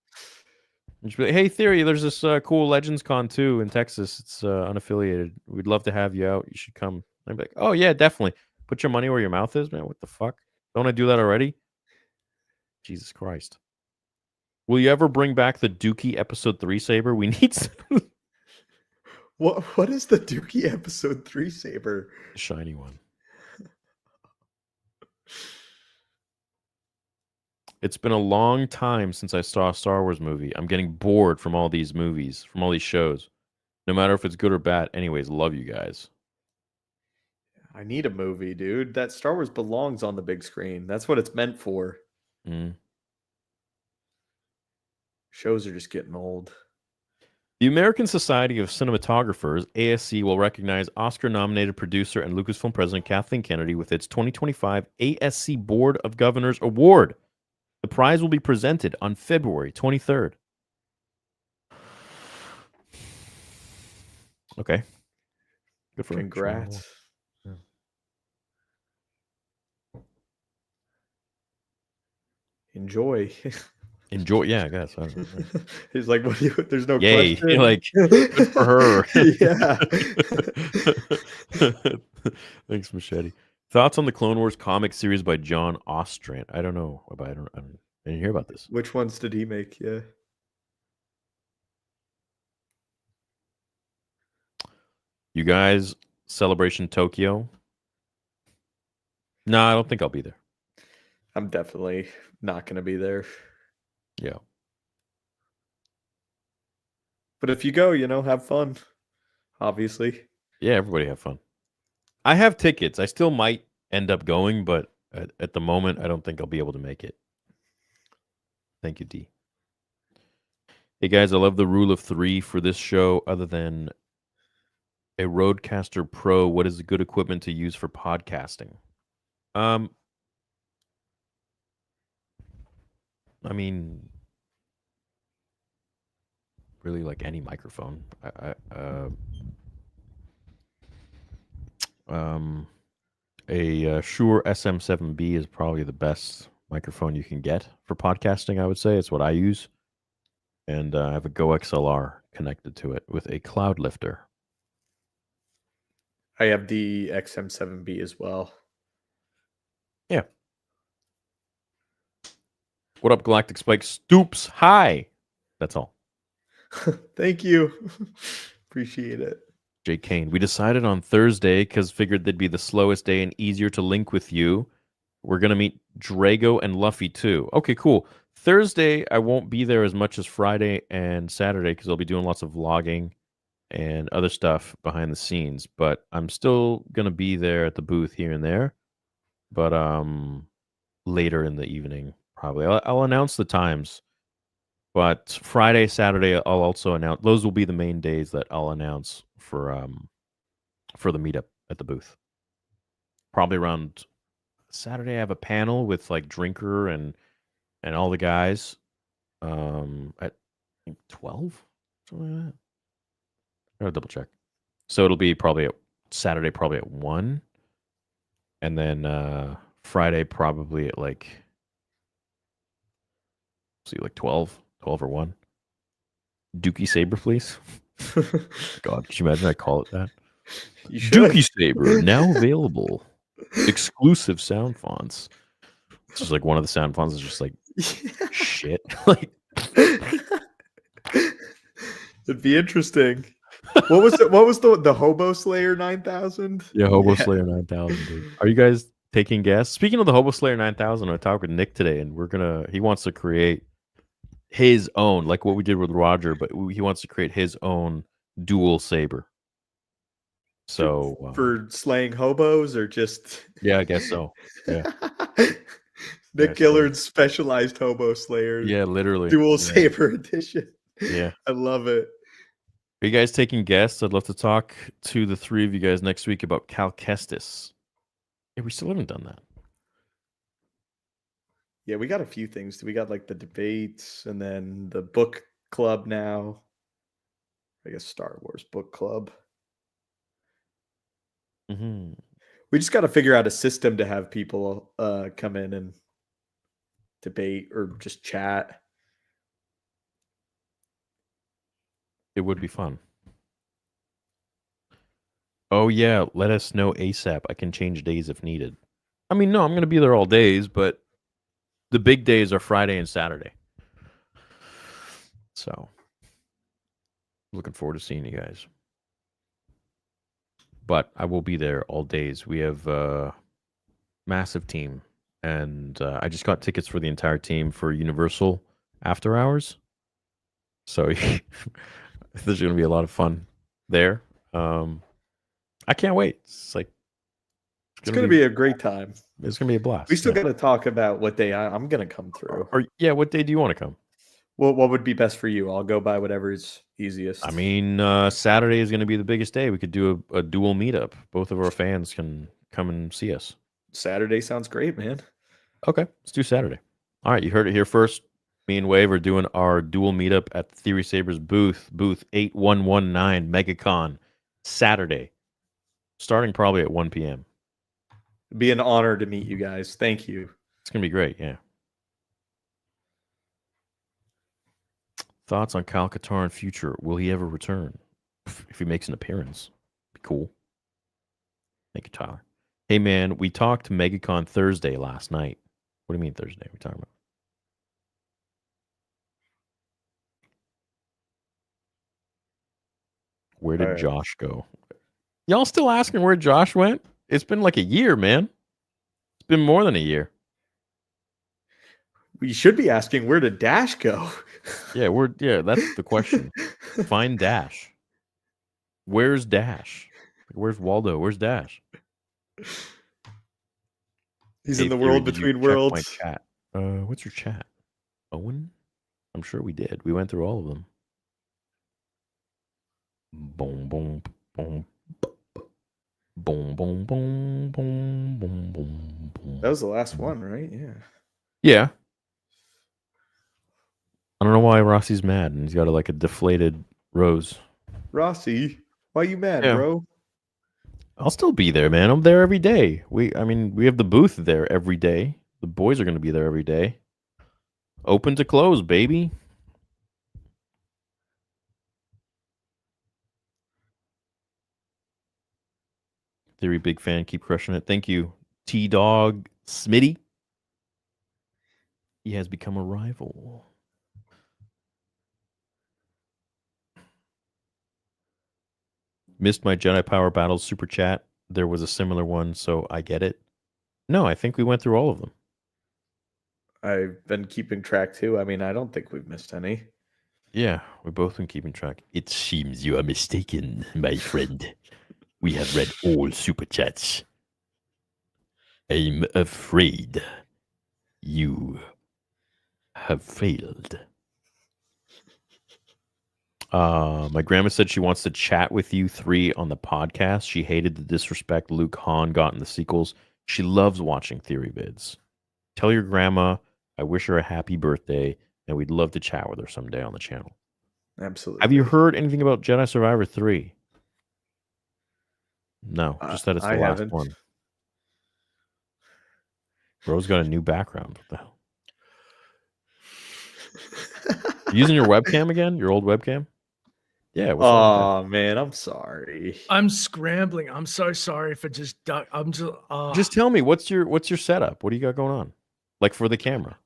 Just be like, hey, Theory, there's this cool Legends Con 2 in Texas. It's unaffiliated. We'd love to have you out. You should come. I'd be like, oh, yeah, definitely. Put your money where your mouth is, man. What the fuck? Don't I do that already? Jesus Christ. Will you ever bring back the Dookie Episode 3 saber? We need What is the Dookie Episode 3 saber? a shiny one. It's been a long time since I saw a Star Wars movie. I'm getting bored from all these movies, from all these shows. No matter if it's good or bad. Anyways, love you guys. I need a movie, dude. That Star Wars belongs on the big screen. That's what it's meant for. Shows are just getting old. The American Society of Cinematographers, ASC, will recognize Oscar-nominated producer and Lucasfilm president Kathleen Kennedy with its 2025 ASC Board of Governors Award. The prize will be presented on February 23rd. Okay. Good for her. Congrats. Yeah. Enjoy. Enjoy. Yeah, I guess. I don't know. He's like, what do you, there's no Yay. question. Like, good for her. Yeah. Thanks, Machete. Thoughts on the Clone Wars comic series by John Ostrand? I don't know. I didn't hear about this. Which ones did he make? Yeah. You guys, Celebration Tokyo? No, I don't think I'll be there. I'm definitely not going to be there. Yeah. But if you go, have fun. Obviously. Yeah, everybody have fun. I have tickets. I still might end up going, but at the moment, I don't think I'll be able to make it. Thank you, D. Hey, guys, I love the rule of 3 for this show. Other than a Rodecaster Pro, what is the good equipment to use for podcasting? I mean, really, like any microphone. A Shure SM7B is probably the best microphone you can get for podcasting, I would say. It's what I use. And I have a Go XLR connected to it with a cloud lifter. I have the XM7B as well. Yeah. What up, Galactic Spike? Stoops. Hi. That's all. Thank you. Appreciate it. Jay Kane. We decided on Thursday because figured they'd be the slowest day and easier to link with you. We're going to meet Drago and Luffy too. Okay, cool. Thursday, I won't be there as much as Friday and Saturday because I'll be doing lots of vlogging and other stuff behind the scenes. But I'm still going to be there at the booth here and there. But later in the evening, probably. I'll announce the times. But Friday, Saturday, I'll also announce. Those will be the main days that I'll announce for the meetup at the booth. Probably around Saturday, I have a panel with like Drinker and all the guys. At I think 12, something like that. I gotta double check. So it'll be probably Saturday, probably at 1, and then Friday probably at like 12 or 1. Dookie Saber, please. God, could you imagine I call it that? You should. Dookie Saber, now available. Exclusive sound fonts. It's just like one of the sound fonts is just like shit. Like it'd be interesting. What was it? What was the Hobo Slayer 9000? Yeah, Hobo Slayer 9000, dude. Are you guys taking guests? Speaking of the Hobo Slayer 9000, I talked with Nick today, and he wants to create his own, like what we did with Roger, but he wants to create his own dual saber. So for slaying hobos or just yeah, I guess so. Yeah. Nick Gillard's specialized hobo slayer. Yeah, literally. Dual saber edition. Yeah. I love it. Are you guys taking guests? I'd love to talk to the three of you guys next week about Cal Kestis. Yeah, we still haven't done that. Yeah, we got a few things. We got like the debates and then the book club now. I guess Star Wars book club. Mm-hmm. We just got to figure out a system to have people come in and debate or just chat. It would be fun. Oh, yeah. Let us know ASAP. I can change days if needed. I mean, no, I'm going to be there all days, but the big days are Friday and Saturday. So, looking forward to seeing you guys. But I will be there all days. We have a massive team. And I just got tickets for the entire team for Universal After Hours. So, there's going to be a lot of fun there. I can't wait. It's like it's going to be a great time. It's going to be a blast. We still got to talk about what day I'm going to come through. Or yeah, what day do you want to come? Well, what would be best for you? I'll go by whatever's easiest. I mean, Saturday is going to be the biggest day. We could do a dual meetup. Both of our fans can come and see us. Saturday sounds great, man. Okay, let's do Saturday. All right, you heard it here first. Me and Wave are doing our dual meetup at Theory Sabers booth 8119 MegaCon, Saturday, starting probably at 1 p.m. It'd be an honor to meet you guys. Thank you. It's going to be great, yeah. Thoughts on Kyle Katarn future? Will he ever return? If he makes an appearance, be cool. Thank you, Tyler. Hey, man, we talked to MegaCon Thursday last night. What do you mean Thursday? What are we talking about? Where did Josh go? Y'all still asking where Josh went? It's been like a year, man. It's been more than a year. We should be asking, where did Dash go? Yeah, that's the question. Find Dash. Where's Dash? Where's Waldo? Where's Dash? He's in the world between worlds. My chat. What's your chat? Owen? I'm sure we did. We went through all of them. Boom, boom, boom. Boom, boom, boom, boom, boom, boom, boom. That was the last one, right? Yeah. Yeah. I don't know why Rossi's mad and he's got a deflated rose. Rossi, why you mad, bro? I'll still be there, man. I'm there every day. We have the booth there every day. The boys are going to be there every day. Open to close, baby. Theory big fan. Keep crushing it. Thank you, T-Dog Smitty. He has become a rival. Missed my Jedi Power Battles super chat. There was a similar one, so I get it. No, I think we went through all of them. I've been keeping track too. I mean, I don't think we've missed any. Yeah, we've both been keeping track. It seems you are mistaken, my friend. We have read all super chats. I'm afraid you have failed. My grandma said she wants to chat with you three on the podcast. She hated the disrespect Luke Han got in the sequels. She loves watching theory vids. Tell your grandma I wish her a happy birthday, and we'd love to chat with her someday on the channel. Absolutely. Have you heard anything about Jedi Survivor 3? No, just that it's the last one. Bro's got a new background. What the hell? Using your webcam again? Your old webcam? Yeah. Oh man, I'm sorry. I'm scrambling. I'm so sorry for just. I'm just. Just tell me what's your setup? What do you got going on? Like for the camera?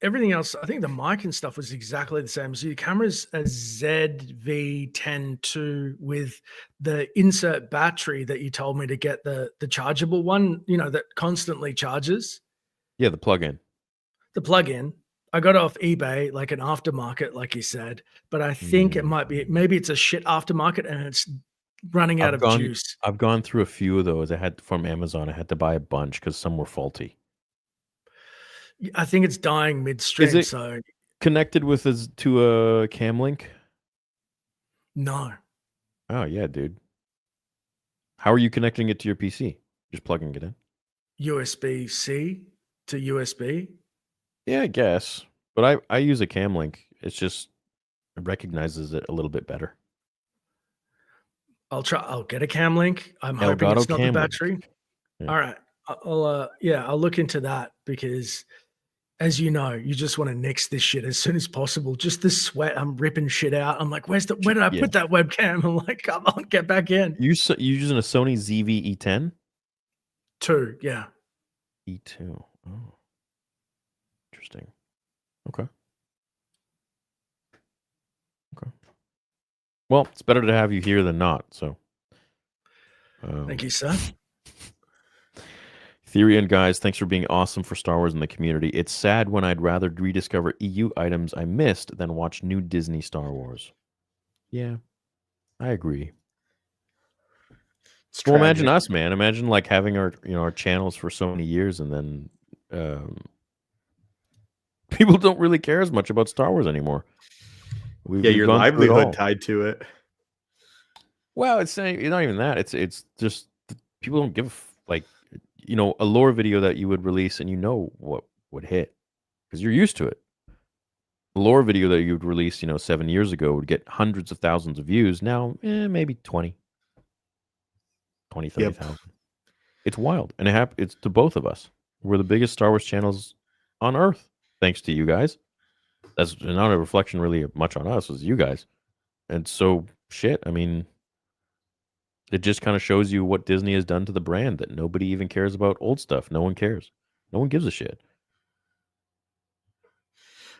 Everything else, I think the mic and stuff was exactly the same. So your camera's a ZV-10-2 with the insert battery that you told me to get the chargeable one, that constantly charges. Yeah, the plug-in. The plug-in. I got it off eBay, like an aftermarket, like you said, but I think it might be, maybe it's a shit aftermarket and it's running out of juice. I've gone through a few of those. I had from Amazon. I had to buy a bunch because some were faulty. I think it's dying midstream. Is it so connected to a cam link? no. Oh yeah, dude. How are you connecting it to your PC? Just plugging it in? USB-C to USB. Yeah, I guess. But I use a cam link. It's just it recognizes it a little bit better. I'll get a cam link. I'm hoping it's not the battery. Yeah. All right. I'll look into that because as you know, you just want to nix this shit as soon as possible. Just the sweat, I'm ripping shit out. I'm like, where did I put that webcam? I'm like, come on, get back in. You using a Sony ZV E10? 2, yeah. E2. Oh. Interesting. Okay. Well, it's better to have you here than not. So, thank you, sir. Theory and guys, thanks for being awesome for Star Wars in the community. It's sad when I'd rather rediscover EU items I missed than watch new Disney Star Wars. Yeah, I agree. Well, imagine us, man. Imagine like having our channels for so many years, and then people don't really care as much about Star Wars anymore. Your livelihood tied to it. Well, it's not even that. It's just people don't give a lore video that you would release and what would hit because you're used to it. A lore video that you would release 7 years ago would get hundreds of thousands of views. Now maybe 20 30,000. Yep. It's wild, and it's to both of us. We're the biggest Star Wars channels on earth thanks to you guys. That's not a reflection really much on us, it's you guys. And so shit, I mean, it just kind of shows you what Disney has done to the brand, that nobody even cares about old stuff. No one cares. No one gives a shit.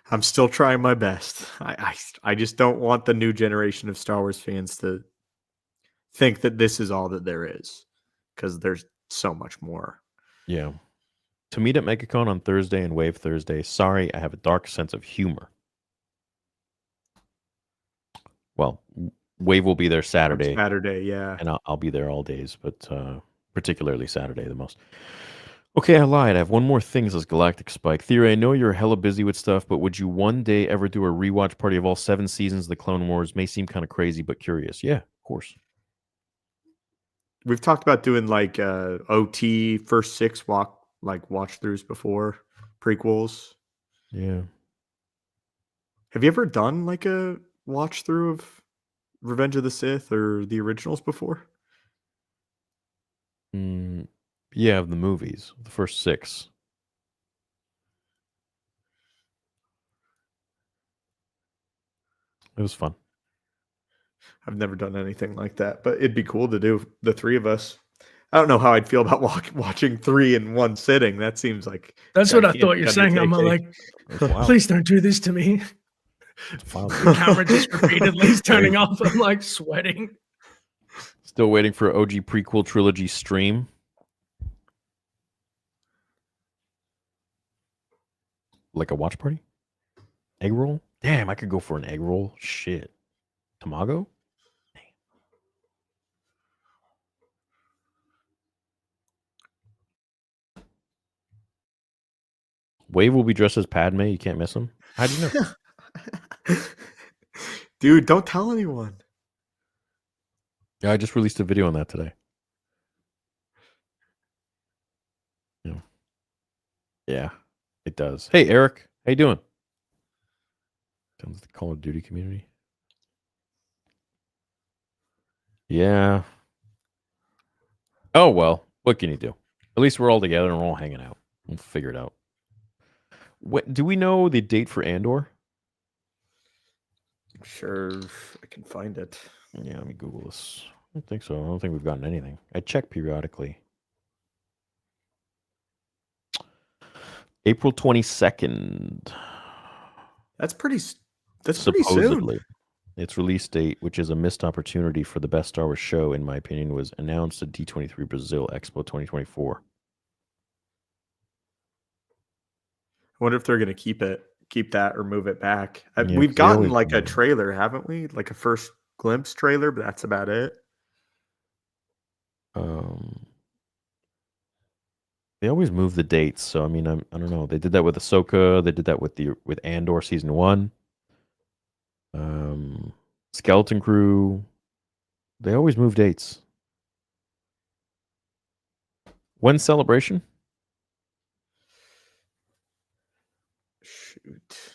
I'm still trying my best. I just don't want the new generation of Star Wars fans to think that this is all that there is, because there's so much more. Yeah. To meet at MegaCon on Thursday and Wave Thursday. Sorry, I have a dark sense of humor. Well, Wave will be there Saturday. Saturday, yeah. And I'll be there all days, but particularly Saturday the most. Okay, I lied. I have one more thing, says Galactic Spike. Theory, I know you're hella busy with stuff, but would you one day ever do a rewatch party of all 7 seasons of the Clone Wars? May seem kind of crazy, but curious. Yeah, of course. We've talked about doing like OT first 6 watch-throughs before, prequels. Yeah. Have you ever done like a watch-through of Revenge of the Sith or the originals before? Yeah, of the movies, the first 6. It was fun. I've never done anything like that, but it'd be cool to do the 3 of us. I don't know how I'd feel about watching 3 in one sitting. That seems like that's what I thought you're saying. I'm like, please don't do this to me. The camera just repeatedly is turning off. I'm like sweating. Still waiting for OG prequel trilogy stream. Like a watch party? Egg roll? Damn, I could go for an egg roll. Shit. Tamago? Wave will be dressed as Padme. You can't miss him. How do you know? Dude, don't tell anyone. Yeah, I just released a video on that today. Yeah, it does. Hey, Eric. How you doing? Comes to the Call of Duty community. Yeah. Oh, well. What can you do? At least we're all together and we're all hanging out. We'll figure it out. Do we know the date for Andor? Sure, I can find it. Yeah, let me Google this. I don't think so. I don't think we've gotten anything. I check periodically. April 22nd. That's pretty Supposedly. Pretty soon. Its release date, which is a missed opportunity for the best Star Wars show, in my opinion, was announced at D23 Brazil Expo 2024. I wonder if they're going to keep that or move it back. We've gotten like a trailer, haven't we? Like a first glimpse trailer, but that's about it. Um, they always move the dates, so I mean, I don't know. They did that with Ahsoka. They did that with Andor season 1. Skeleton Crew. They always move dates. When's Celebration? Shoot.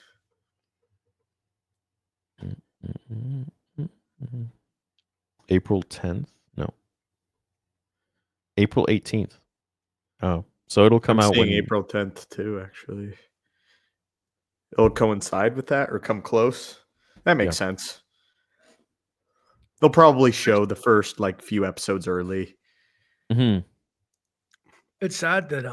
April 10th? No. April 18th. Oh, so it'll come I'm out seeing when April 10th too, actually. It'll coincide with that or come close. That makes sense. They'll probably show the first like few episodes early. Mhm. It's sad that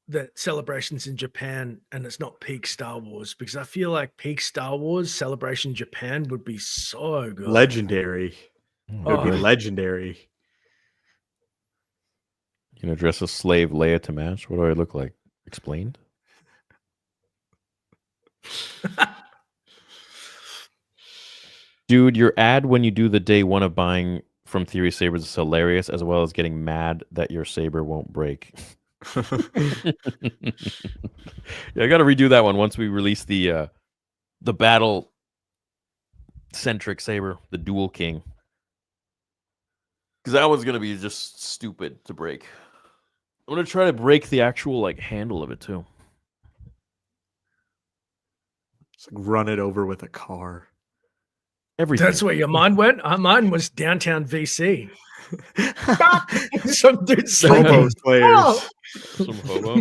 that Celebration's in Japan and it's not peak Star Wars, because I feel like peak Star Wars Celebration Japan would be so good. Legendary. It would be Oh. legendary. You know, dress a slave Leia to match. What do I look like? Explained? Dude, your ad when you do the day 1 of buying from Theory Sabers is hilarious, as well as getting mad that your saber won't break. Yeah, I got to redo that one once we release the battle centric saber, the Dual King, because that one's gonna be just stupid to break. I'm gonna try to break the actual like handle of it too. It's like run it over with a car. Everything. That's where your mind went. Mine was downtown VC. Some dude Hobo sleeping. players. Some hobo.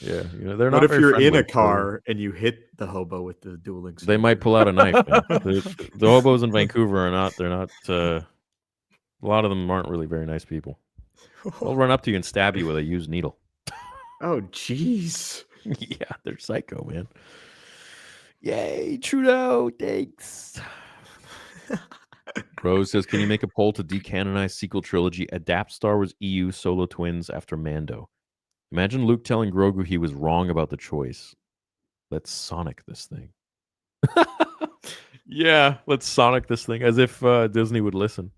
Yeah, you know they're What not. if very you're in friendly, a car and you hit the hobo with the dueling They might saber? pull out a knife. Man. The hobos in Vancouver are not. They're not. A lot of them aren't really very nice people. They'll run up to you and stab you with a used needle. Oh, jeez. Yeah, they're psycho, man. Yay, Trudeau! Thanks. Rose says, "Can you make a poll to decanonize sequel trilogy? Adapt Star Wars EU solo twins after Mando. Imagine Luke telling Grogu he was wrong about the choice. Let's Sonic this thing." Yeah, let's Sonic this thing, as if Disney would listen.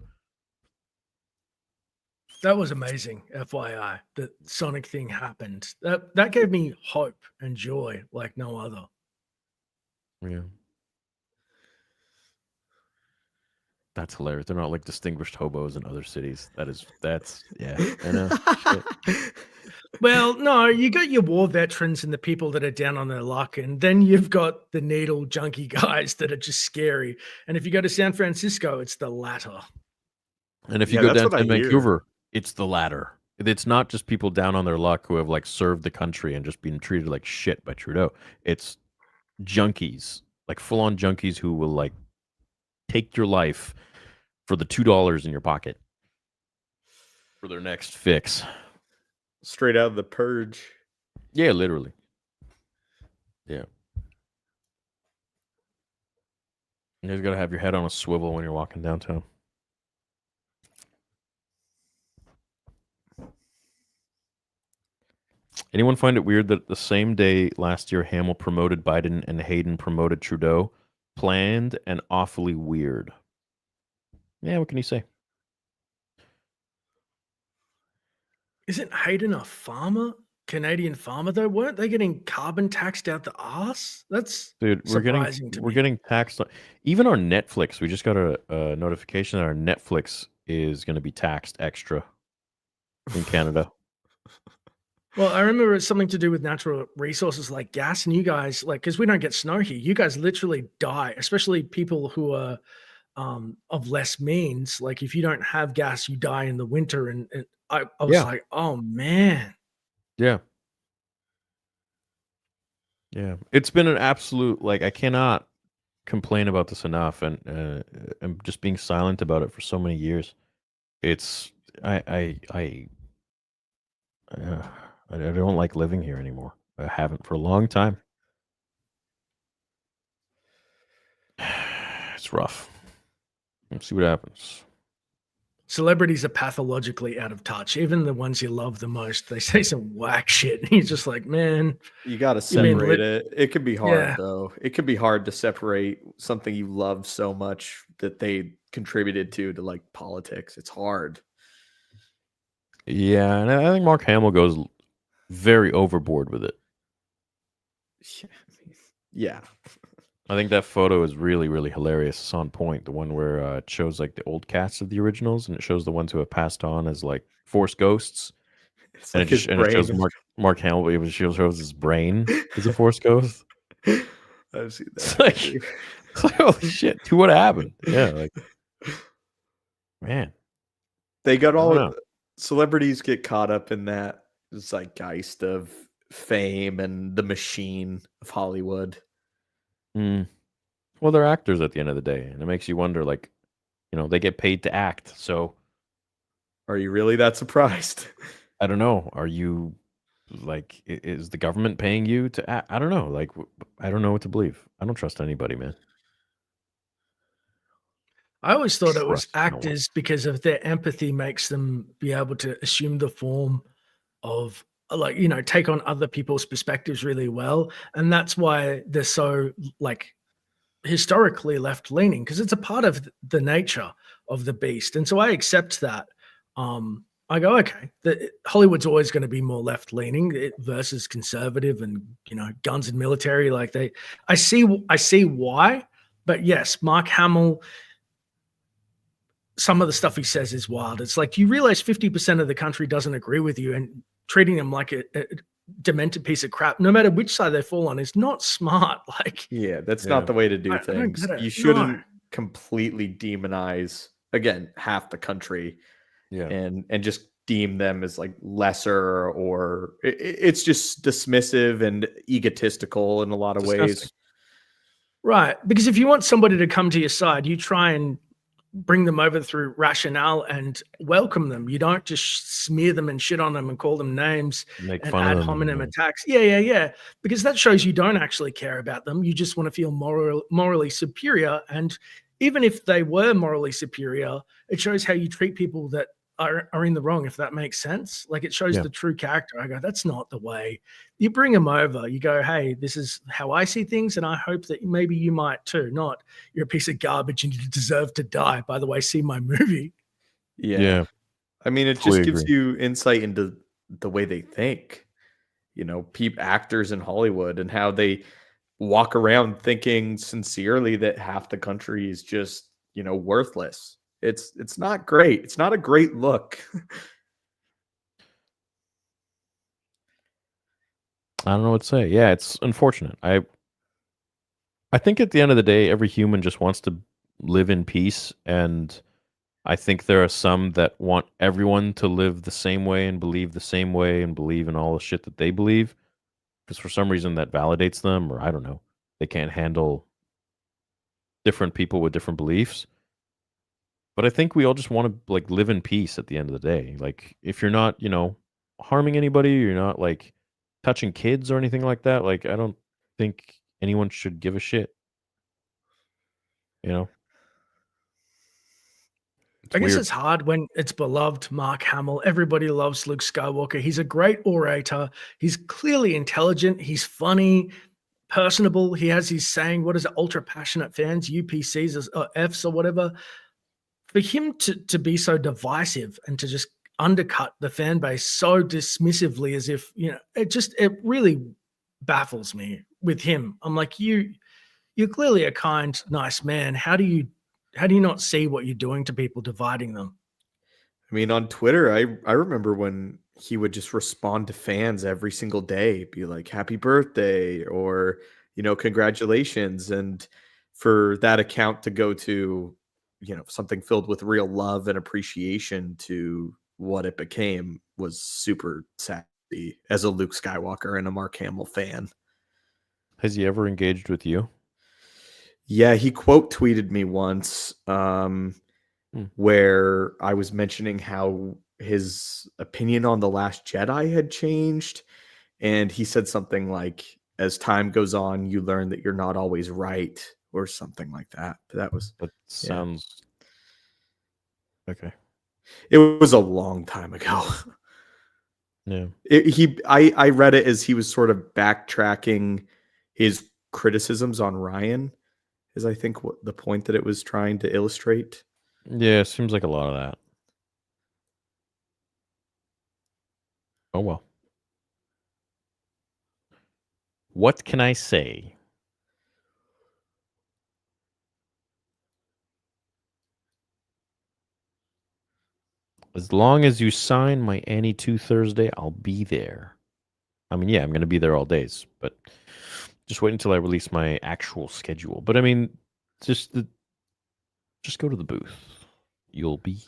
That was amazing, FYI. The Sonic thing happened. That gave me hope and joy like no other. Yeah. That's hilarious. They're not like distinguished hobos in other cities. That's yeah. I know. Shit. Well, no, you got your war veterans and the people that are down on their luck, and then you've got the needle junkie guys that are just scary. And if you go to San Francisco, it's the latter. And if you Yeah, go that's down what I to hear. Vancouver, it's the latter. It's not just people down on their luck who have like served the country and just been treated like shit by Trudeau. It's junkies, like full on junkies who will like take your life for the $2 in your pocket for their next fix. Straight out of the purge. Yeah, literally. Yeah. You just got to have your head on a swivel when you're walking downtown. Anyone find it weird that the same day last year Hamill promoted Biden and Hayden promoted Trudeau? Planned and awfully weird. Yeah, what can you say? Isn't Hayden a farmer? Canadian farmer though? Weren't they getting carbon taxed out the ass? That's Dude, surprising to we're me. getting taxed. Even our Netflix, we just got a notification that our Netflix is going to be taxed extra in Canada. Well, I remember it's something to do with natural resources like gas, and you guys, like, because we don't get snow here, you guys literally die, especially people who are of less means. Like, if you don't have gas, you die in the winter. And I was Yeah. like, oh man. Yeah. Yeah. It's been an absolute, like, I cannot complain about this enough, and I'm just being silent about it for so many years. It's, I don't like living here anymore. I haven't for a long time. It's rough. Let's see what happens. celebrities are pathologically out of touch. Even the ones you love the most, they say some whack shit. And you're just like, man, You got to you mean separate it. It could be hard, Yeah. though. It could be hard to separate something you love so much that they contributed to like politics. It's hard. Yeah, and I think Mark Hamill goes very overboard with it. Yeah. I think that photo is really, really hilarious. It's on point. The one where it shows like the old cast of the originals, and it shows the ones who have passed on as like Force ghosts. It's And like his it brain. shows Mark Hamill. It shows his brain as a Force ghost. I've seen that. It's like holy shit, to what happened? Yeah, like man, they got I don't all know. celebrities get caught up in that zeitgeist of fame and the machine of Hollywood. Well, they're actors at the end of the day, and it makes you wonder, like, they get paid to act. So, are you really that surprised? I don't know. Are you like, is the government paying you to act? I don't know. Like, I don't know what to believe. I don't trust anybody, man. I always thought it was Trust no one. actors because of their empathy makes them be able to assume the form of, like, take on other people's perspectives really well. And that's why they're so, like, historically left leaning, because it's a part of the nature of the beast. And so I accept that. I go, okay, Hollywood's always going to be more left leaning versus conservative, and guns and military. Like I see why, but yes, Mark Hamill. Some of the stuff he says is wild. It's like, you realize 50% of the country doesn't agree with you, and treating them like a demented piece of crap, no matter which side they fall on, is not smart. Like, yeah, that's not the way to do things. You shouldn't completely demonize, again, half the country, and just deem them as like lesser, or it's just dismissive and egotistical in a lot of ways. Right. Because if you want somebody to come to your side, you try and bring them over through rationale and welcome them. You don't just smear them and shit on them and call them names Make and fun ad of them hominem attacks. Yeah. Because that shows you don't actually care about them. You just want to feel morally superior. And even if they were morally superior, it shows how you treat people that are in the wrong, if that makes sense. Like, it shows the true character. I go, that's not the way. You bring them over, you go, hey, this is how I see things, and I hope that maybe you might too. Not, you're a piece of garbage and you deserve to die. By the way, see my movie. Yeah. I mean, it just gives you insight into the way they think, actors in Hollywood, and how they walk around thinking sincerely that half the country is just, worthless. It's not great. It's not a great look. I don't know what to say. Yeah, it's unfortunate. I think at the end of the day, every human just wants to live in peace, and I think there are some that want everyone to live the same way and believe the same way and believe in all the shit that they believe, because for some reason that validates them, or I don't know, they can't handle different people with different beliefs. But I think we all just want to like live in peace at the end of the day. Like, if you're not, harming anybody, you're not like touching kids or anything like that. Like, I don't think anyone should give a shit. I guess it's hard when it's beloved Mark Hamill. Everybody loves Luke Skywalker. He's a great orator. He's clearly intelligent. He's funny, personable. He has his saying, what is it, ultra passionate fans, UPCs or Fs or whatever. For him to be so divisive and to just undercut the fan base so dismissively, as if, it really baffles me with him. I'm like, you're clearly a kind, nice man. How do you not see what you're doing to people, dividing them? I mean, on Twitter, I remember when he would just respond to fans every single day, be like, happy birthday, or, congratulations. And for that account to go to, something filled with real love and appreciation to what it became was super sassy as a Luke Skywalker and a Mark Hamill fan. Has he ever engaged with you? Yeah, he quote tweeted me once where I was mentioning how his opinion on The Last Jedi had changed. And he said something like, as time goes on, you learn that you're not always right, or something like that. But that sounds okay. It was a long time ago. Yeah. I read it as he was sort of backtracking his criticisms on Ryan, is I think what the point that it was trying to illustrate. Yeah, seems like a lot of that. Oh well. What can I say? As long as you sign my Annie 2 Thursday, I'll be there. I mean, yeah, I'm going to be there all days, but just wait until I release my actual schedule. But I mean, just go to the booth. You'll be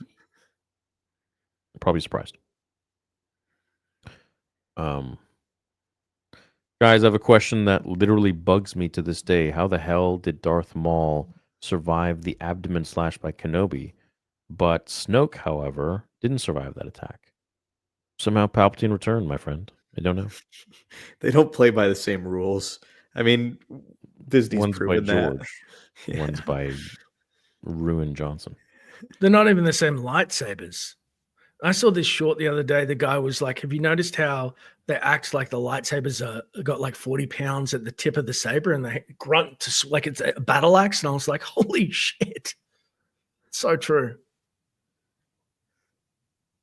probably surprised. Guys, I have a question that literally bugs me to this day. How the hell did Darth Maul survive the abdomen slash by Kenobi? But Snoke, however, didn't survive that attack. Somehow Palpatine returned, my friend. I don't know. They don't play by the same rules. I mean, Disney's One's by proven that. George. One's by Ruin Johnson. They're not even the same lightsabers. I saw this short the other day. The guy was like, have you noticed how they act like the lightsabers got like 40 pounds at the tip of the saber and they grunt like it's a battle axe? And I was like, holy shit. So true.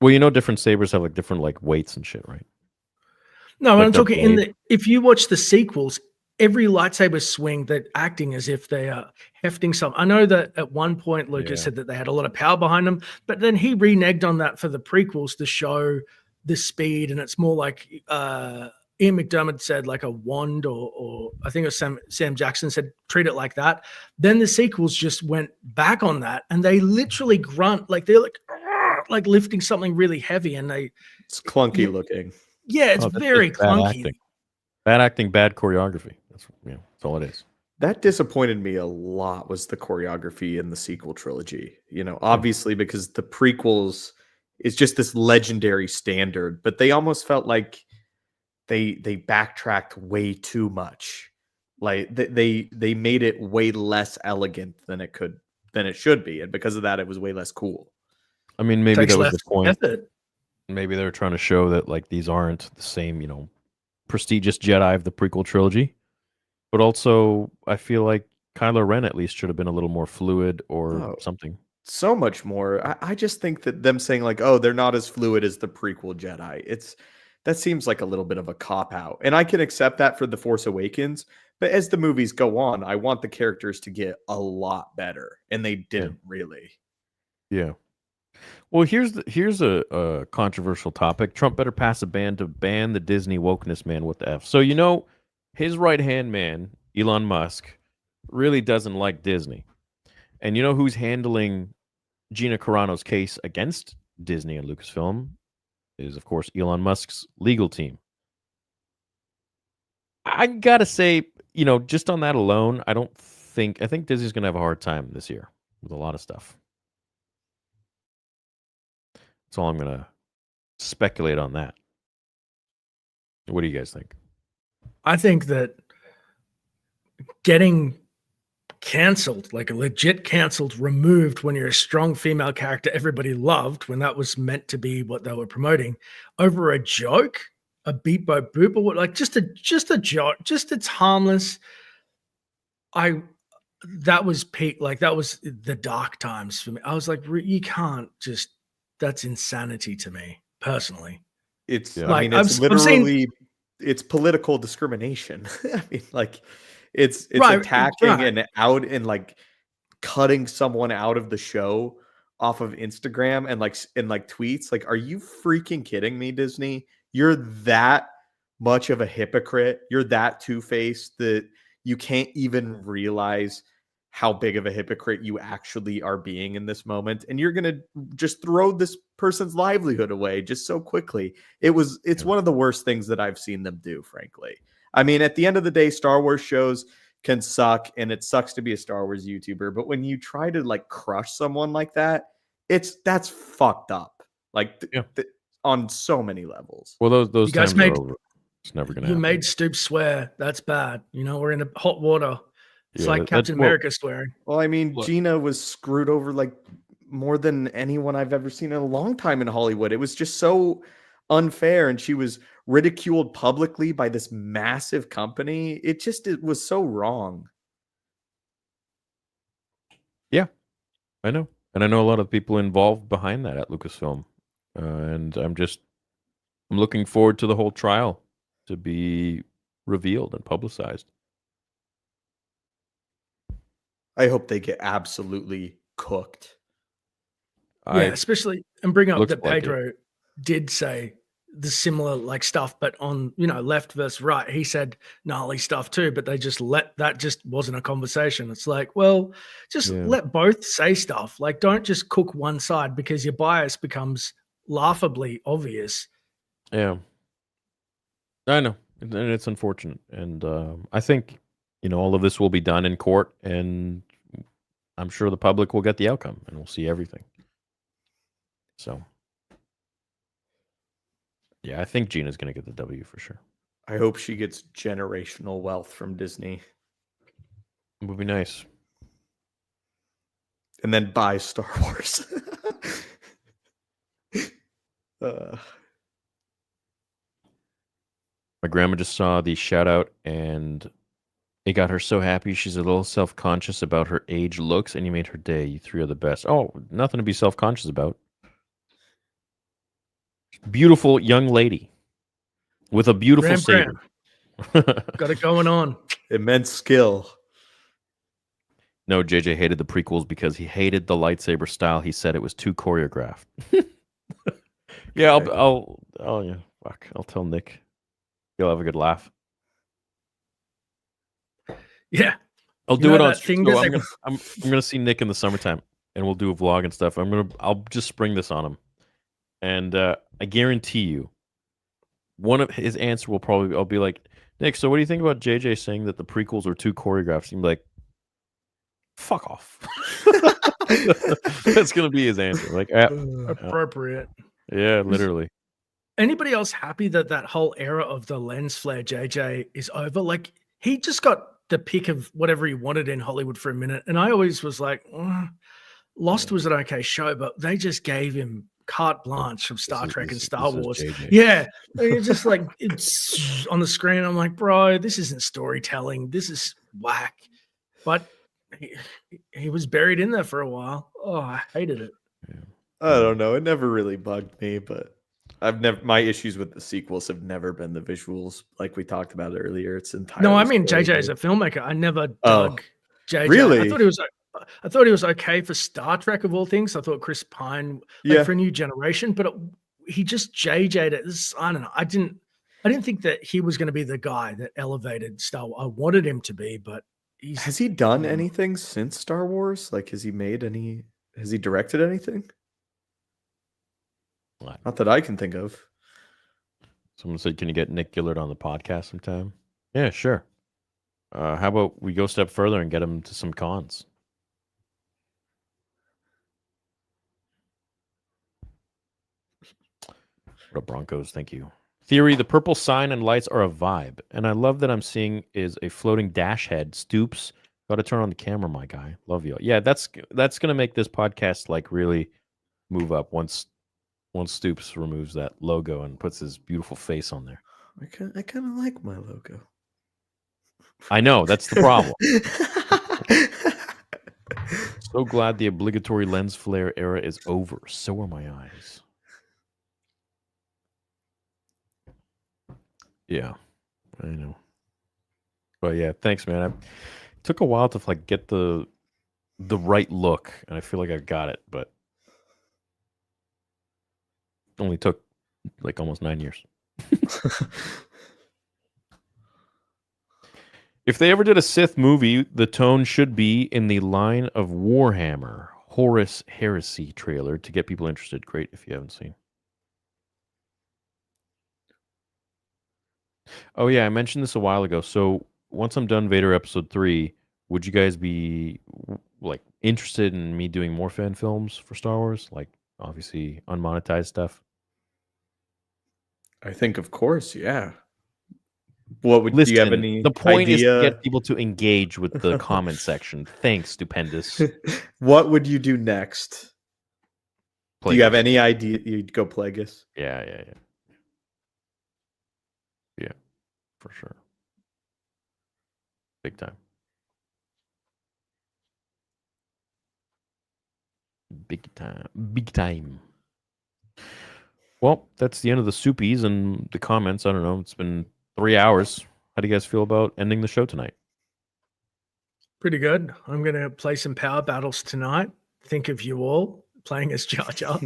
Well, you know, different sabers have like different like weights and shit, right? No, Like I'm their talking if you watch the sequels, every lightsaber swing, they're acting as if they are hefting something. I know that at one point Lucas said that they had a lot of power behind them, but then he reneged on that for the prequels to show the speed, and it's more like Ian McDermott said, like a wand, or I think it was Sam Jackson said, treat it like that. Then the sequels just went back on that, and they literally grunt like they're like lifting something really heavy, and it's clunky looking. Yeah, it's very clunky. Bad acting, bad choreography. That's all it is. That disappointed me a lot, was the choreography in the sequel trilogy. You know, obviously because the prequels is just this legendary standard, but they almost felt like they backtracked way too much. Like they made it way less elegant than it should be, and because of that, it was way less cool. I mean, maybe that was the point. Effort. Maybe they were trying to show that like these aren't the same, prestigious Jedi of the prequel trilogy. But also, I feel like Kylo Ren at least should have been a little more fluid or something. So much more. I just think that them saying like, oh, they're not as fluid as the prequel Jedi, that seems like a little bit of a cop-out. And I can accept that for The Force Awakens, but as the movies go on, I want the characters to get a lot better. And they didn't really. Yeah. Well, here's a controversial topic. Trump better pass a ban to ban the Disney wokeness man. What the F? So, his right-hand man, Elon Musk, really doesn't like Disney. And you know who's handling Gina Carano's case against Disney and Lucasfilm is, of course, Elon Musk's legal team. I gotta say, just on that alone, I think Disney's gonna have a hard time this year with a lot of stuff. That's all I'm going to speculate on that. What do you guys think? I think that getting canceled, like a legit canceled, removed when you're a strong female character everybody loved, when that was meant to be what they were promoting, over a joke, a beep boop boop, or what, like just a joke, just it's harmless. That was peak, like that was the dark times for me. I was like, you can't just. That's insanity to me personally. It's like, I mean, it's literally it's political discrimination. I mean, like it's attacking and out and like cutting someone out of the show off of Instagram and like tweets. Like, are you freaking kidding me, Disney? You're that much of a hypocrite. You're that two-faced that you can't even realize how big of a hypocrite you actually are being in this moment, and you're gonna just throw this person's livelihood away just so quickly. It's one of the worst things that I've seen them do, frankly. I mean, at the end of the day, Star Wars shows can suck, and it sucks to be a Star Wars YouTuber, but when you try to like crush someone like that, that's fucked up. Like on so many levels. Well, those times are over. It's never gonna happen. You made Stoops swear. That's bad. We're in hot water. It's like Captain America swearing. Well, I mean, Gina was screwed over like more than anyone I've ever seen in a long time in Hollywood. It was just so unfair, and she was ridiculed publicly by this massive company. It was so wrong. Yeah, I know. And I know a lot of people involved behind that at Lucasfilm. And I'm looking forward to the whole trial to be revealed and publicized. I hope they get absolutely cooked. Yeah, especially, and bring up that like Pedro did say the similar like stuff, but on, you know, left versus right, he said gnarly stuff too, but they just that just wasn't a conversation. It's like, well, just let both say stuff. Like, don't just cook one side because your bias becomes laughably obvious. Yeah, I know, and it's unfortunate. And I think, you know, all of this will be done in court, and I'm sure the public will get the outcome, and we'll see everything. So, yeah, I think Gina's going to get the W for sure. I hope she gets generational wealth from Disney. It would be nice. And then buy Star Wars. My grandma just saw the shout out, and it got her so happy. She's a little self-conscious about her age looks, and you made her day. You three are the best. Oh, nothing to be self-conscious about. Beautiful young lady with a beautiful saber. Got it going on. Immense skill. No, JJ hated the prequels because he hated the lightsaber style. He said it was too choreographed. Yeah, I'll tell Nick. He'll have a good laugh. Yeah, I'll do it on stream. So I'm gonna see Nick in the summertime, and we'll do a vlog and stuff. I'll just spring this on him, and I guarantee you, one of his answer will probably, I'll be like, Nick, so what do you think about JJ saying that the prequels are too choreographed? He'll be like, fuck off. That's gonna be his answer. Like, appropriate. Yeah, literally. Anybody else happy that whole era of the lens flare JJ is over? Like, he just got the pick of whatever he wanted in Hollywood for a minute, and I always was like, Lost was an okay show, but they just gave him carte blanche from Star Trek and Star Wars. Yeah, it's just like, it's on the screen. I'm like, bro, this isn't storytelling. This is whack. But he was buried in there for a while. Oh, I hated it. Yeah. I don't know. It never really bugged me, but my issues with the sequels have never been the visuals, like we talked about earlier. It's entirely. No, I mean JJ as a filmmaker. I never dug JJ. Really? I thought he was okay for Star Trek of all things. I thought Chris Pine for a new generation, but he just JJ'd it. I don't know. I didn't think that he was going to be the guy that elevated Star Wars. I wanted him to be, but has he done anything since Star Wars? Like, has he directed anything? Not that I can think of. Someone said, can you get Nick Gillard on the podcast sometime? Yeah, sure. How about we go a step further and get him to some cons? What up, Broncos? Thank you. Theory, the purple sign and lights are a vibe. And I love that I'm seeing is a floating dash head. Stoops, got to turn on the camera, my guy. Love you. Yeah, that's going to make this podcast like really move up once Stoops removes that logo and puts his beautiful face on there. I kind of like my logo. I know, that's the problem. So glad the obligatory lens flare era is over. So are my eyes. Yeah, I know. But yeah, thanks, man. It took a while to like get the right look, and I feel like I got it, but only took like almost 9 years. If they ever did a Sith movie, the tone should be in the line of Warhammer, Horus Heresy trailer to get people interested. Great if you haven't seen. Oh yeah, I mentioned this a while ago. So once I'm done Vader Episode 3, would you guys be like interested in me doing more fan films for Star Wars? Like obviously unmonetized stuff? I think, of course, yeah. What would Listen, do you have any? The point idea? is to get people to engage with the comment section. Thanks, Stupendous. What would you do next? Do you have any idea you'd go Plagueis? Yeah. Yeah, for sure. Big time. Big time. Well, that's the end of the soupies and the comments. I don't know. It's been 3 hours. How do you guys feel about ending the show tonight? Pretty good. I'm going to play some power battles tonight. Think of you all playing as Jar Jar.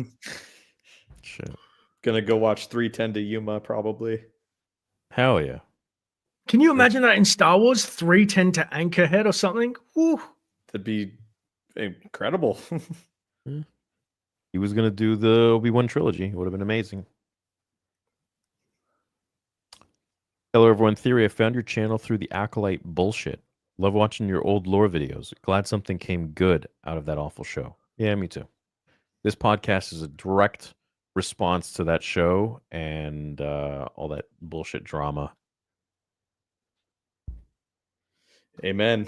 Shit. Gonna go watch 310 to Yuma probably. Hell yeah. Can you imagine that in Star Wars? 310 to Anchorhead or something? Woo. That'd be incredible. He was going to do the Obi-Wan trilogy. It would have been amazing. Hello, everyone. Theory, I found your channel through the Acolyte bullshit. Love watching your old lore videos. Glad something came good out of that awful show. Yeah, me too. This podcast is a direct response to that show and all that bullshit drama. Amen.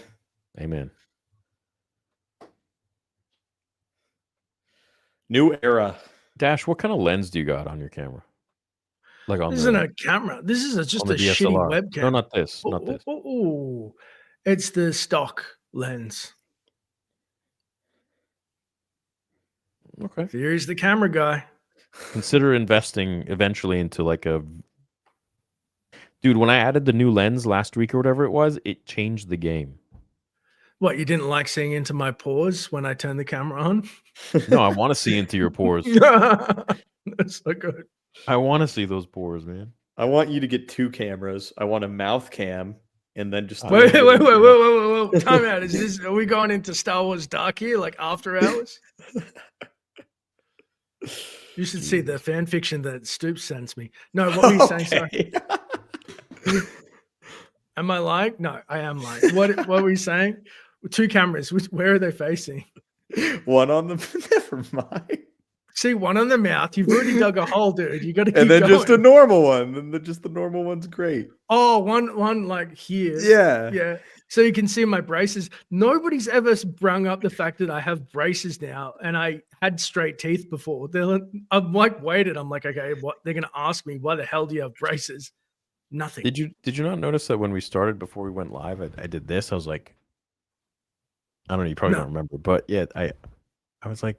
New era. Dash, what kind of lens do you got on your camera? Like on This isn't a camera. This is just a shitty webcam. No, not this. Not this. Oh, it's the stock lens. Okay. Theory's the camera guy. Consider investing eventually into like a... Dude, when I added the new lens last week or whatever it was, it changed the game. What, you didn't like seeing into my pores when I turned the camera on? No, I want to see into your pores. That's so good. I want to see those pores, man. I want you to get 2 cameras. I want a mouth cam and then just Wait. Time out. Are we going into Star Wars Dark here, like after hours? You should see the fan fiction that Stoops sends me. No, what were you saying? Sorry. Am I lying? No, I am lying. What were you saying? 2 cameras. Where are they facing? One on the. Never mind. See, one on the mouth. You've already dug a hole, dude. You got to keep And then going. just a normal one. And just the normal one's great. Oh, one like here. Yeah. So you can see my braces. Nobody's ever brung up the fact that I have braces now, and I had straight teeth before. I'm like waited. I'm like, okay, what? They're gonna ask me, why the hell do you have braces? Nothing. Did you not notice that when we started before we went live, I did this? I was like, I don't know. You probably don't remember, but yeah, I was like,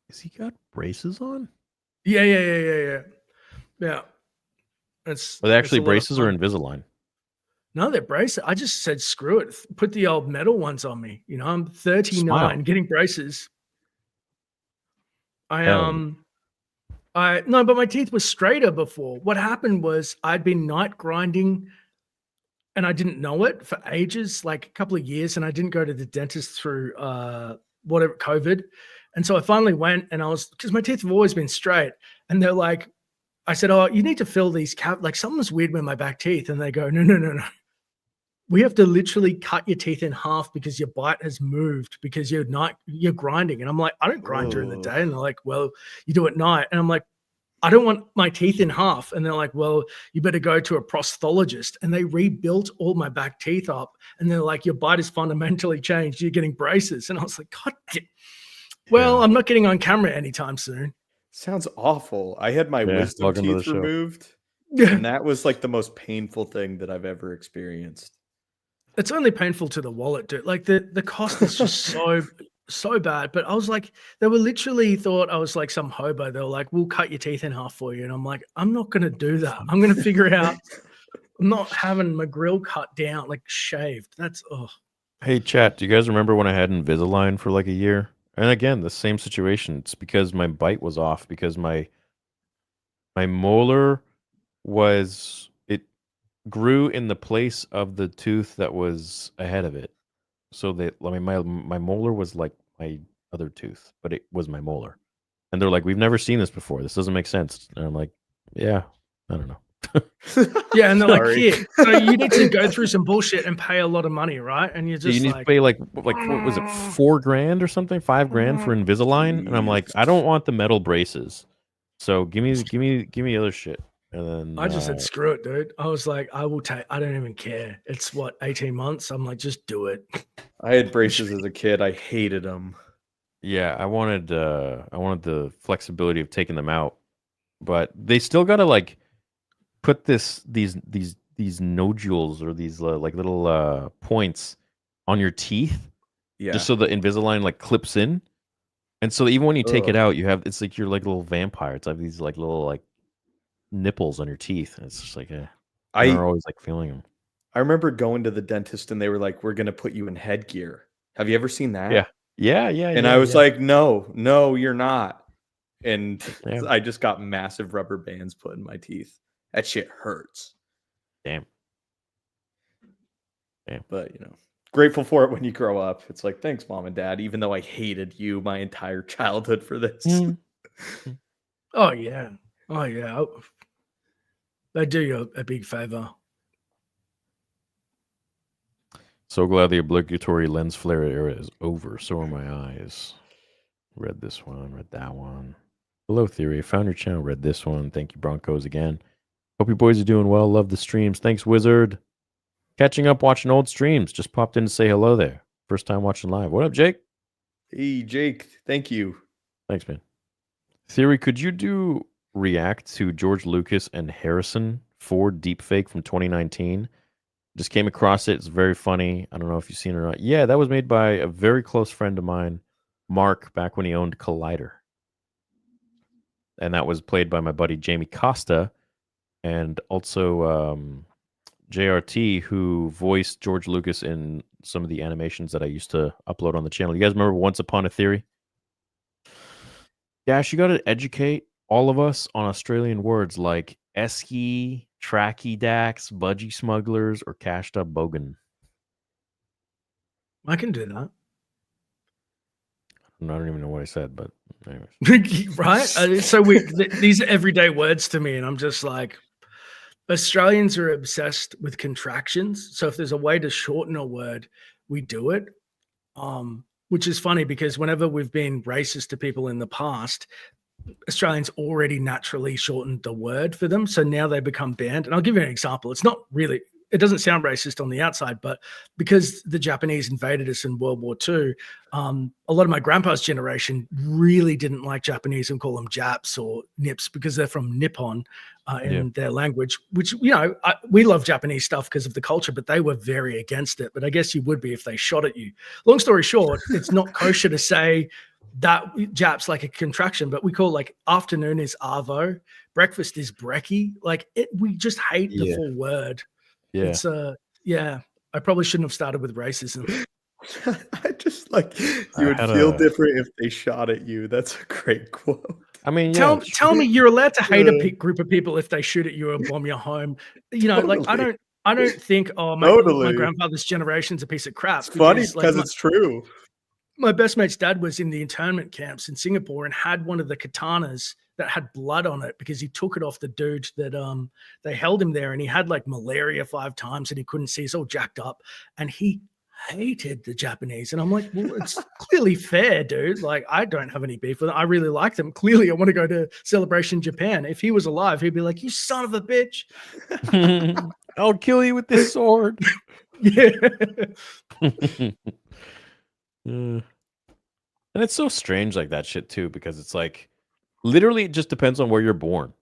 is he got braces on? Yeah. Are they actually braces or Invisalign? No, they're braces. I just said, screw it. Put the old metal ones on me. You know, I'm 39, Smile. getting braces. No, but my teeth were straighter before. What happened was I'd been night grinding and I didn't know it for ages, like a couple of years, and I didn't go to the dentist through COVID. And so I finally went, and because my teeth have always been straight, and they're like, I said, oh, you need to fill these like something's weird with my back teeth. And they go, no. We have to literally cut your teeth in half because your bite has moved because you're grinding. And I'm like, I don't grind during the day. And they're like, well, you do at night. And I'm like, I don't want my teeth in half. And they're like, well, you better go to a prosthologist. And they rebuilt all my back teeth up. And they're like, your bite is fundamentally changed. You're getting braces. And I was like, God damn. Well, I'm not getting on camera anytime soon. Sounds awful. I had my wisdom teeth removed. And that was like the most painful thing that I've ever experienced. It's only painful to the wallet, dude. Like the cost is just so bad. But I was like, they were literally thought I was like some hobo. They were like, we'll cut your teeth in half for you. And I'm like, I'm not going to do that. I'm going to figure it out. I'm not having my grill cut down, like shaved. That's, Hey, chat, do you guys remember when I had Invisalign for like a year? And again, the same situation. It's because my bite was off because my molar it grew in the place of the tooth that was ahead of it. So my molar was like my other tooth, but it was my molar. And they're like, we've never seen this before. This doesn't make sense. And I'm like, yeah, I don't know. Yeah, and they're like, here, so you need to go through some bullshit and pay a lot of money, right? And you're just you need to pay like what was it, $4,000 or something, $5,000 for Invisalign? And I'm like, I don't want the metal braces. So give me other shit. And then I just said, screw it, dude. I was like, I don't even care. It's 18 months. I'm like, just do it. I had braces as a kid. I hated them. Yeah, I wanted the flexibility of taking them out, but they still gotta like put these nodules or these like little points on your teeth, Yeah. just so the Invisalign like clips in, and so even when you take it Ugh. out, you have it's like you're like a little vampire. It's like these like little like nipples on your teeth, and it's just like you're always like feeling them. I remember going to the dentist and they were like, "We're gonna put you in headgear." Have you ever seen that? Yeah, yeah, And yeah, I was yeah. like, "No, you're not." And Yeah. I just got massive rubber bands put in my teeth. That shit hurts. Damn. But grateful for it when you grow up. It's like, thanks, mom and dad, even though I hated you my entire childhood for this. Mm. Oh yeah. Oh yeah. They do you a big favor. So glad the obligatory lens flare era is over. So are my eyes. Read this one, read that one. Hello, Theory. Found your channel, read this one. Thank you, Broncos, again. Hope you boys are doing well. Love the streams. Thanks, Wizard. Catching up, watching old streams. Just popped in to say hello there. First time watching live. What up, Jake? Hey, Jake. Thank you. Thanks, man. Theory, could you do react to George Lucas and Harrison Ford deepfake from 2019? Just came across it. It's very funny. I don't know if you've seen it or not. Yeah, that was made by a very close friend of mine, Mark, back when he owned Collider. And that was played by my buddy Jamie Costa and also JRT, who voiced George Lucas in some of the animations that I used to upload on the channel. You guys remember Once Upon a Theory? Dash, you got to educate all of us on Australian words like esky, tracky dax, budgie smugglers, or cashed up bogan. I can do that. I don't even know what I said, but anyways. Right? It's so weird. These are everyday words to me, and I'm just like, Australians are obsessed with contractions. So if there's a way to shorten a word, we do it. Which is funny because whenever we've been racist to people in the past, Australians already naturally shortened the word for them. So now they become banned. And I'll give you an example. It's not really, it doesn't sound racist on the outside, but because the Japanese invaded us in World War II, a lot of my grandpa's generation really didn't like Japanese and call them Japs or Nips because they're from Nippon in their language, which, we love Japanese stuff because of the culture, but they were very against it. But I guess you would be if they shot at you. Long story short, it's not kosher to say that Jap's like a contraction, but we call like afternoon is arvo, breakfast is brekkie. Like we just hate the full word. Yeah. It's I probably shouldn't have started with racism. I just like you would feel different if they shot at you. That's a great quote. I mean, tell me you're allowed to hate a group of people if they shoot at you or bomb your home. Like I don't think my grandfather's generation's a piece of crap. It's funny because it's true. My best mate's dad was in the internment camps in Singapore and had one of the katanas that had blood on it because he took it off the dude that they held him there, and he had like malaria 5 times and he couldn't see. He's all jacked up and he hated the Japanese. And I'm like, well, it's clearly fair, dude. Like, I don't have any beef with them. I really like them. Clearly, I want to go to Celebration Japan. If he was alive, he'd be like, you son of a bitch. I'll kill you with this sword. Yeah. And it's so strange like that shit too, because it's like literally it just depends on where you're born.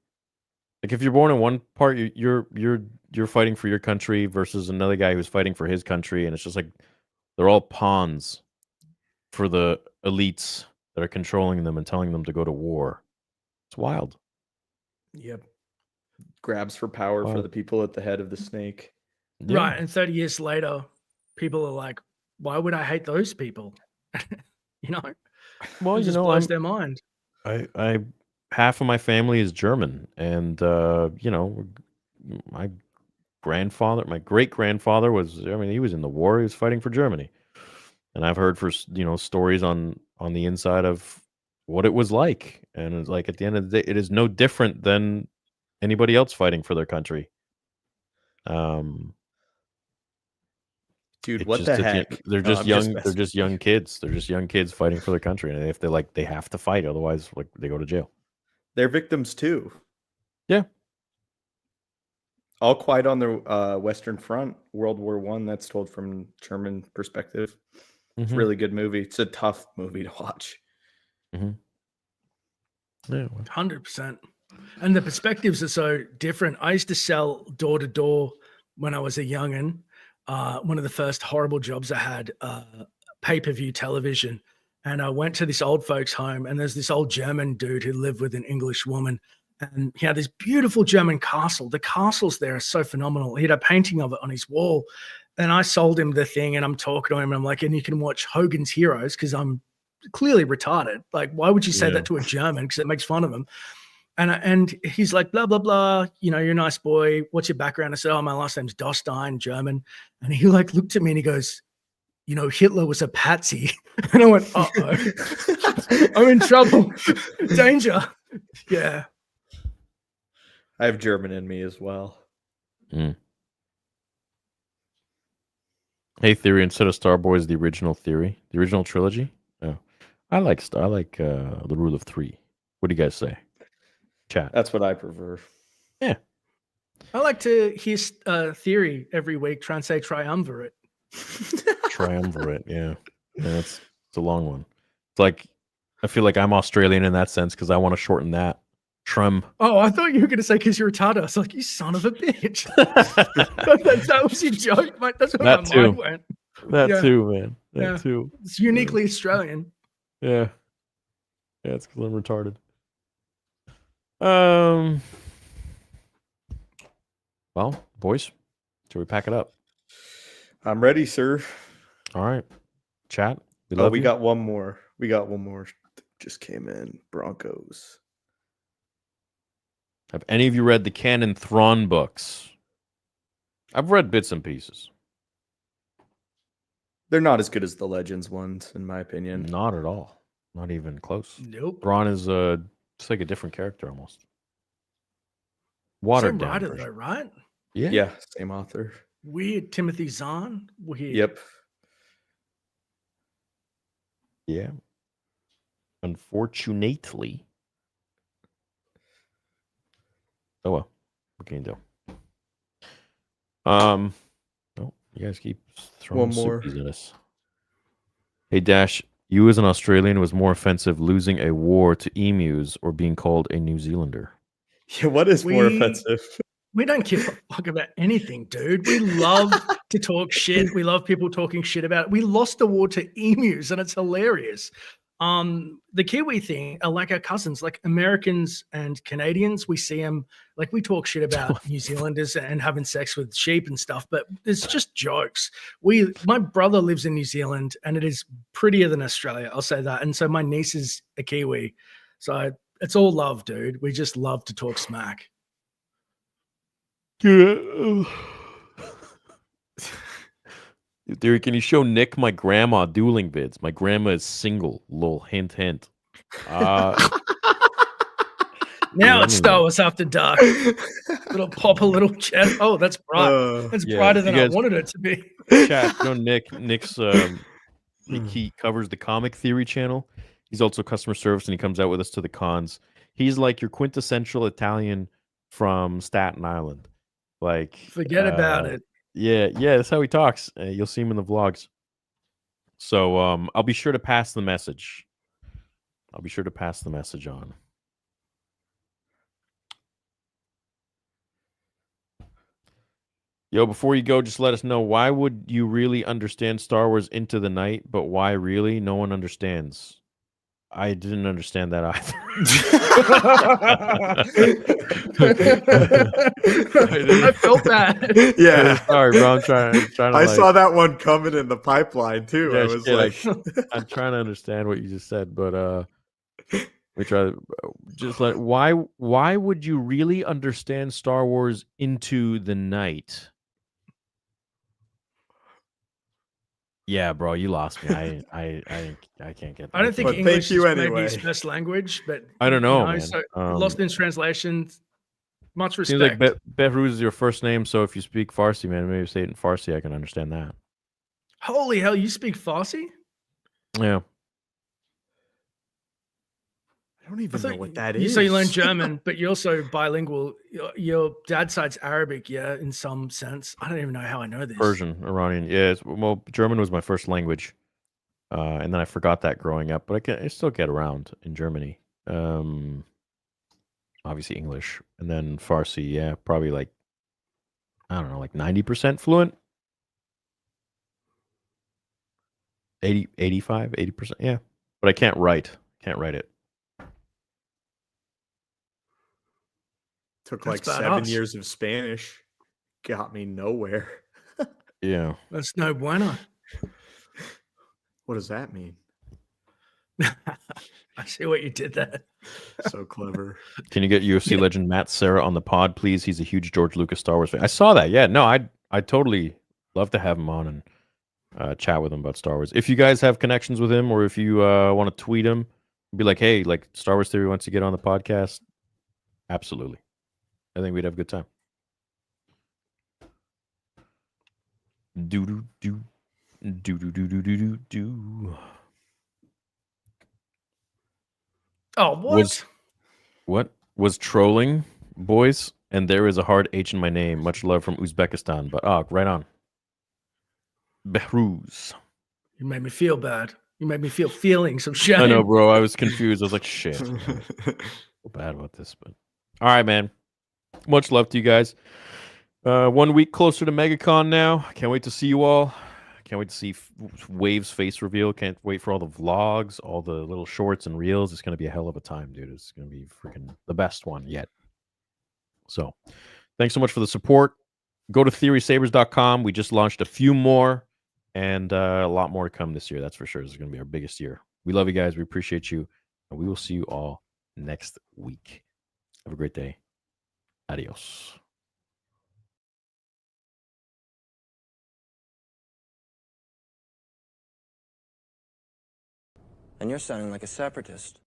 Like if you're born in one part, you're fighting for your country versus another guy who's fighting for his country, and it's just like they're all pawns for the elites that are controlling them and telling them to go to war. It's wild. Yep. Grabs for power for the people at the head of the snake. Yeah. Right. And 30 years later, people are like, why would I hate those people? Well, it just blows their mind. I half of my family is German, and my great grandfather was. I mean, he was in the war. He was fighting for Germany, and I've heard stories on the inside of what it was like, and it's like at the end of the day, it is no different than anybody else fighting for their country. Dude, what the heck? They're just young. They're just young kids. They're just young kids fighting for their country, and if they have to fight, otherwise, like they go to jail. They're victims too. Yeah. All Quiet on the Western Front, World War I. That's told from German perspective. It's a really good movie. It's a tough movie to watch. Yeah. Well, 100%. And the perspectives are so different. I used to sell door to door when I was a youngin. One of the first horrible jobs I had, pay-per-view television. And I went to this old folks' home, and there's this old German dude who lived with an English woman. And he had this beautiful German castle. The castles there are so phenomenal. He had a painting of it on his wall. And I sold him the thing, and I'm talking to him, and I'm like, and you can watch Hogan's Heroes because I'm clearly retarded. Like, why would you say that to a German? Because it makes fun of him. And he's like, blah, blah, blah. You know, you're a nice boy. What's your background? I said, oh, my last name's Dostein, German. And he like looked at me and he goes, you know, Hitler was a patsy. And I went, uh-oh, I'm in trouble. Danger. Yeah. I have German in me as well. Hey, Theory, instead of Star Wars, the original Theory, the original trilogy. Oh, I like the Rule of Three. What do you guys say? Chat. That's what I prefer. Yeah. I like to hear Theory every week. Try and say triumvirate. Triumvirate. Yeah. It's a long one. It's like, I feel like I'm Australian in that sense because I want to shorten that. Trum. Oh, I thought you were going to say because you're retarded. I was like, you son of a bitch. that was your joke, mate. That's where my mind went. That too, man. That too. It's uniquely Australian. Yeah. Yeah, it's because I'm retarded. Well, boys, shall we pack it up? I'm ready, sir. All right. Chat. We got one more. We got one more. Just came in. Broncos. Have any of you read the Canon Thrawn books? I've read bits and pieces. They're not as good as the Legends ones, in my opinion. Not at all. Not even close. Nope. Thrawn is just like a different character almost. Watered Same down. writer, though, right? Yeah. Yeah, same author. Weird. Timothy Zahn. Weird. Yep. Yeah. Unfortunately. Oh well. What can you do? No, you guys keep throwing One more. soupies at us. Hey Dash, you as an Australian was more offensive losing a war to emus or being called a New Zealander. Yeah, what is more offensive? We don't give a fuck about anything, dude. We love to talk shit. We love people talking shit about it. We lost a war to emus, and it's hilarious. The Kiwi thing are like our cousins, like Americans and Canadians. We see them, like we talk shit about New Zealanders and having sex with sheep and stuff, but it's just jokes. My brother lives in New Zealand, and it is prettier than Australia. I'll say that. And so my niece is a Kiwi. So it's all love, dude. We just love to talk smack. Theory, can you show Nick my grandma dueling vids? My grandma is single. Lol. Hint, hint. Now it's Star Wars After Dark. Little pop a little chat. Oh, that's bright. That's brighter than I wanted it to be. Chat, you know, Nick's he covers the Comic Theory channel. He's also customer service, and he comes out with us to the cons. He's like your quintessential Italian from Staten Island. Like, forget about it. Yeah, that's how he talks. You'll see him in the vlogs. So I'll be sure to pass the message. On. Yo, before you go, just let us know, why would you really understand Star Wars Into the Night, but why really? No one understands. I didn't understand that either. I felt that. Yeah. Sorry, bro. I'm trying to I saw that one coming in the pipeline too. Yeah, I was like, I'm trying to understand what you just said, but we try just let why would you really understand Star Wars Into the Night? Yeah, bro, you lost me. I can't get that. I don't think English is maybe his first language, but I don't know, man. So lost in translation. Much respect. Seems like Behruz is your first name, so if you speak Farsi, man, maybe say it in Farsi. I can understand that. Holy hell, you speak Farsi? Yeah. I don't even know what that is. So you learn German, but you're also bilingual. Your dad's side's Arabic, yeah, in some sense. I don't even know how I know this. Persian, Iranian. Yeah, well, German was my first language. And then I forgot that growing up, but I still get around in Germany. Obviously English, and then Farsi. Yeah, probably like I don't know, like 90% fluent. 80, 85, 80%. Yeah, but I can't write. Can't write it. Took That's like badass. 7 years of Spanish. Got me nowhere. Yeah. That's no bueno. What does that mean? I see what you did there. So clever. Can you get UFC legend Matt Serra on the pod, please? He's a huge George Lucas Star Wars fan. I saw that. Yeah, no, I totally love to have him on and chat with him about Star Wars. If you guys have connections with him, or if you want to tweet him, be like, hey, like Star Wars Theory wants to get on the podcast. Absolutely, I think we'd have a good time. Do do do do do do do do do. Oh, what? What was trolling, boys? And there is a hard H in my name. Much love from Uzbekistan. But right on. Behruz. You made me feel bad. You made me feel feelings of shame. I know, bro. I was confused. I was like, shit. Feel bad about this, but all right, man. Much love to you guys. 1 week closer to MegaCon now. Can't wait to see you all. Can't wait to see Wave's face reveal. Can't wait for all the vlogs, all the little shorts and reels. It's going to be a hell of a time, dude. It's going to be freaking the best one yet. So thanks so much for the support. Go to theorysabers.com. We just launched a few more and a lot more to come this year. That's for sure. This is going to be our biggest year. We love you guys. We appreciate you. And we will see you all next week. Have a great day. Adios. And you're sounding like a separatist.